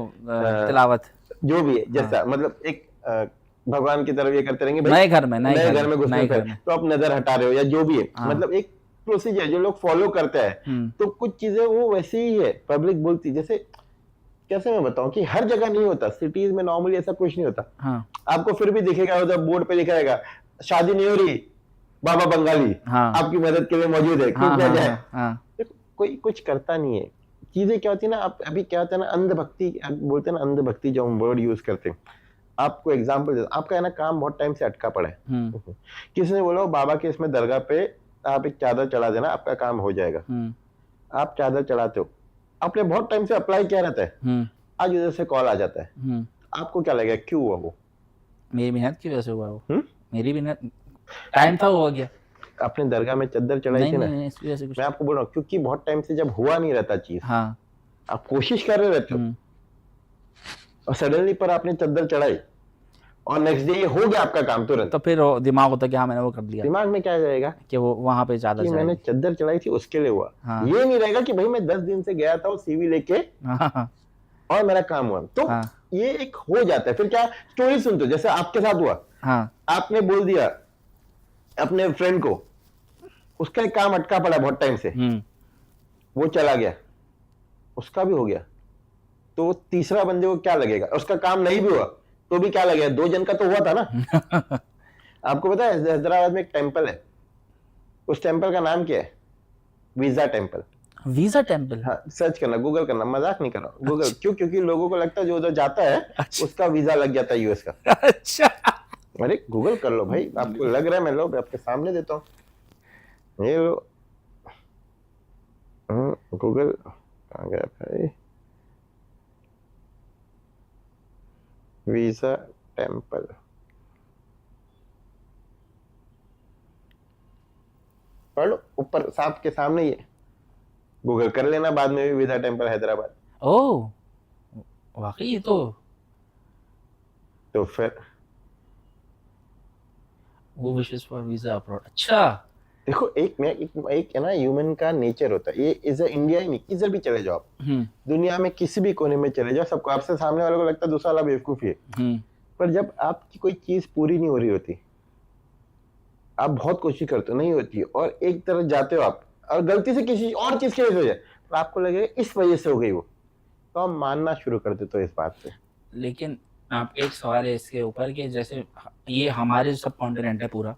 तिलावत जो भी है, जैसा मतलब एक भगवान की तरफ ये करते रहेंगे, नए घर में घुसने से तो आप नजर हटा रहे हो या जो भी है, मतलब एक प्रोसीजर जो लोग फॉलो करते हैं। तो कुछ चीजें वो वैसी ही है, पब्लिक बोलती, जैसे कैसे मैं बताऊं कि हर जगह नहीं होता, सिटीज में नॉर्मली ऐसा कुछ नहीं होता। हाँ। आपको फिर भी दिखेगा उधर बोर्ड पे लिखा रहेगा, शादी नहीं हो रही, बाबा बंगाली आपकी मदद के लिए मौजूद है, कोई कुछ करता नहीं है। चीजें क्या होती है ना, आप अभी क्या होता है ना, अंधभक्ति बोलते हैं ना, अंधभक्ति जो हम वर्ड यूज करते हैं। आपको एग्जाम्पल देता, आपका है ना काम बहुत टाइम से अटका पड़ा है, किसी ने बोला बाबा के इसमें दरगाह पे आप एक चादर चढ़ा देना, आपका काम हो जाएगा। आप चादर चढ़ाते हो, आपने बहुत टाइम से अप्लाई किया रहता है, आज उधर से कॉल आ जाता है, आपको क्या लगेगा क्यों हुआ वो? मेरी मेहनत की वजह से हुआ वो, मेरी मेहनत, टाइम था, हो गया। आपने दरगाह में चद्दर चढ़ाई नहीं थी ना, नहीं इसकी वजह से कुछ मैं आपको बोल रहा हूँ क्योंकि बहुत टाइम से जब हुआ नहीं रहता चीज, हाँ आप कोशिश कर रहे रहते हो और सडनली पर आपने चद्दर चढ़ाई और नेक्स्ट डे हो गया आपका काम तुरंत, तो फिर वो दिमाग होता है कि हाँ मैंने वो कर लिया, दिमाग में क्या जाएगा कि वो वहां पे ज्यादा कि मैंने जाएगी। चद्दर चढ़ाई थी उसके लिए हुआ। हाँ। ये नहीं रहेगा कि भाई मैं 10 दिन से गया था वो सीवी लेके हाँ हाँ और मेरा काम हुआ, तो हाँ ये एक हो जाता है। फिर क्या स्टोरी सुनते हो, जैसे आपके साथ हुआ, हाँ आपने बोल दिया अपने फ्रेंड को, उसका एक काम अटका पड़ा बहुत टाइम से, वो चला गया, उसका भी हो गया, तो तीसरा बंदे को क्या लगेगा, उसका काम नहीं भी हुआ तो भी क्या लगेगा, 2 जन का तो हुआ था ना। आपको पता है हैदराबाद में एक टेंपल है, उस टेंपल का नाम क्या है, वीजा टेंपल। Visa temple? हाँ सर्च करना, गूगल करना, मजाक नहीं कर रहा हूँ, गूगल। क्यों? क्योंकि लोगों को लगता है जो उधर जाता है उसका वीजा लग जाता है यूएस का। अच्छा अरे गूगल कर लो भाई, आपको लग रहा है मैं लो आपके सामने देता हूँ, ये लो गूगल कहाँ गया भाई, वीजा टेंपल, पढ़ लो ऊपर सांप के सामने, ये गूगल कर लेना बाद में भी, वीजा टेंपल हैदराबाद। ओ वाकई ये तो फिर वो विशेष फॉर वीजा अब्रॉड। अच्छा देखो एक है ना, ह्यूमन का नेचर होता है, ये इज इंडिया ही नहीं, किधर भी चले जाओ आप, दुनिया में किसी भी कोने में चले जाओ, सबको आपसे सामने वाले को लगता है दूसरा वाला बेवकूफी है, पर जब आपकी कोई चीज पूरी नहीं हो रही होती, आप बहुत कोशिश करते हो नहीं होती है, और एक तरफ जाते हो आप और गलती से किसी और चीज की वजह से हो जाए, तो आपको लगेगा इस वजह से हो गई वो, तो आप मानना शुरू कर देते हो इस बात से। लेकिन आप एक सवाल है इसके ऊपर कि जैसे ये हमारे सब कॉन्टिनेंट है पूरा,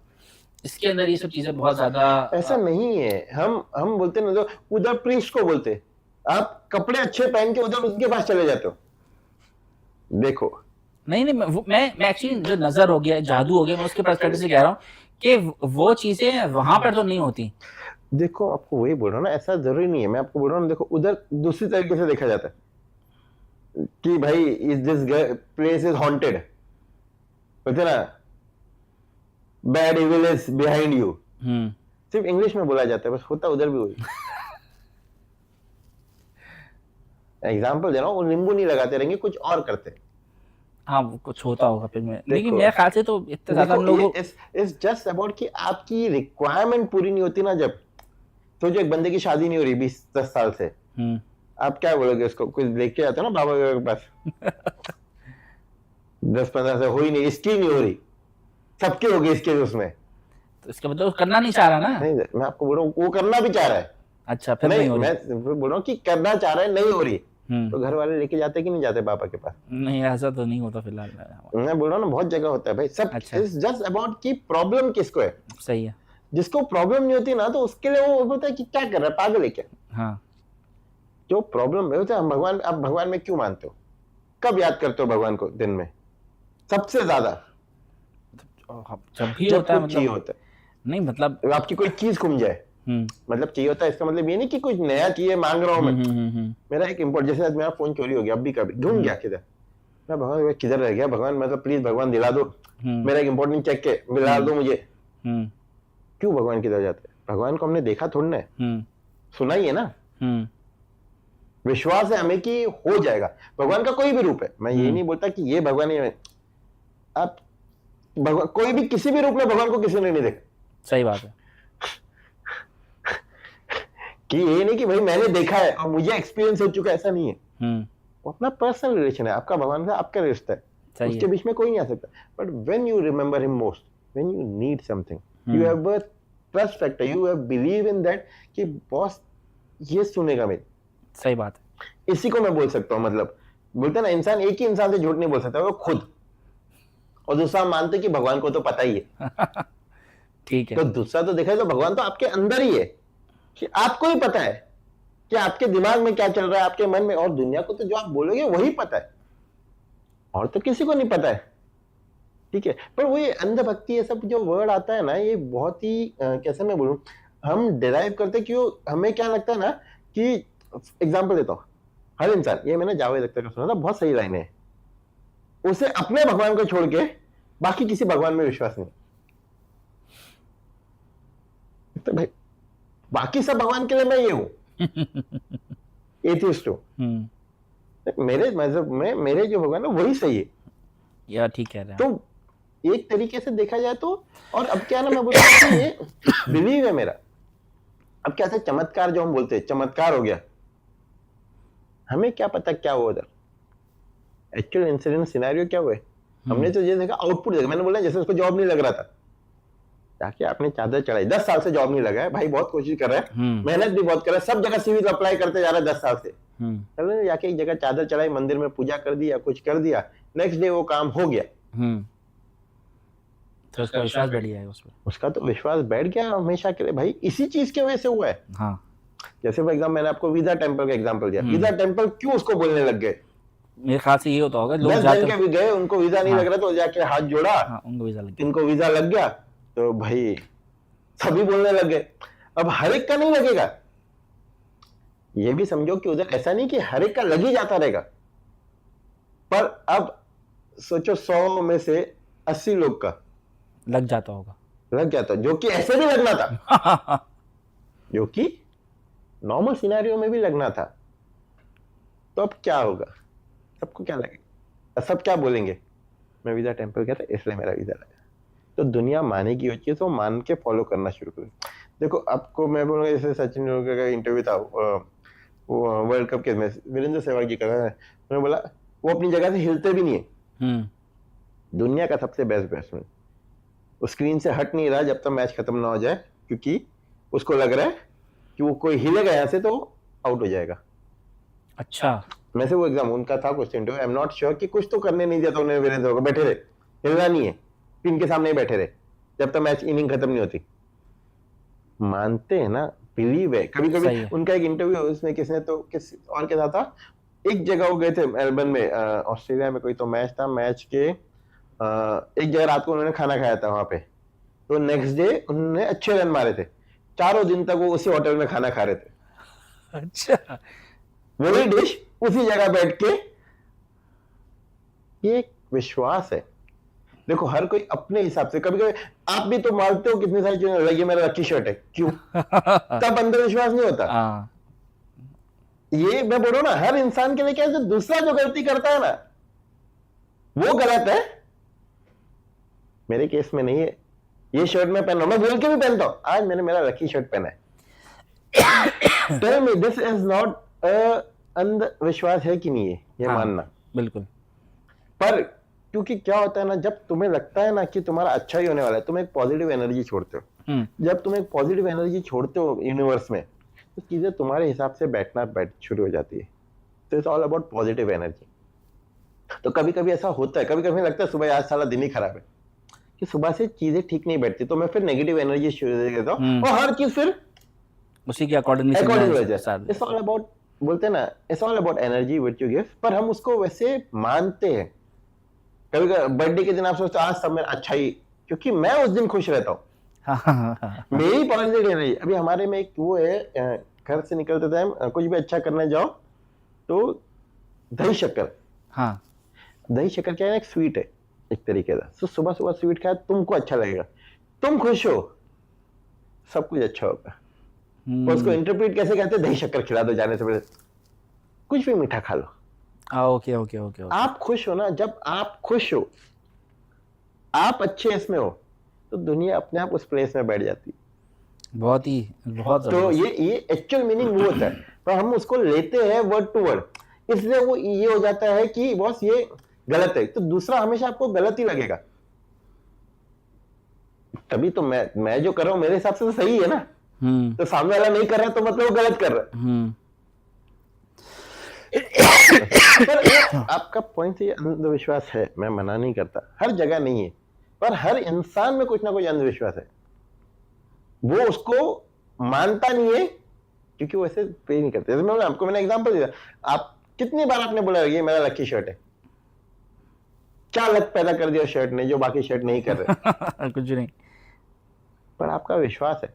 इसके अंदर ये सब चीजें बहुत ज्यादा ऐसा नहीं है, हम बोलते ना, तो उधर प्रीस्ट को बोलते, आप कपड़े अच्छे पहन के उधर उनके पास चले जाते हो, देखो। नहीं मैं एक्चुअली जो नजर हो गया, जादू हो गया, मैं उसके पर्सपेक्टिव से कह रहा हूँ कि वो चीजें वहां पर तो नहीं होती। देखो आपको वही बोल रहा हूँ ना, ऐसा जरूरी नहीं है, मैं आपको बोल रहा हूँ, देखो उधर दूसरी तरीके से देखा जाता है कि भाई is this place is haunted, बोलते ना bad evil is behind you, सिर्फ इंग्लिश में बोला जाता है, बस होता उधर भी वही। एग्जाम्पल दे रहा हूँ, वो नींबू नहीं लगाते रहेंगे, कुछ और करते। हाँ वो कुछ होता होगा फिर में, लेकिन मेरे ख्याल से तो इतने ज्यादा लोगों इट्स जस्ट अबाउट कि आपकी रिक्वायरमेंट पूरी नहीं होती ना, जब तो जो एक बंदे की शादी नहीं हो रही 20-10 साल से, आप क्या बोलोगे उसको, कुछ लेके आते हो ना बाबा के पास, 10-15 से हो ही नहीं, इसकी नहीं हो रही, सबके हो गए इसके, उसमें तो इसका मतलब करना नहीं चाह रहा ना। नहीं, मैं आपको बोल रहा हूँ वो करना भी चाह रहा है। अच्छा फिर नहीं हो रही। मैं बोल रहा हूँ कि करना चाह रहा है, नहीं हो रही, तो घर वाले लेके जाते कि नहीं जाते पापा के पास? नहीं ऐसा तो नहीं होता फिलहाल। मैं बोल रहा हूँ ना, बहुत जगह होता है भाई, सब इट्स जस्ट अबाउट कि प्रॉब्लम किसको है। सही है। जिसको प्रॉब्लम नहीं होती ना, तो उसके लिए वो होता है कि क्या कर रहा है, पागल है क्या। हाँ जो प्रॉब्लम है, हम भगवान, आप भगवान में क्यों मानते हो, कब याद करते हो भगवान को दिन में सबसे ज्यादा? जब भी होता है, चाहिए होता है। नहीं मतलब आपकी कोई चीज घूम जाए, मतलब चाहिए होता है, इसका मतलब ये नहीं कि कुछ नया चाहिए मांग रहा हूं मैं। मेरा एक इम्पोर्टेंट, जैसे आज मेरा फोन चोरी हो गया, अभी कभी घूम गया किधर, मैं भगवान किधर रह गया, भगवान मतलब प्लीज भगवान दिला दो, मेरा एक इम्पोर्टेंट चेक के दिला दो मुझे। क्यों भगवान किधर जाते हैं? भगवान को हमने देखा थोड़ा ना है, सुना ही है ना, विश्वास है हमें कि हो जाएगा। भगवान का कोई भी रूप है, मैं ये नहीं बोलता कि ये भगवान ही है, आप भगवान कोई भी किसी भी रूप में भगवान को किसी ने नहीं देखा। सही बात है कि ये नहीं कि भाई मैंने देखा है और मुझे एक्सपीरियंस हो चुका है, ऐसा नहीं है। वो अपना पर्सनल रिलेशन है, आपका भगवान से आपका रिश्ता है, उसके बीच में कोई नहीं आ सकता। But when you remember him most, when you need something, you have a trust factor, you have believe in that कि बॉस ये सुनेगा मेरी। सही बात है, इसी को मैं बोल सकता हूँ, मतलब बोलते ना इंसान एक ही इंसान से झूठ नहीं बोल सकता, वो खुद, और दूसरा मानते कि भगवान को तो पता ही है। ठीक है, तो दूसरा तो देखा तो भगवान तो आपके अंदर ही है, कि आपको ही पता है कि आपके दिमाग में क्या चल रहा है, आपके मन में, और दुनिया को तो जो आप बोलोगे वही पता है, और तो किसी को नहीं पता है। ठीक है, पर वो ये अंधभक्ति ये सब जो वर्ड आता है ना, ये बहुत ही कैसे मैं बोलूं, हम डिराइव करते क्यों, हमें क्या लगता है ना कि, एग्जाम्पल देता हूं, हर इंसान, ये मैंने जावेद अख्तर का सुना था, बहुत सही लाइन है, उसे अपने भगवान को छोड़ के बाकी किसी भगवान में विश्वास नहीं। तो भाई बाकी सब भगवान के लिए मैं ये हूँ, एथिस्ट हूँ। मेरे मजहब में मेरे जो भगवान है वही सही है। या ठीक कह रहे हैं। तो एक तरीके से देखा जाए तो, और अब क्या ना मैं बोलता हूँ कि ये बिलीव है मेरा। अब क्या था, चमत्कार जो हम बोलते हैं, चमत्कार हो गया, हमें क्या पता क्या हुआ उधर, एक्चुअल इंसिडेंट सिनेरियो क्या हुए। हमने तो ये देखा, आउटपुट देखा। मैंने बोला जैसे उसको जॉब नहीं लग रहा था, जाके आपने चादर चढ़ाई, 10 साल से जॉब नहीं लगा है भाई, बहुत कोशिश कर रहा है, मेहनत भी बहुत कर रहा है, सब जगह सीवी अप्लाई करते जा रहा है 10 साल से, चलो जाके एक जगह चादर चढ़ाई, मंदिर में पूजा कर दिया, कुछ कर दिया, नेक्स्ट डे वो काम हो गया। तो उसका विश्वास बढ़ गया है उस पर, उसका तो विश्वास बैठ गया हमेशा के लिए भाई, इसी चीज की वजह से हुआ है। हाँ। जैसे फॉर एग्जाम्पल मैंने आपको वीजा टेम्पल का एग्जाम्पल दिया, वीजा टेम्पल क्यों उसको बोलने लग गए? मेरे ख्याल से ये होता होगा, लोग 10 जाते जन के भी गए, उनको वीजा नहीं लग रहा तो जाके हाथ जोड़ा, उनको वीजा लग गया, इनको वीजा लग गया, तो भाई सभी बोलने लग गए। अब हर एक का नहीं लगेगा, ये भी समझो कि उधर ऐसा नहीं कि हर एक का लग ही जाता रहेगा, पर अब सोचो 100 में से 80 लोग का लग जाता होगा, लग जाता, जो कि ऐसे भी लगना था, जो कि नॉर्मल सिनेरियो में भी लगना था। तो अब क्या होगा, सबको क्या लगेगा, सब क्या बोलेंगे, मैं वीजा टेम्पल गया था इसलिए मेरा वीजा लगा। तो दुनिया मानेगी वो चीज, तो मान के फॉलो करना शुरू करें। देखो आपको मैं बोलूंगा, जैसे सचिन तेंदुलकर का इंटरव्यू था वर्ल्ड कप के में, वीरेंद्र सहवाग जी का, उन्होंने बोला वो अपनी जगह से हिलते भी नहीं है, दुनिया का सबसे बेस्ट बैट्समैन, वो स्क्रीन से हट नहीं रहा जब तक मैच खत्म ना हो जाए, क्योंकि उसको लग रहा है कि वो कोई हिलेगा यहाँ से तो आउट हो जाएगा। अच्छा, मैं से वो एग्जाम उनका था question, I am not sure कि कुछ तो करने नहीं दिया था उन्होंने वीरेंद्र को, बैठे रहे, हिलना नहीं है, पिन के सामने ही बैठे रहे जब तक मैच इनिंग खत्म नहीं होती। मानते हैं ना, बिलीव है। कभी कभी उनका एक इंटरव्यू उसमें किसने तो किस और के साथ था, एक जगह वो गए थे मेलबर्न में, ऑस्ट्रेलिया में कोई तो मैच था, मैच के एक जगह रात को उन्होंने खाना खाया था वहां पे, तो नेक्स्ट डे उन्होंने अच्छे रन मारे थे, 4 दिन तक वो उसी होटल में खाना खा रहे थे। अच्छा, वही डिश उसी जगह बैठ के, ये विश्वास है। देखो हर कोई अपने हिसाब से, कभी कभी आप भी तो मानते हो कितनी सारी चीजें, ये मेरा लकी शर्ट है, क्यों? तब अंदर विश्वास नहीं होता। ये मैं बोल रहा हूं ना, हर इंसान के लिए क्या है, दूसरा जो गलती करता है ना वो गलत है, मेरे केस में नहीं है। ये शर्ट मैं पहन रहा हूं, मैं बोल के भी पहनता हूं, आज मैंने मेरा लकी शर्ट पहना है। Tell me this is not अंधविश्वास है कि नहीं है, ये मानना बिल्कुल। पर क्योंकि क्या होता है ना, जब तुम्हें लगता है ना कि तुम्हारा अच्छा ही होने वाला है, तुम एक पॉजिटिव एनर्जी छोड़ते हो। जब तुम एक पॉजिटिव एनर्जी छोड़ते हो यूनिवर्स में, तो चीजें तुम्हारे हिसाब से बैठ शुरू हो जाती है। तो it's all about positive energy. तो कभी कभी ऐसा होता है, कभी कभी लगता है सुबह आज साला दिन ही खराब है, कि सुबह से चीजें ठीक नहीं बैठती, तो मैं फिर नेगेटिव एनर्जी शुरू कर देता हूं, और हर चीज फिर उसी के अकॉर्डिंग हो जाता है। इट्स ऑल अबाउट, बोलते हैं ना, it's all about energy which you give, पर हम उसको वैसे मानते हैं। कभी बर्थडे के दिन आप सोचते आज सब मेरा अच्छा ही, क्योंकि मैं उस दिन खुश रहता हूँ, मेरी पॉजिटिव एनर्जी। अभी हमारे में एक वो है, घर से निकलते टाइम कुछ भी अच्छा करने जाओ तो दही शक्कर, हाँ दही शक्कर क्या है, एक स्वीट है एक तरीके का। तो सुबह सुबह स्वीट खाया, तुमको अच्छा लगेगा, तुम खुश हो, सब कुछ अच्छा होगा। उसको इंटरप्रेट कैसे करते, दही शक्कर खिला दो जाने से पहले, कुछ भी मीठा खा लो। Okay okay okay. आप खुश हो ना, जब आप खुश हो, आप अच्छे इसमें हो, तो दुनिया अपने आप उस प्लेस में बैठ जाती है। बहुत तो ये एक्चुअल मीनिंग वो होता है, पर हम उसको लेते हैं वर्ड टू वर्ड, इसलिए वो ये हो जाता है कि बॉस ये गलत है, तो दूसरा हमेशा आपको गलत ही लगेगा। तभी तो मैं जो कर रहा हूं मेरे हिसाब से तो सही है ना, तो सामने वाला नहीं कर रहा तो मतलब वो गलत कर रहा है। पर आपका पॉइंट ये अंधविश्वास है, मैं मना नहीं करता, हर जगह नहीं है, पर हर इंसान में कुछ ना कुछ अंधविश्वास है, वो उसको मानता नहीं है क्योंकि वो ऐसे पे नहीं करते। जैसे आपको मैंने एग्जांपल दिया, आप कितनी बार आपने बोला ये मेरा लकी शर्ट है, क्या लक पैदा कर दिया शर्ट ने जो बाकी शर्ट नहीं कर रहे? कुछ नहीं, पर आपका विश्वास है,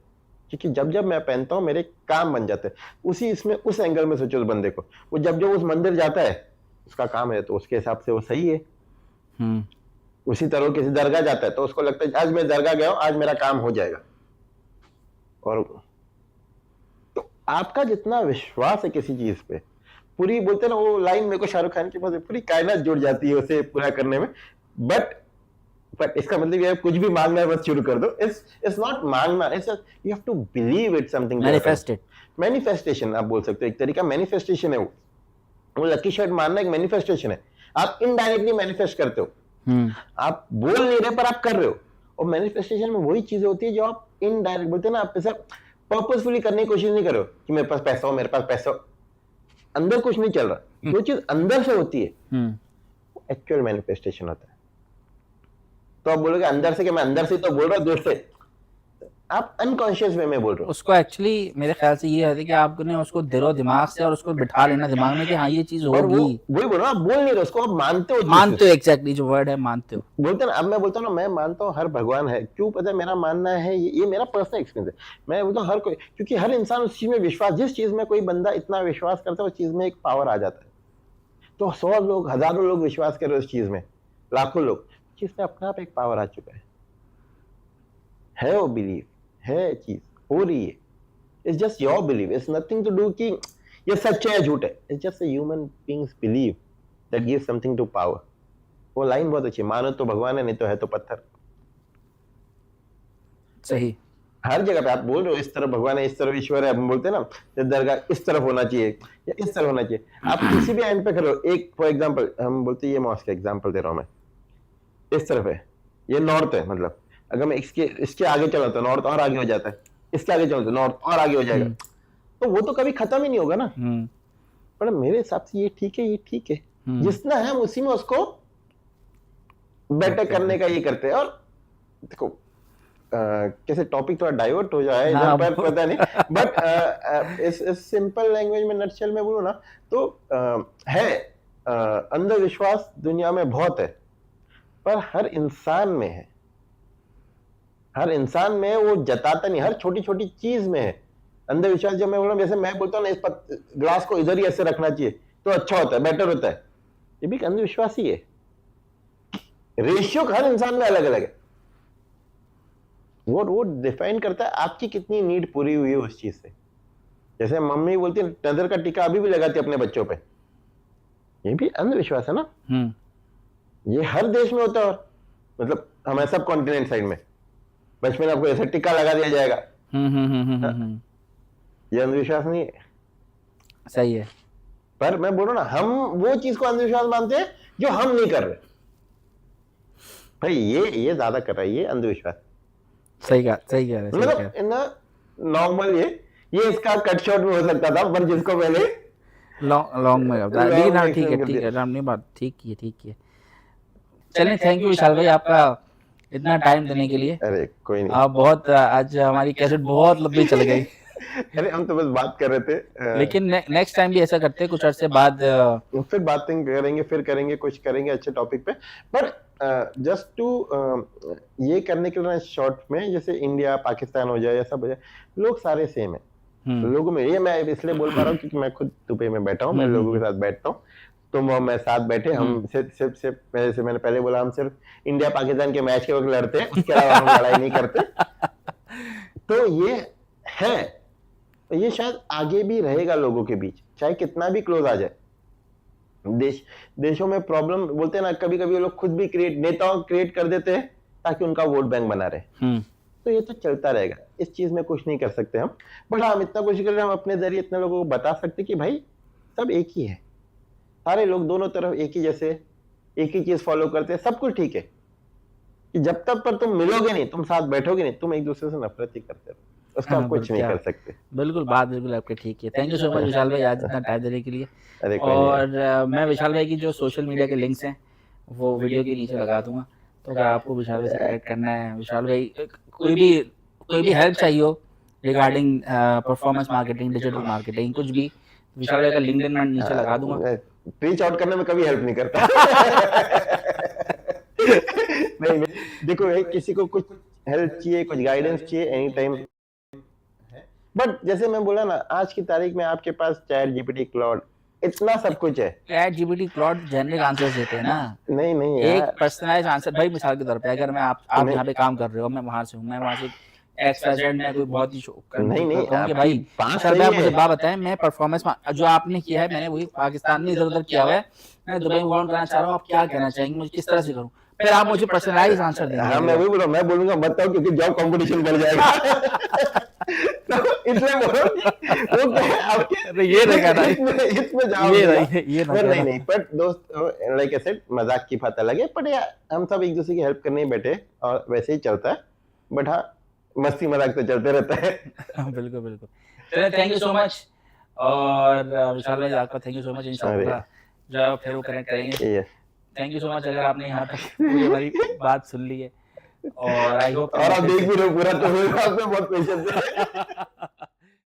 क्योंकि जब जब मैं पहनता हूं मेरे काम बन जाते हैं। उसी इसमें उस एंगल में सोचो उस बंदे को, वो जब उस मंदिर जाता है, उसका काम है तो उसके हिसाब से वो सही है। उसी तरह किसी दरगाह जाता है तो उसको लगता है आज मैं दरगाह गया हूं, आज मेरा काम हो जाएगा। और तो आपका जितना विश्वास है किसी चीज पे, पूरी बोलते हैं ना वो लाइन, मेरे को शाहरुख खान के पास पूरी कायनात जुड़ जाती है उसे पूरा करने में। बट इसका मतलब ये है कुछ भी मांगना है बस शुरू कर दो। इट्स नॉट मांगना, it's you have to believe it something. Manifestation आप बोल सकते हो, एक तरीका मैनिफेस्टेशन है वो लकी शर्ट मानना एक मैनिफेस्टेशन है। आप इनडायरेक्टली मैनिफेस्ट करते हो, आप बोल नहीं रहे पर आप कर रहे हो। और मैनिफेस्टेशन में वही चीजें होती है जो आप इनडायरेक्ट बोलते हैं ना, आप ऐसा पर्पसफुली करने की कोशिश नहीं करो कि मेरे पास पैसा हो, मेरे पास पैसा हो, अंदर कुछ नहीं चल रहा, जो चीज अंदर से होती है एक्चुअल मैनिफेस्टेशन होता है। तो आप बोलोगे अंदर से कि मैं अंदर से तो बोल रहा हूँ, दूर से आप अनकॉन्शियस वे में बोल रहे हो उसको। एक्चुअली मेरे ख्याल से ये है कि आपने उसको दिलो दिमाग से और उसको बिठा लेना दिमाग में कि हाँ ये चीज और होगी। वही बोल रहा हूँ, आप बोल नहीं रहे उसको, आप मानते हो। मानते हो, एग्जैक्टली जो वर्ड है मानते हो। बोलते ना, अब मैं बोलता हूँ ना, मैं मानता हूँ हर भगवान है। क्यों पता है? मेरा मानना है, ये मेरा पर्सनल एक्सपीरियंस है। मैं बोलता हूँ हर कोई, क्योंकि हर इंसान उस चीज में विश्वास, जिस चीज में कोई बंदा इतना विश्वास करता है उस चीज में एक पावर आ जाता है। तो 100 लोग, हजारों लोग विश्वास कर रहे हैं उस चीज में, लाखों लोग, चीज में अपने आप एक पावर आ चुका है वो बिलीव है, चीज हो रही है। It's just your believe, it's nothing to do कि ये सच है या झूठ है। It's just a human beings believe that gives something to power. वो लाइन बहुत अच्छी है, मानो तो भगवान है, नहीं तो है तो पत्थर। सही। हर जगह पे आप बोल रहे हो इस तरफ भगवान है, इस तरफ ईश्वर है, हम बोलते हैं ना दरगाह इस तरफ होना चाहिए या इस तरफ होना चाहिए। आप किसी भी एंड पे खड़े हो, एक फॉर एग्जांपल हम बोलते हैं, ये मॉस्क का एग्जांपल दे रहा हूं मैं, इस तरफ है, ये नॉर्थ है, मतलब अगर मैं इसके आगे चला तो नॉर्थ और आगे हो जाता है, इसके आगे चलो तो नॉर्थ और आगे हो जाएगा, तो वो तो कभी खत्म ही नहीं होगा ना। पर मेरे हिसाब से ये ठीक है, ये ठीक है, जितना है हम उसी में उसको बेटर करने का ये करते हैं। और देखो कैसे टॉपिक थोड़ा डाइवर्ट हो जाए इधर पर पता नहीं, बट इस सिंपल लैंग्वेज में नटशेल में बोलूं ना तो है अंधविश्वास दुनिया में बहुत है, पर हर इंसान में है। हर इंसान में वो जताता नहीं, हर छोटी छोटी चीज में है अंधविश्वास। जब मैं बोल रहा हूँ, जैसे मैं बोलता हूँ ना इस ग्लास को इधर ही ऐसे रखना चाहिए तो अच्छा होता है, बेटर होता है, ये भी एक अंधविश्वास ही है। रेशियो हर इंसान में अलग अलग है। वो डिफाइन करता है आपकी कितनी नीड पूरी हुई है उस चीज से। जैसे मम्मी बोलती है नजर का टीका अभी भी लगाती है अपने बच्चों पे, ये भी अंधविश्वास है ना। ये हर देश में होता है, और मतलब हमारे सब कॉन्टिनेंट साइड में बचपन में आपको ऐसा टिक्का लगा दिया जाएगा। ये अंधविश्वास नहीं है। सही है। पर मैं बोल रहा हूं ना, हम वो चीज को अंधविश्वास मानते हैं जो हम नहीं कर रहे। भाई ये ज्यादा कर रहा है, ये अंधविश्वास। सही कह रहे, मतलब नॉर्मल ये इसका कट शॉट में हो सकता था, पर जिसको पहले लॉन्ग में होता है। लेकिन हाँ ठीक है राम ने बात ठीक की है। चलिए, थैंक यू विशाल भाई आपका इतना टाइम देने के लिए। अरे कोई नहीं, आप बहुत, आज हमारी कैसेट बहुत लंबी चल गई। अरे हम तो बस बात कर रहे थे, लेकिन नेक्स्ट टाइम भी ऐसा करते हैं, कुछ अर्से बाद फिर बातें करेंगे, फिर करेंगे कुछ करेंगे अच्छे टॉपिक पे। पर जस्ट टू ये करने के लिए शॉर्ट में, जैसे इंडिया पाकिस्तान हो जाए या सब हो जाए, लोग सारे सेम है। लोगों में ये मैं इसलिए बोल पा रहा हूँ क्योंकि मैं खुद दुबई में बैठा हूँ, मैं लोगों के साथ बैठता हूँ, तुम और मैं साथ बैठे, हम सिर्फ जैसे मैंने पहले बोला, हम सिर्फ इंडिया पाकिस्तान के मैच के वक्त लड़ते हैं, उसके अलावा हम लड़ाई नहीं करते। तो ये है, तो ये शायद आगे भी रहेगा लोगों के बीच, चाहे कितना भी क्लोज आ जाए। देशों में प्रॉब्लम बोलते हैं ना, कभी कभी लोग खुद भी नेताओं क्रिएट कर देते हैं ताकि उनका वोट बैंक बना रहे। तो ये तो चलता रहेगा, इस चीज में कुछ नहीं कर सकते हम। बट हम इतना कोशिश कर रहे हैं, हम अपने जरिए इतने लोगों को बता सकते कि भाई सब एक ही है, सारे लोग दोनों तरफ एक ही जैसे, एक ही चीज फॉलो करते हैं, सब कुछ ठीक है। कि जब तक पर तुम मिलोगे नहीं, तुम साथ बैठोगे नहीं, तुम एक दूसरे से नफरत ही करते रहो, उसका आप कुछ नहीं कर सकते। बिल्कुल, बात बिल्कुल आपकी ठीक है। थैंक यू सो मच विशाल भाई आज इतना टाइम देने के लिए। अरे और मैं विशाल भाई की जो सोशल मीडिया के लिंक्स हैं वो वीडियो के नीचे लगा दूंगा, तो अगर आपको विशाल भाई से कनेक्ट करना है, विशाल भाई कोई भी हेल्प चाहिए हो regarding performance marketing, digital marketing, कुछ भी, विशाल भाई का लिंक्डइन मैं नीचे लगा दूंगा। रीच आउट करने में कभी हेल्प नहीं करता। नहीं, देखो किसी को कुछ हेल्प चाहिए, कुछ गाइडेंस चाहिए, एनी टाइम। बट जैसे मैं बोला ना, आज की तारीख में आपके पास चैट जीपीटी, क्लाउड, इतना सब कुछ है। Chat GPT, cloud generic answers देते हैं ना, नहीं एक पर्सनलाइज आंसर। भाई मिसाल के तौर पे अगर मैं आप यहाँ पे काम कर रहे हो, मैं वहां से हूँ, मैं वहां से XYZ में कोई बहुत ही नहीं, नहीं, कहूँ कि आपकी भाई बात सर सही आप है। मुझे बात बताएं, मैं परफॉर्मेंस जो आपने किया है मैंने वही पाकिस्तान में इधर उधर किया हुआ है, मैं दुबई मूव ऑन करना चाह रहा हूँ, आप क्या कहना चाहेंगे, मुझे किस तरह से करूँ, फिर आप मुझे पर्सनलाइज आंसर देंगे हाँ, अगली मैं बार। वही बोल रहा हूँ, मैं बोलूंगा मत आओ क्योंकि जॉब कंपटीशन बढ़ जाएगा। तो इसलिए बोल रहा हूँ कि वो क्या है आपके अरे ये नहीं कहना, इसमें जवाब ये देगा। नहीं, ये ना पर नहीं कहना। नहीं, बट दोस्त लाइक आई सेड, मजाक की बात अलग है, बट यार हम सब एक दूसरे की हेल्प करने ही बैठे और वैसे ही चलता है। बट हाँ, मस्ती मजाक तो चलते रहता है। बिल्कुल बिल्कुल। चलिए थैंक यू सो मच, और विशाल भाई आपका थैंक यू सो मच, अरे इंशाल्लाह जो है फिर वो कनेक्ट करेंगे। ये थैंक यू सो मच अगर आपने यहाँ तक पूरी हमारी बात सुन ली है, और आई होप कि और हम आप फिर देख से भी रहे हो पूरा, तो मेरे पास में बहुत पेशेंस है।